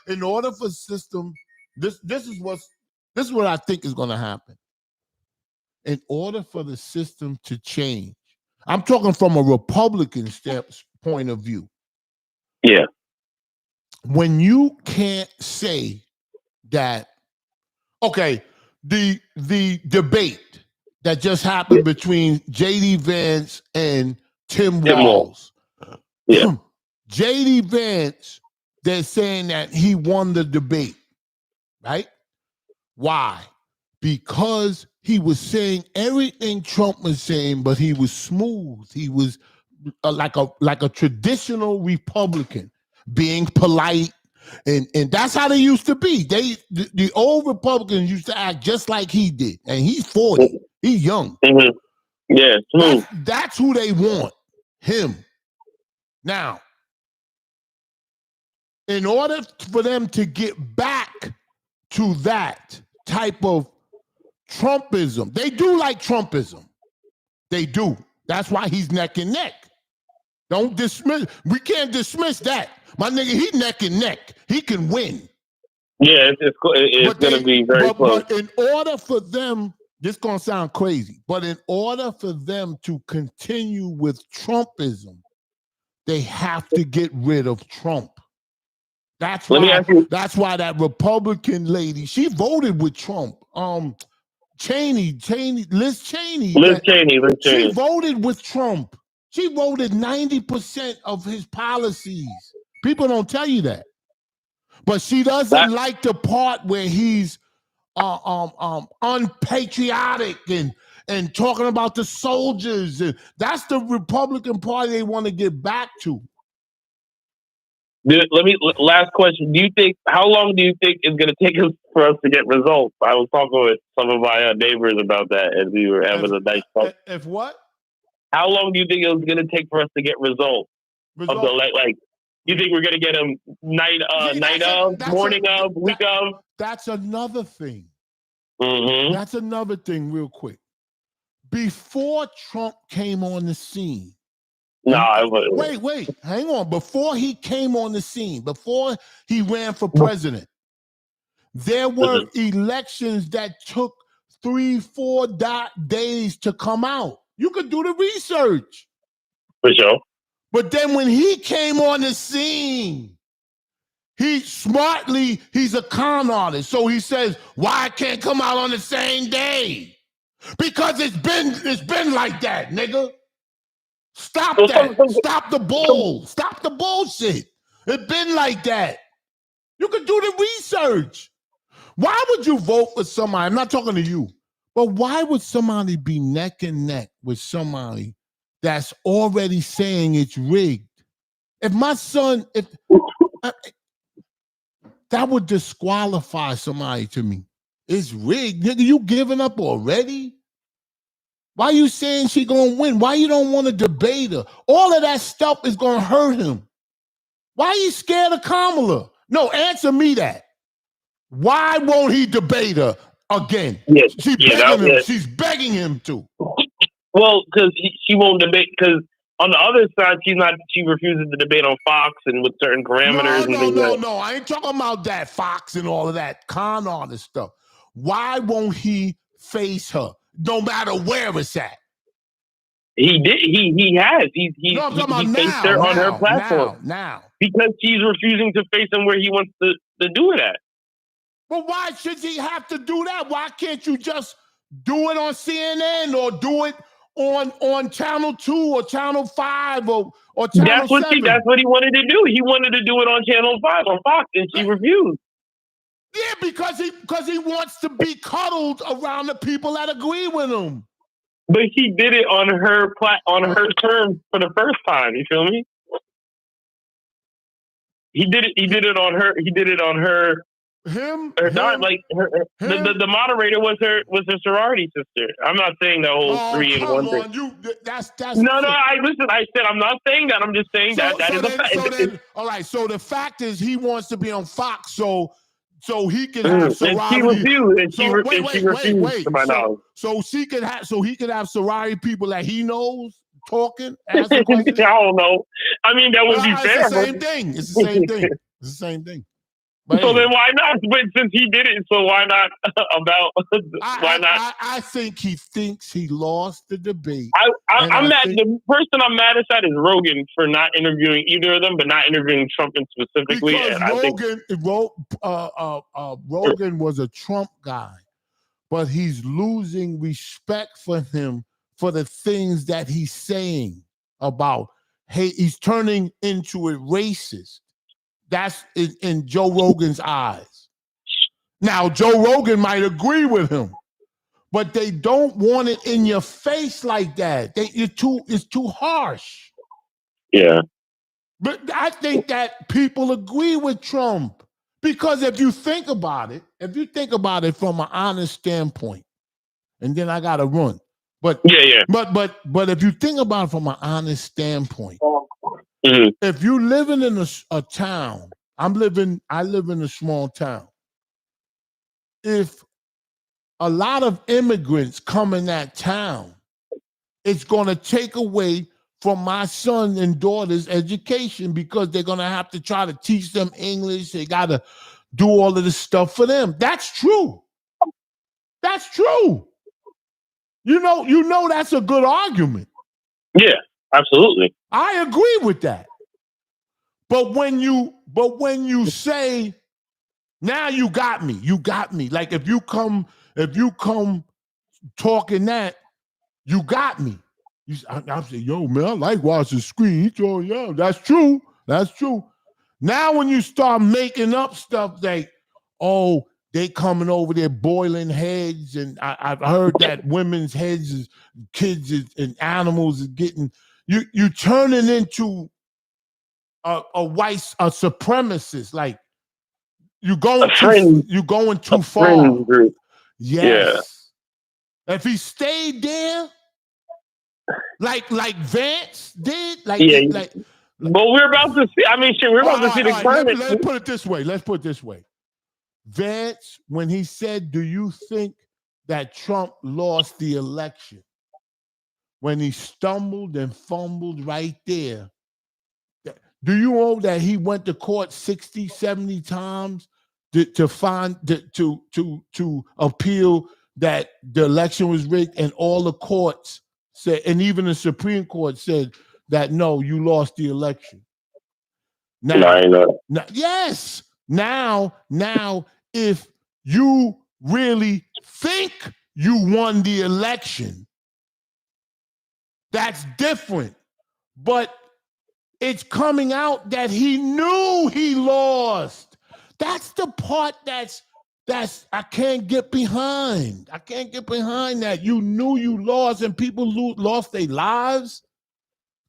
in order for system. This is what I think is going to happen. In order for the system to change, I'm talking from a Republican point of view. Yeah. When you can't say that, okay, the debate that just happened between J.D. Vance and Tim Walz. Yeah. J.D. Vance, they're saying that he won the debate. Right? Why? Because he was saying everything Trump was saying, but he was smooth. He was like a traditional Republican, being polite, and that's how they used to be. The old Republicans used to act just like he did, and he's 40. He's young. Mm-hmm. Yeah, smooth. That's who they want. Him. Now, in order for them to get back to that type of Trumpism. They do like Trumpism. They do. That's why he's neck and neck. Don't dismiss. We can't dismiss that. My nigga, he neck and neck. He can win. Yeah, it's going to be very close. But in order for them, this going to sound crazy, but in order for them to continue with Trumpism, they have to get rid of Trump. That's Let me why. ask you. That's why that Republican lady, she voted with Trump. Liz Cheney. Liz Cheney. She voted with Trump. She voted 90% of his policies. People don't tell you that. But she doesn't like the part where he's unpatriotic and talking about the soldiers. And that's the Republican Party they want to get back to. Last question. How long do you think it's going to take us for us to get results? I was talking with some of my neighbors about that as we were having a nice talk. If what? How long do you think it was going to take for us to get results? Of the you think we're going to get them night of, morning of, week of? That's another thing. Mm-hmm. That's another thing, real quick. Before Trump came on the scene. Wait, hang on. Before he came on the scene, before he ran for president, there were elections that took 3-4 days to come out. You could do the research. For sure. But then when he came on the scene, he's a con artist. So he says, why I can't come out on the same day? Because it's been like that, nigga. Stop that. Stop the bull. Stop the bullshit. It's been like that. You could do the research. Why would you vote for somebody? I'm not talking to you, but why would somebody be neck and neck with somebody that's already saying it's rigged? If my son, that would disqualify somebody to me. It's rigged. Nigga, you giving up already? Why are you saying she gonna win? Why you don't want to debate her? All of that stuff is gonna hurt him. Why are you scared of Kamala? No, answer me that. Why won't he debate her again? She's begging him to. Well, because she won't debate. Because on the other side, she refuses to debate on Fox and with certain parameters. No. I ain't talking about that Fox and all of that con artist stuff. Why won't he face her? No matter where it's at. He did. He has. He faced her on her platform now because she's refusing to face him where he wants to do it at. But why should he have to do that? Why can't you just do it on CNN or do it on Channel 2 or Channel 5 or Channel 7? That's what he wanted to do. He wanted to do it on Channel 5 on Fox, and she refused. Yeah, because he wants to be cuddled around the people that agree with him. But he did it on her terms for the first time. You feel me? He did it on her. He did it on her. The moderator was her sorority sister. I'm not saying the whole 3 in 1 thing. That's no. I said I'm not saying that. I'm just saying that is a fact. All right. So the fact is, he wants to be on Fox, so he can have sorority. She refused. So he can have sorority people that he knows talking. I don't know. I mean, that would be fair. It's the same thing. It's the same thing. But so then why not? But since he did it, so why not why not? I think he thinks he lost the debate. I'm mad. The person I'm maddest at is Rogan for not interviewing either of them, but not interviewing Trump specifically. Because Rogan was a Trump guy, but he's losing respect for him for the things that he's saying about hate. He's turning into a racist. That's in Joe Rogan's eyes. Now, Joe Rogan might agree with him, but they don't want it in your face like that. It's too harsh. Yeah. But I think that people agree with Trump because if you think about it from an honest standpoint, and then I gotta run. But yeah. But if you think about it from an honest standpoint. Mm-hmm. If you're living in a town, I live in a small town. If a lot of immigrants come in that town, it's going to take away from my son and daughter's education because they're going to have to try to teach them English. They got to do all of this stuff for them. That's true. That's true. You know that's a good argument. Yeah, absolutely. I agree with that. But when you say, now you got me. Like if you come talking that, you got me. I say, yo, man, I like watching screen. He told, yeah, that's true. Now when you start making up stuff like, oh, they coming over there boiling heads, and I've heard that women's heads, kids and animals is getting, you turning into a white supremacist. Like you're going too far. Group. Yes. Yeah. If he stayed there, like Vance did, but we're about to see. I mean, shit, we're about to see the climate. Let's put it this way. Vance, when he said, "Do you think that Trump lost the election?" When he stumbled and fumbled right there, do you know that he went to court 60, 70 times to appeal that the election was rigged, and all the courts said, and even the Supreme Court said that no, you lost the election. Yes. Now, if you really think you won the election, that's different. But it's coming out that he knew he lost. That's the part that's I can't get behind. I can't get behind that. You knew you lost and people lost their lives.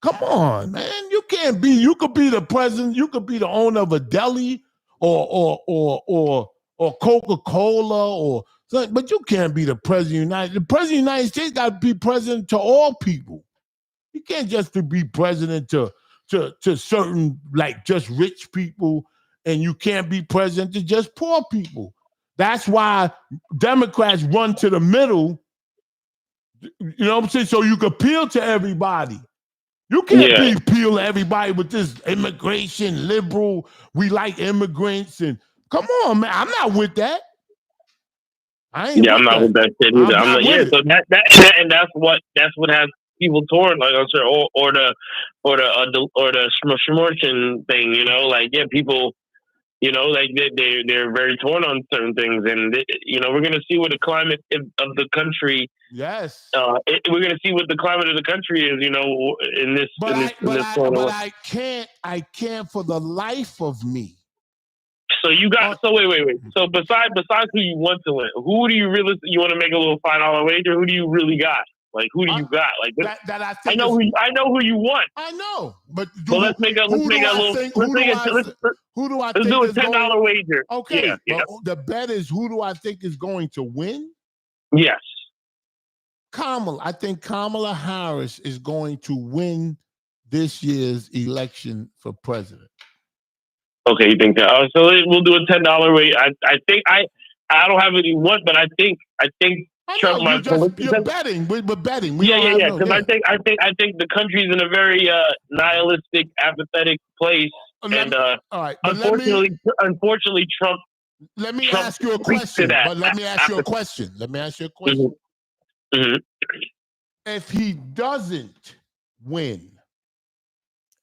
Come on, man. You could be the president, you could be the owner of a deli or Coca-Cola or something, but you can't be the president of the United States. The president of the United States got to be president to all people. You can't just be president to certain, like just rich people, and you can't be president to just poor people. That's why Democrats run to the middle, you know what I'm saying? So you can appeal to everybody. You can't appeal to everybody with this immigration, liberal, we like immigrants, and come on, man. I'm not with that. I'm not with that shit either. So that's what has people torn, like I'm sure, or the Schmorchen thing, you know, like people, you know, like they're very torn on certain things, and we're gonna see what the climate of the country. Yes. We're gonna see what the climate of the country is, you know, in this. But I can't for the life of me. So you got wait. So besides who you want to win, who do you really want to make a little $5 wager? Who do you really got? Like who do you got? Like I know who you want. I know, but let's make a little. Who do I think? Let's do a $10 wager. Okay, yeah. The bet is who do I think is going to win? Yes, Kamala. I think Kamala Harris is going to win this year's election for president. Okay, you think that? So we'll do a $10 wager. I think I don't have any one, but I think Trump might. You're betting. We're betting. Yeah. Because I think the country's in a very nihilistic, apathetic place, unfortunately, Trump. Let me ask you a question. Let me ask you a question. Mm-hmm. If he doesn't win,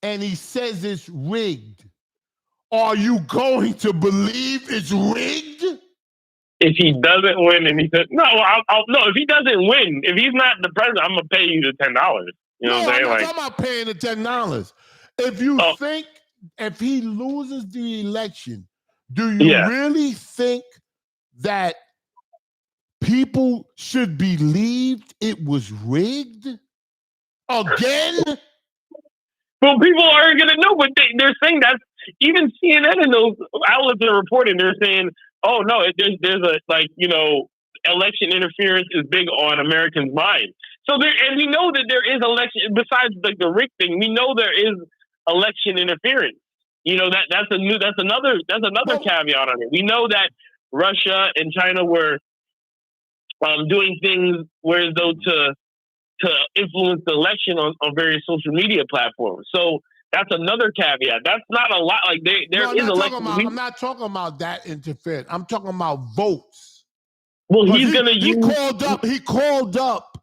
and he says it's rigged, are you going to believe it's rigged? If he doesn't win, and he said no, if he doesn't win, if he's not the president, I'm gonna pay you the $10. You know what I'm saying? I'm talking about paying the $10. If you think if he loses the election, do you really think that people should believe it was rigged again? Well, people aren't gonna know, but they're saying that. Even CNN and those outlets are reporting. They're saying, "Oh no, there's a election interference is big on Americans' minds." So and we know that there is election. Besides like the rig thing, we know there is election interference. You know that's another caveat on it. We know that Russia and China were doing things whereas though to influence the election on various social media platforms. So. That's another caveat. That's not a lot. Like I'm not talking about that interference. I'm talking about votes. Well, he's going to use. He called up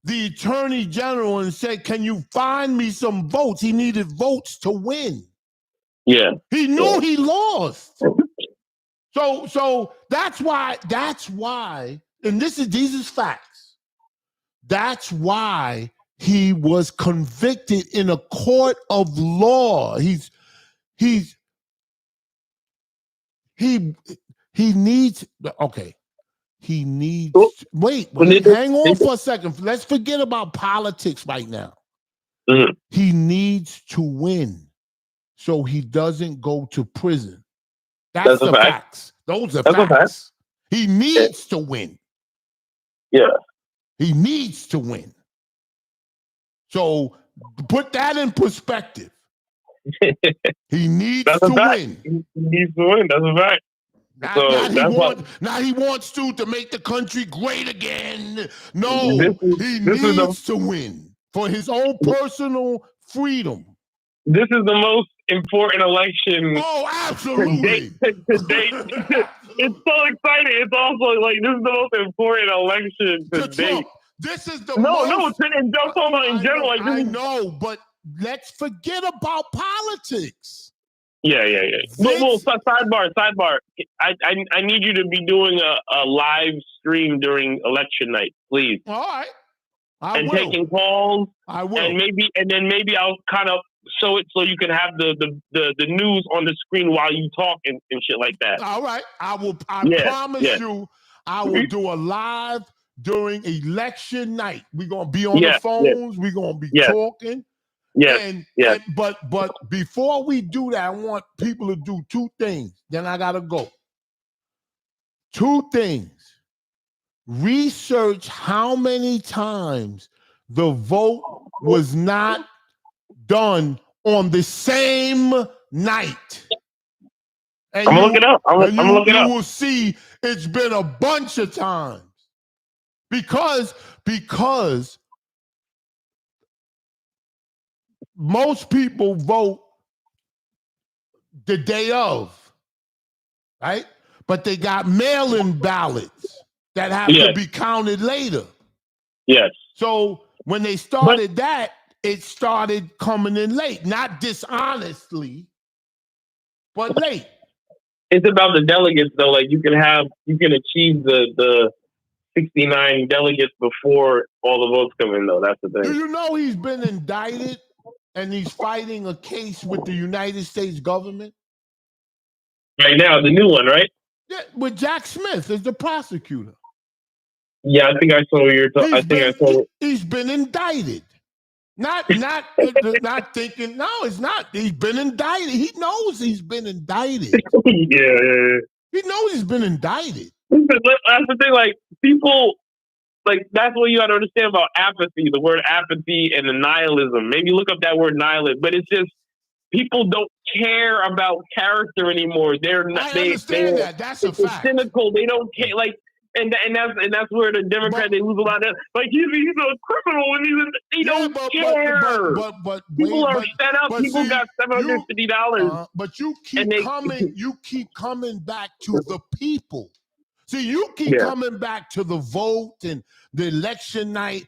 the attorney general and said, "Can you find me some votes?" He needed votes to win. Yeah. He knew he lost. So that's why, and these is facts. That's why he was convicted in a court of law. He needs, okay. He needs, wait, hang on for a second. Let's forget about politics right now. Mm-hmm. He needs to win so he doesn't go to prison. That's the facts. Those are facts. He needs to win. Yeah. He needs to win. So put that in perspective. He needs to win. He needs to win. That's a fact. Now he wants to make the country great again. No, he needs to win for his own personal freedom. This is the most important election. Oh, absolutely. To date. It's so exciting. It's also like this is the most important election to date. Trump. This is the No, I'm talking about in general. I know, but let's forget about politics. Yeah. Well, sidebar. I need you to be doing a live stream during election night, please. All right. I will. Taking calls. I will. And then maybe I'll kind of show it so you can have the news on the screen while you talk and shit like that. All right. I promise you I will do a live during election night. We're gonna be on the phones, we're gonna be talking. But before we do that, I want people to do two things. Then I gotta go. Two things. Research how many times the vote was not done on the same night. And I'm looking it up. I'm looking it up. You will see it's been a bunch of times. Because most people vote the day of, right? But they got mail-in ballots that have to be counted later. Yes. So when they started it started coming in late. Not dishonestly, but late. It's about the delegates, though. Like you can achieve the 69 delegates before all the votes come in, though. That's the thing. Do you know he's been indicted and he's fighting a case with the United States government? Right now, the new one, right? Yeah, with Jack Smith as the prosecutor. Yeah, I think I saw what you're talking. He's been indicted. Not thinking, no, it's not. He's been indicted. He knows he's been indicted. Yeah. He knows he's been indicted. That's the thing, like, people, like, that's what you got to understand about apathy, the word apathy and the nihilism. Maybe look up that word nihilism, but it's just, people don't care about character anymore. They're not. I understand that. That's a fact. Cynical. They don't care. Like, and that's where the Democrats they lose a lot of. Like he's a criminal and they don't care. But people are fed up. People got $750. But you keep coming back to the people. See, you keep coming back to the vote and the election night.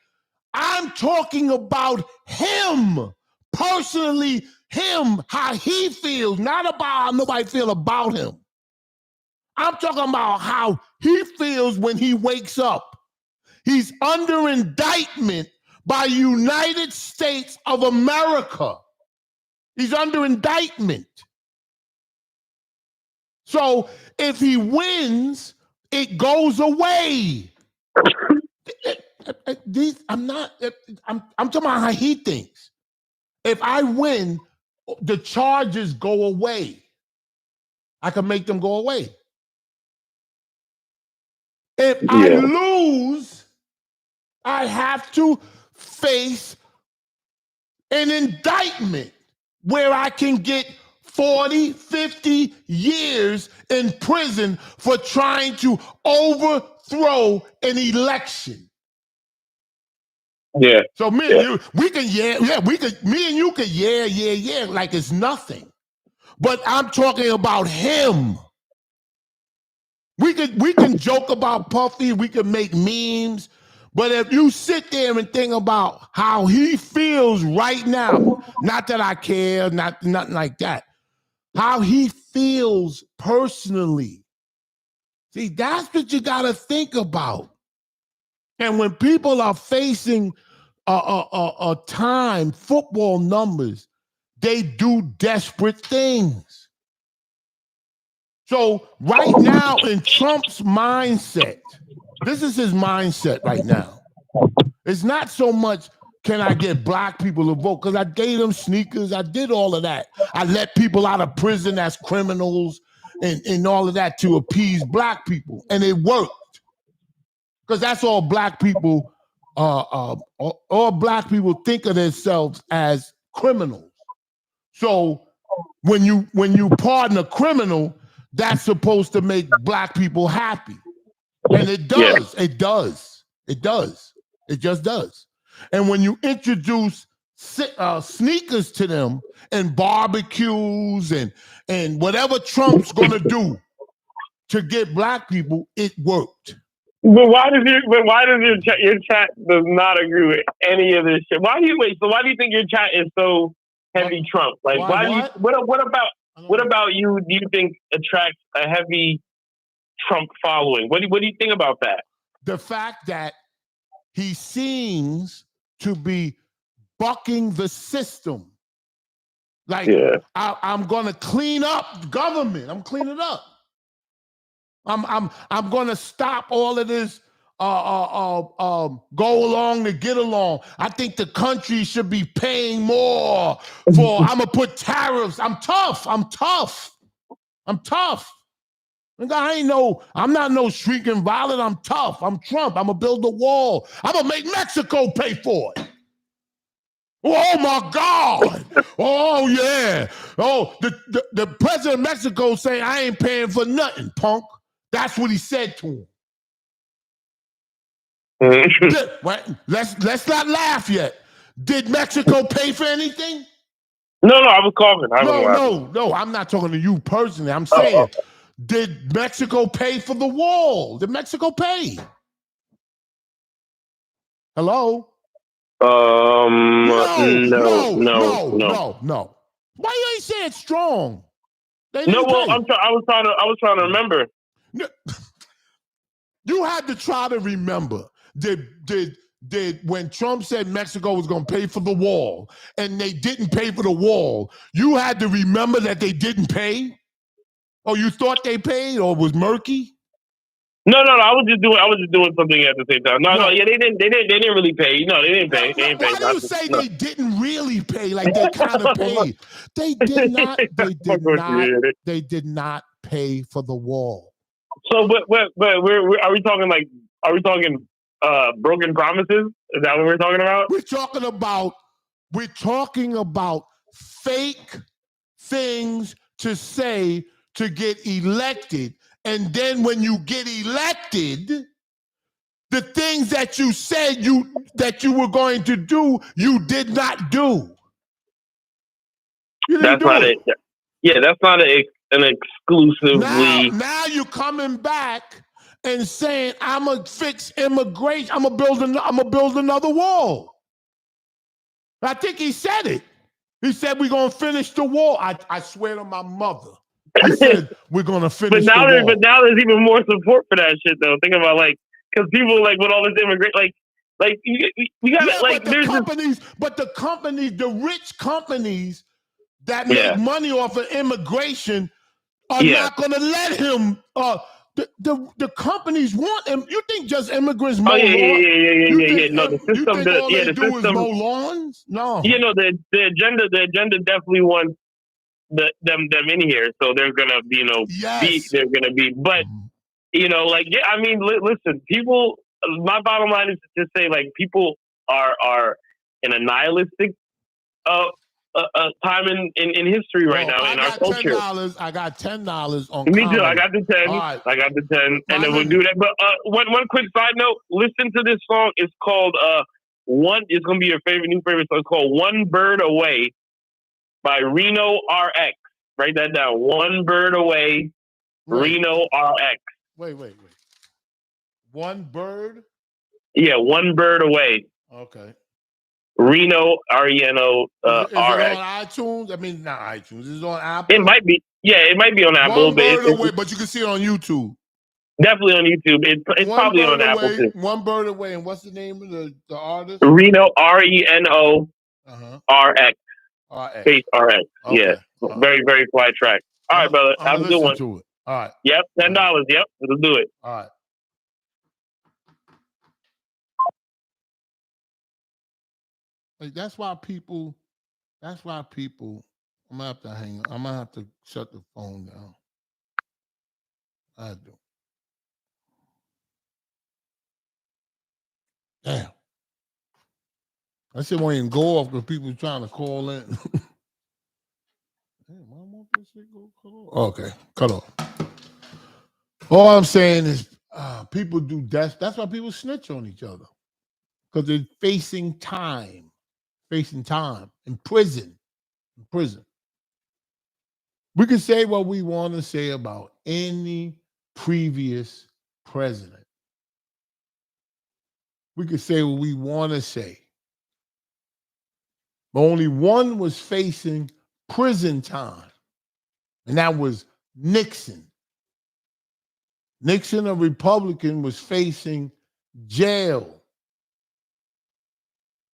I'm talking about him personally. Him, how he feels, not about how nobody feel about him. I'm talking about how he feels when he wakes up. He's under indictment by United States of America. He's under indictment. So if he wins, it goes away. I'm talking about how he thinks. If I win, the charges go away. I can make them go away. If I lose, I have to face an indictment where I can get 40, 50 years in prison for trying to overthrow an election. Yeah. So me and you, me and you could like it's nothing. But I'm talking about him. We can joke about Puffy, we can make memes, but if you sit there and think about how he feels right now, not that I care, nothing like that, how he feels personally. See, that's what you got to think about. And when people are facing a time, football numbers, they do desperate things. So right now in Trump's mindset, this is his mindset right now. It's not so much, can I get black people to vote? Because I gave them sneakers. I did all of that. I let people out of prison as criminals and all of that to appease black people. And it worked. Because that's all black people, all black people think of themselves as criminals. So when you pardon a criminal, that's supposed to make black people happy. And it does. Yeah. It does. It does. It just does. And when you introduce sneakers to them and barbecues and whatever Trump's gonna do to get black people, it worked. But why does your chat does not agree with any of this shit? Why do you think your chat is so heavy Trump? Like why do you what about you do you think attracts a heavy Trump following? What do you think about that? The fact that he seems to be bucking the system. Like, I'm going to clean up government. I'm cleaning up. I'm going to stop all of this go along to get along. I think the country should be paying more for, I'm going to put tariffs. I'm tough. I'm not no shrieking violet. I'm tough. I'm Trump. I'm going to build a wall. I'm going to make Mexico pay for it. Oh, my God. Oh, yeah. Oh, the president of Mexico saying, I ain't paying for nothing, punk. That's what he said to him. Let's not laugh yet. Did Mexico pay for anything? No, I was coughing. No, I'm not talking to you personally. I'm saying, did Mexico pay for the wall? Did Mexico pay? Hello? No. Why you ain't saying it strong? I was trying to remember. You had to try to remember. Did when Trump said Mexico was going to pay for the wall and they didn't pay for the wall, you had to remember that they didn't pay? Or you thought they paid, or it was murky? No. I was just doing something at the same time. No. Yeah, they didn't really pay. No, they didn't pay. Why do you say they didn't really pay? Like they kind of paid. They did not. They did not pay for the wall. So, but are we talking broken promises? Is that what we're talking about? We're talking about fake things to say to get elected. And then when you get elected, the things that you said that you were going to do, you did not do. That's not it. Yeah, that's not an exclusively. Now you're coming back and saying, I'm gonna fix immigration. I'm gonna build another wall. I think he said it. He said we're gonna finish the wall. I swear to my mother. He said we're gonna finish the wall. But now there's even more support for that shit though. Think about because people with all this immigration we got the rich companies that make money off of immigration are not gonna let him. The companies want him. You think just immigrants mow lawns? Yeah. No, the system. You think all they do is mow lawns? No. The agenda definitely wants them in here, so they're gonna but listen, people. My bottom line is to just say people are in a nihilistic time in history right now in our culture. I got $10 on. Me too. I got the 10. Right. I got the 10, and then we'll do that. But one quick side note: listen to this song. It's called one. It's gonna be your new favorite song. It's called "One Bird Away" by Reno RX. Write that down. "One Bird Away," Reno RX. Wait. One bird? Yeah, "One Bird Away." Okay. Reno, RENO, Is it on RX. iTunes? I mean, not iTunes. Is it on Apple? It might be. Yeah, it might be on Apple. One Bird Away, but you can see it on YouTube. Definitely on YouTube. It's probably on Apple too. One Bird Away, and what's the name of the artist? Reno, RENO, RX. Space RX. Okay. Yeah. Very, very fly track. All right, brother. Have a good one. To it. All right. Yep. $10. Yep. It'll do it. All right. Like, that's why people, I'm gonna have to hang on. I'm gonna have to shut the phone down. I do. Damn. That shit won't even go off because people trying to call in. Damn, why won't this shit go cut off? Okay, cut off. All I'm saying is people do death. That's why people snitch on each other. Because they're facing time in prison. We can say what we want to say about any previous president. We could say what we want to say. But only one was facing prison time, and that was Nixon. Nixon, a Republican, was facing jail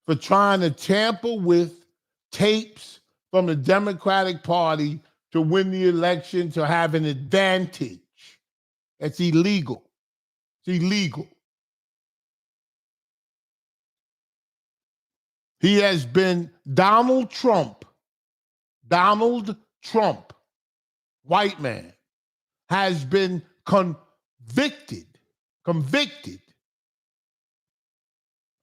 for trying to tamper with tapes from the Democratic Party to win the election, to have an advantage. That's illegal. It's illegal. He has been Donald Trump, white man, has been convicted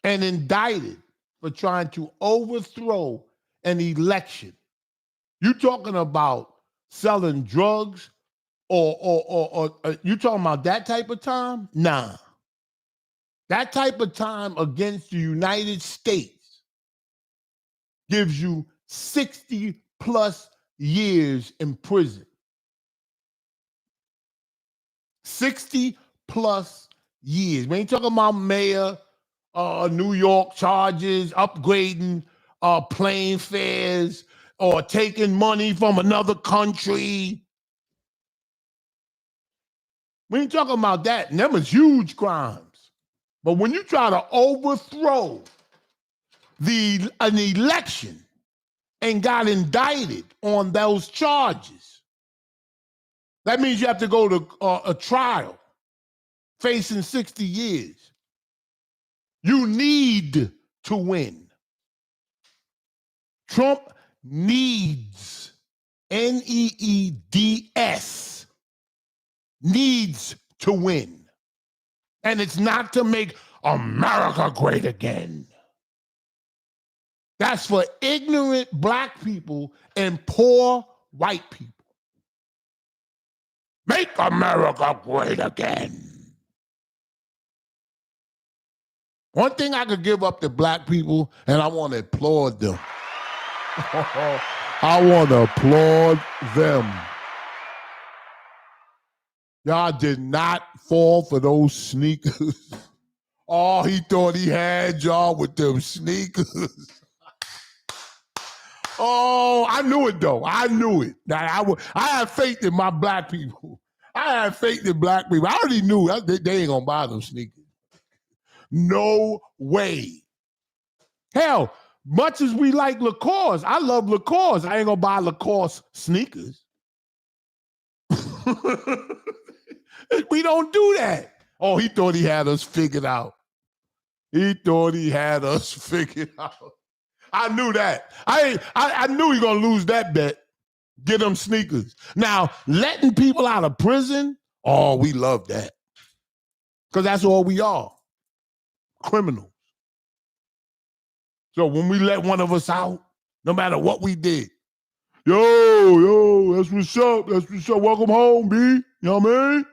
and indicted for trying to overthrow an election. You talking about selling drugs or you talking about that type of time? Nah. That type of time against the United States gives you 60 plus years in prison. 60 plus years. We ain't talking about mayor, New York charges, upgrading plane fares, or taking money from another country. We ain't talking about that. And them was huge crimes. But when you try to overthrow an election and got indicted on those charges, that means you have to go to a trial facing 60 years. You need to win. Trump needs, Needs, needs to win. And it's not to make America great again. That's for ignorant black people and poor white people. Make America great again. One thing I could give up to black people, and I want to applaud them. I want to applaud them. Y'all did not fall for those sneakers. Oh, he thought he had y'all with them sneakers. Oh, I knew it though. I knew it. I had faith in my black people. I had faith in black people. I already knew they ain't gonna buy them sneakers. No way. Hell, much as we like Lacoste, I love Lacoste. I ain't gonna buy Lacoste sneakers. We don't do that. Oh, he thought he had us figured out. He thought he had us figured out. I knew that. I knew he gonna lose that bet. Get them sneakers. Now, letting people out of prison, oh, we love that. Because that's all we are. Criminals. So when we let one of us out, no matter what we did, yo, that's what's up. That's what's up. Welcome home, B. You know what I mean?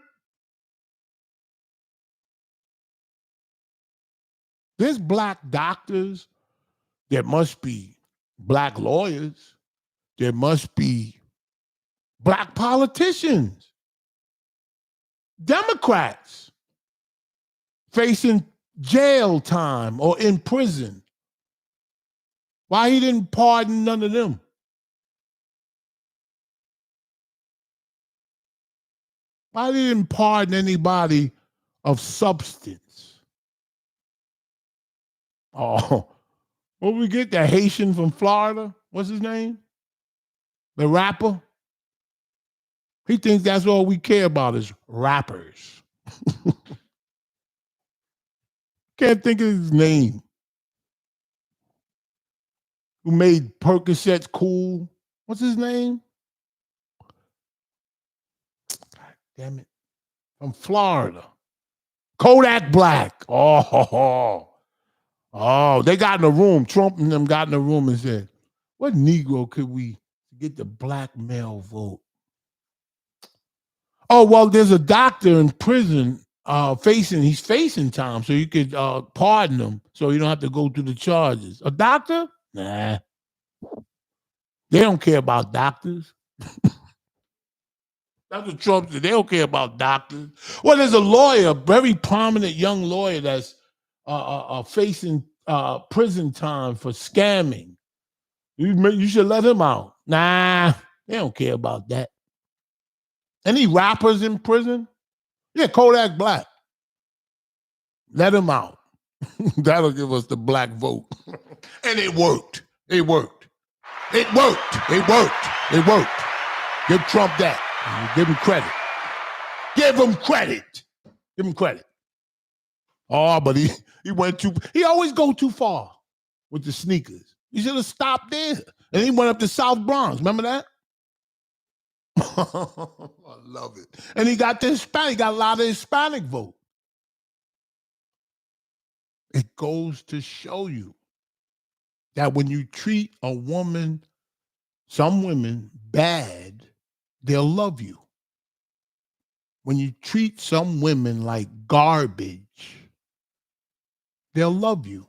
There's black doctors. There must be black lawyers. There must be black politicians. Democrats facing jail time or in prison Why he didn't pardon none of them? Why he didn't pardon anybody of substance? Oh, what we get? The Haitian from Florida? What's his name? The rapper? He thinks that's all we care about is rappers. Can't think of his name. Who made Percocets cool? What's his name? God damn it. From Florida. Kodak Black. Oh, they got in a room. Trump and them got in a room and said, what Negro could we get the black male vote? Oh, well, there's a doctor in prison he's facing time, so you could pardon him so you don't have to go through the charges. A doctor? Nah. They don't care about doctors. That's what Trump said. They don't care about doctors. Well, there's a lawyer, a very prominent young lawyer that's facing prison time for scamming. You should let him out. Nah, they don't care about that. Any rappers in prison? Yeah, Kodak Black. Let him out. That'll give us the black vote. And it worked. It worked. It worked. It worked. It worked. Give Trump that. Give him credit. Give him credit. Give him credit. Oh, but he always go too far with the sneakers. He should have stopped there. And he went up to South Bronx. Remember that? I love it. And he got the Hispanic, he got a lot of Hispanic vote. It goes to show you that when you treat a woman, some women, bad, they'll love you. When you treat some women like garbage, they'll love you.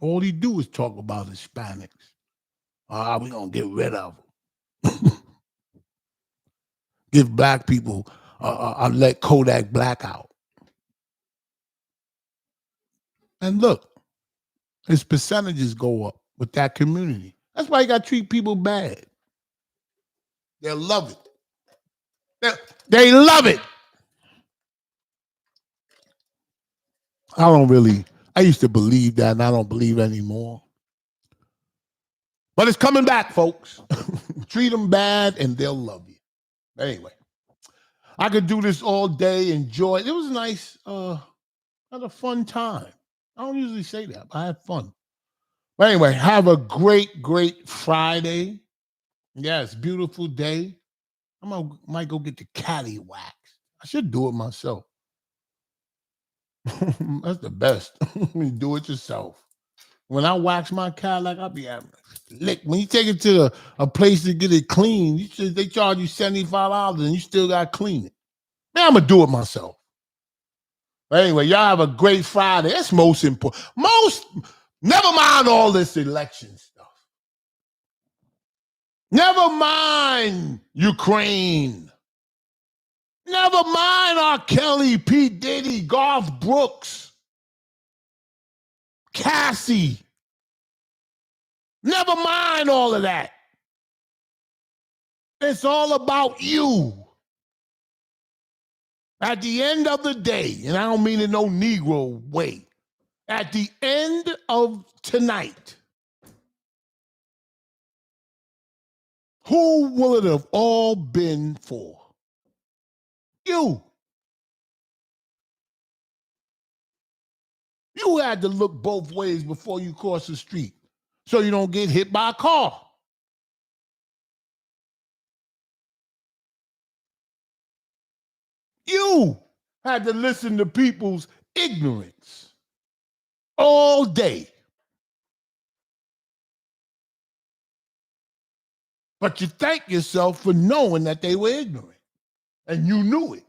All he do is talk about Hispanics. We're going to get rid of them. Give black people, let Kodak Black out. And look, his percentages go up with that community. That's why you got to treat people bad. They'll love it. They love it. I used to believe that, and I don't believe anymore. But it's coming back, folks. Treat them bad, and they'll love you. Anyway, I could do this all day, enjoy it. It was nice. Had a fun time. I don't usually say that, but I had fun. But anyway, have a great, great Friday. Yes, beautiful day. Might go get the caddy waxed. I should do it myself. That's the best. Do it yourself. When I wax my Cadillac, I'll be having a lick. When you take it to a place to get it clean, they charge you $75 and you still got to clean it. Man, I'm going to do it myself. But anyway, y'all have a great Friday. That's most important. Never mind all this election stuff. Never mind Ukraine. Never mind R. Kelly, P. Diddy, Garth Brooks, Cassie. Never mind all of that. It's all about you. At the end of the day, and I don't mean in no Negro way, at the end of tonight, who will it have all been for? You. You had to look both ways before you cross the street so you don't get hit by a car. You had to listen to people's ignorance all day. But you thank yourself for knowing that they were ignorant. And you knew it.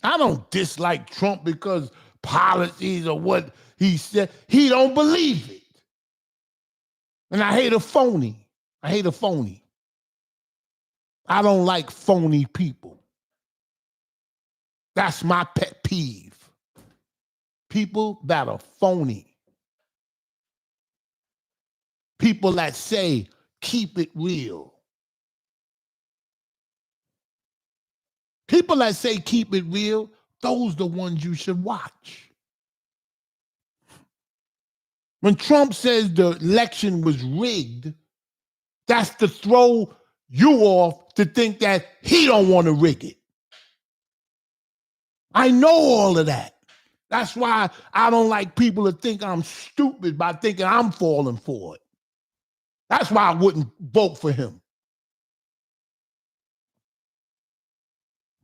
I don't dislike Trump because policies or what he said. He don't believe it. And I hate a phony. I hate a phony. I don't like phony people. That's my pet peeve. people that are phony. People that say, keep it real. People that say, keep it real, those are the ones you should watch. When Trump says the election was rigged, that's to throw you off to think that he don't want to rig it. I know all of that. That's why I don't like people to think I'm stupid by thinking I'm falling for it. That's why I wouldn't vote for him.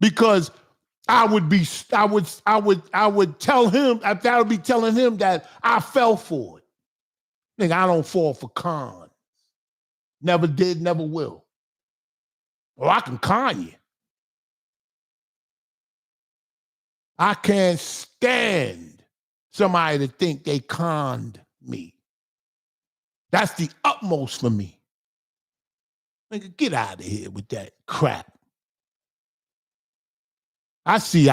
Because I would tell him, I would be telling him that I fell for it. Nigga, I don't fall for cons. Never did, never will. Or I can con you. I can't stand somebody to think they conned me. That's the utmost for me. Nigga, get out of here with that crap. I see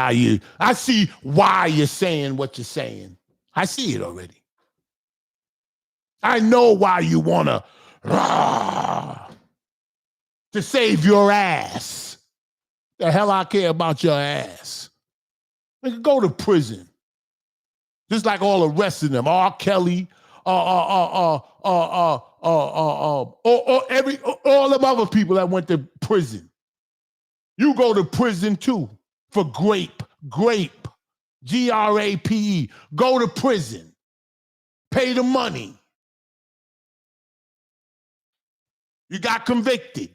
why you're saying what you're saying. I see it already. I know why you want to save your ass. The hell I care about your ass. Nigga, go to prison. Just like all the rest of them. R. Kelly, all them other people that went to prison. You go to prison too for grape, Grape. Go to prison. Pay the money. You got convicted.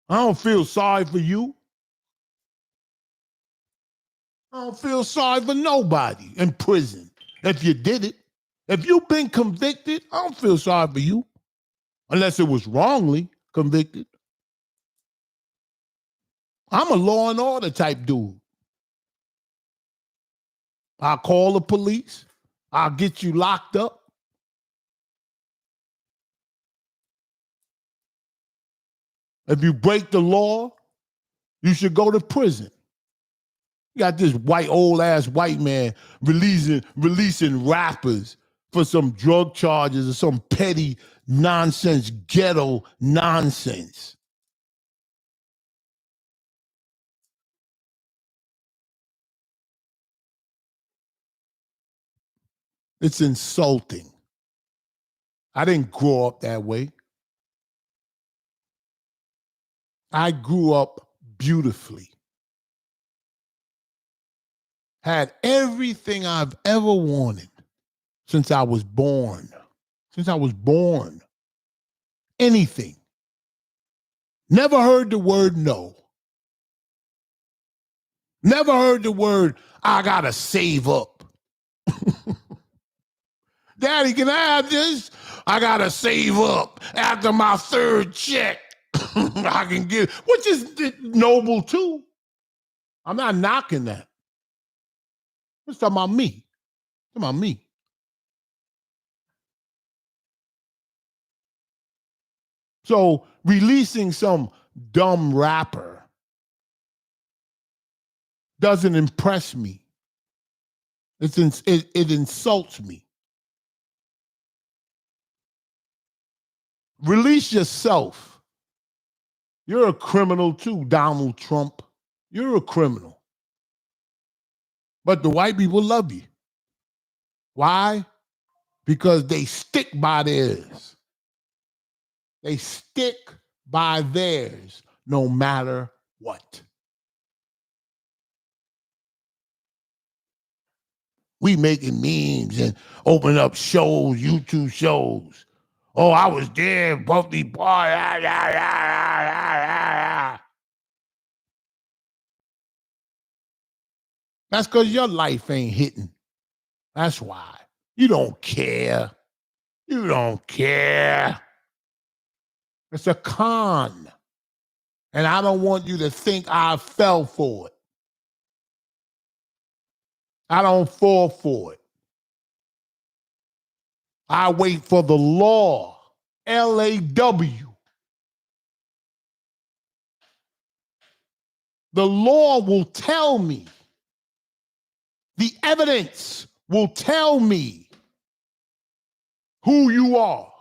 I don't feel sorry for you. I don't feel sorry for nobody in prison if you did it. If you've been convicted, I don't feel sorry for you unless it was wrongly convicted. I'm a law and order type dude. I'll call the police. I'll get you locked up. If you break the law, you should go to prison. You got this old ass white man releasing rappers for some drug charges or some petty nonsense, ghetto nonsense. It's insulting. I didn't grow up that way. I grew up beautifully. Had everything I've ever wanted since I was born. Anything. Never heard the word no. Never heard the word, I gotta save up. Daddy, can I have this? I gotta save up. After my third check, I can give, which is noble too. I'm not knocking that. Let's talk about me. So releasing some dumb rapper doesn't impress me. It insults me. Release yourself. You're a criminal too, Donald Trump. You're a criminal. But the white people love you. Why? Because they stick by theirs. They stick by theirs no matter what. We making memes and opening up shows, YouTube shows. Oh, I was there, Buffy Boy. That's because your life ain't hitting. That's why. You don't care. You don't care. It's a con. And I don't want you to think I fell for it. I don't fall for it. I wait for the law. LAW. The law will tell me The evidence will tell me who you are.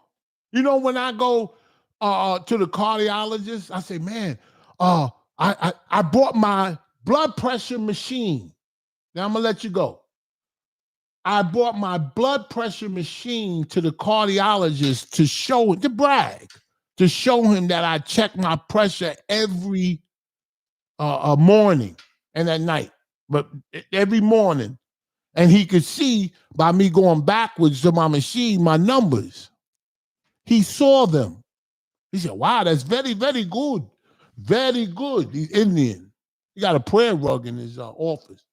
You know, when I go to the cardiologist, I say, man, I bought my blood pressure machine. Now I'm gonna let you go. I bought my blood pressure machine to the cardiologist to brag, to show him that I check my pressure every morning and at night, but every morning. And he could see by me going backwards to my machine, my numbers. He saw them. He said, wow, that's very, very good. Very good. He's Indian. He got a prayer rug in his office.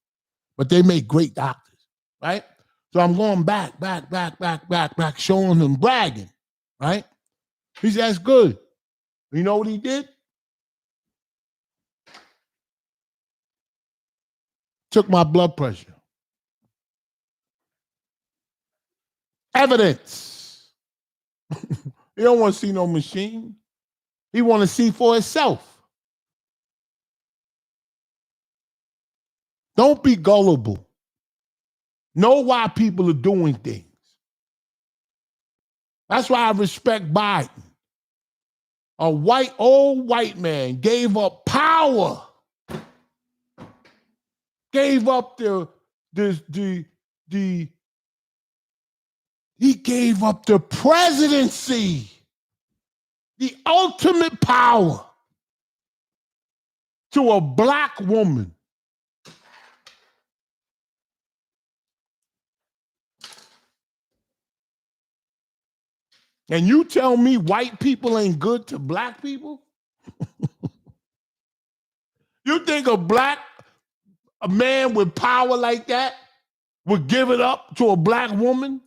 But they make great doctors, right? So I'm going back, showing him, bragging, right? He said, that's good. You know what he did? Took my blood pressure. Evidence. He don't want to see no machine. He want to see for himself. Don't be gullible. Know why people are doing things. That's why I respect Biden. A old white man gave up power. Gave up he gave up the presidency, the ultimate power, to a black woman. And you tell me white people ain't good to black people? You think a man with power like that would give it up to a black woman?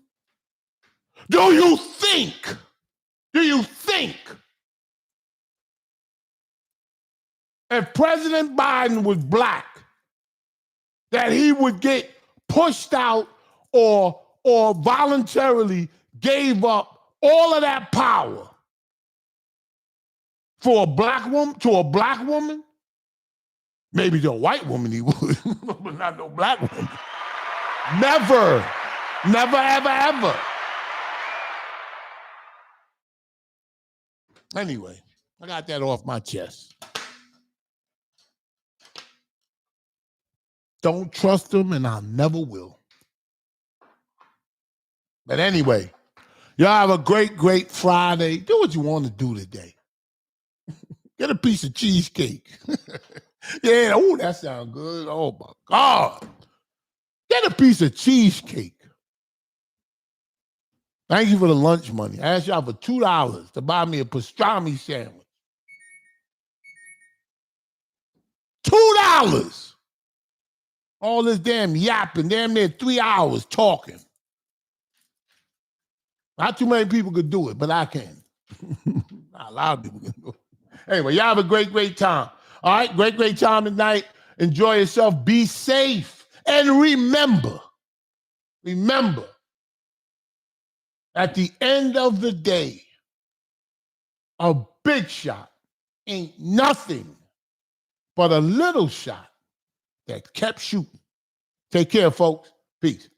Do you think if President Biden was black, that he would get pushed out or voluntarily gave up all of that power for a black woman, to a black woman? Maybe to a white woman he would, but not no black woman. Never, ever, ever. Anyway, I got that off my chest. Don't trust them, and I never will. But anyway, y'all have a great, great Friday. Do what you want to do today. Get a piece of cheesecake. Yeah, oh, that sounds good. Oh, my God. Get a piece of cheesecake. Thank you for the lunch money. I asked y'all for $2 to buy me a pastrami sandwich. $2. All this damn yapping, damn near 3 hours talking. Not too many people could do it, but I can. Not a lot of people can do it. Anyway, y'all have a great, great time. All right, great, great time tonight. Enjoy yourself. Be safe. And remember, at the end of the day, a big shot ain't nothing but a little shot that kept shooting. Take care, folks. Peace.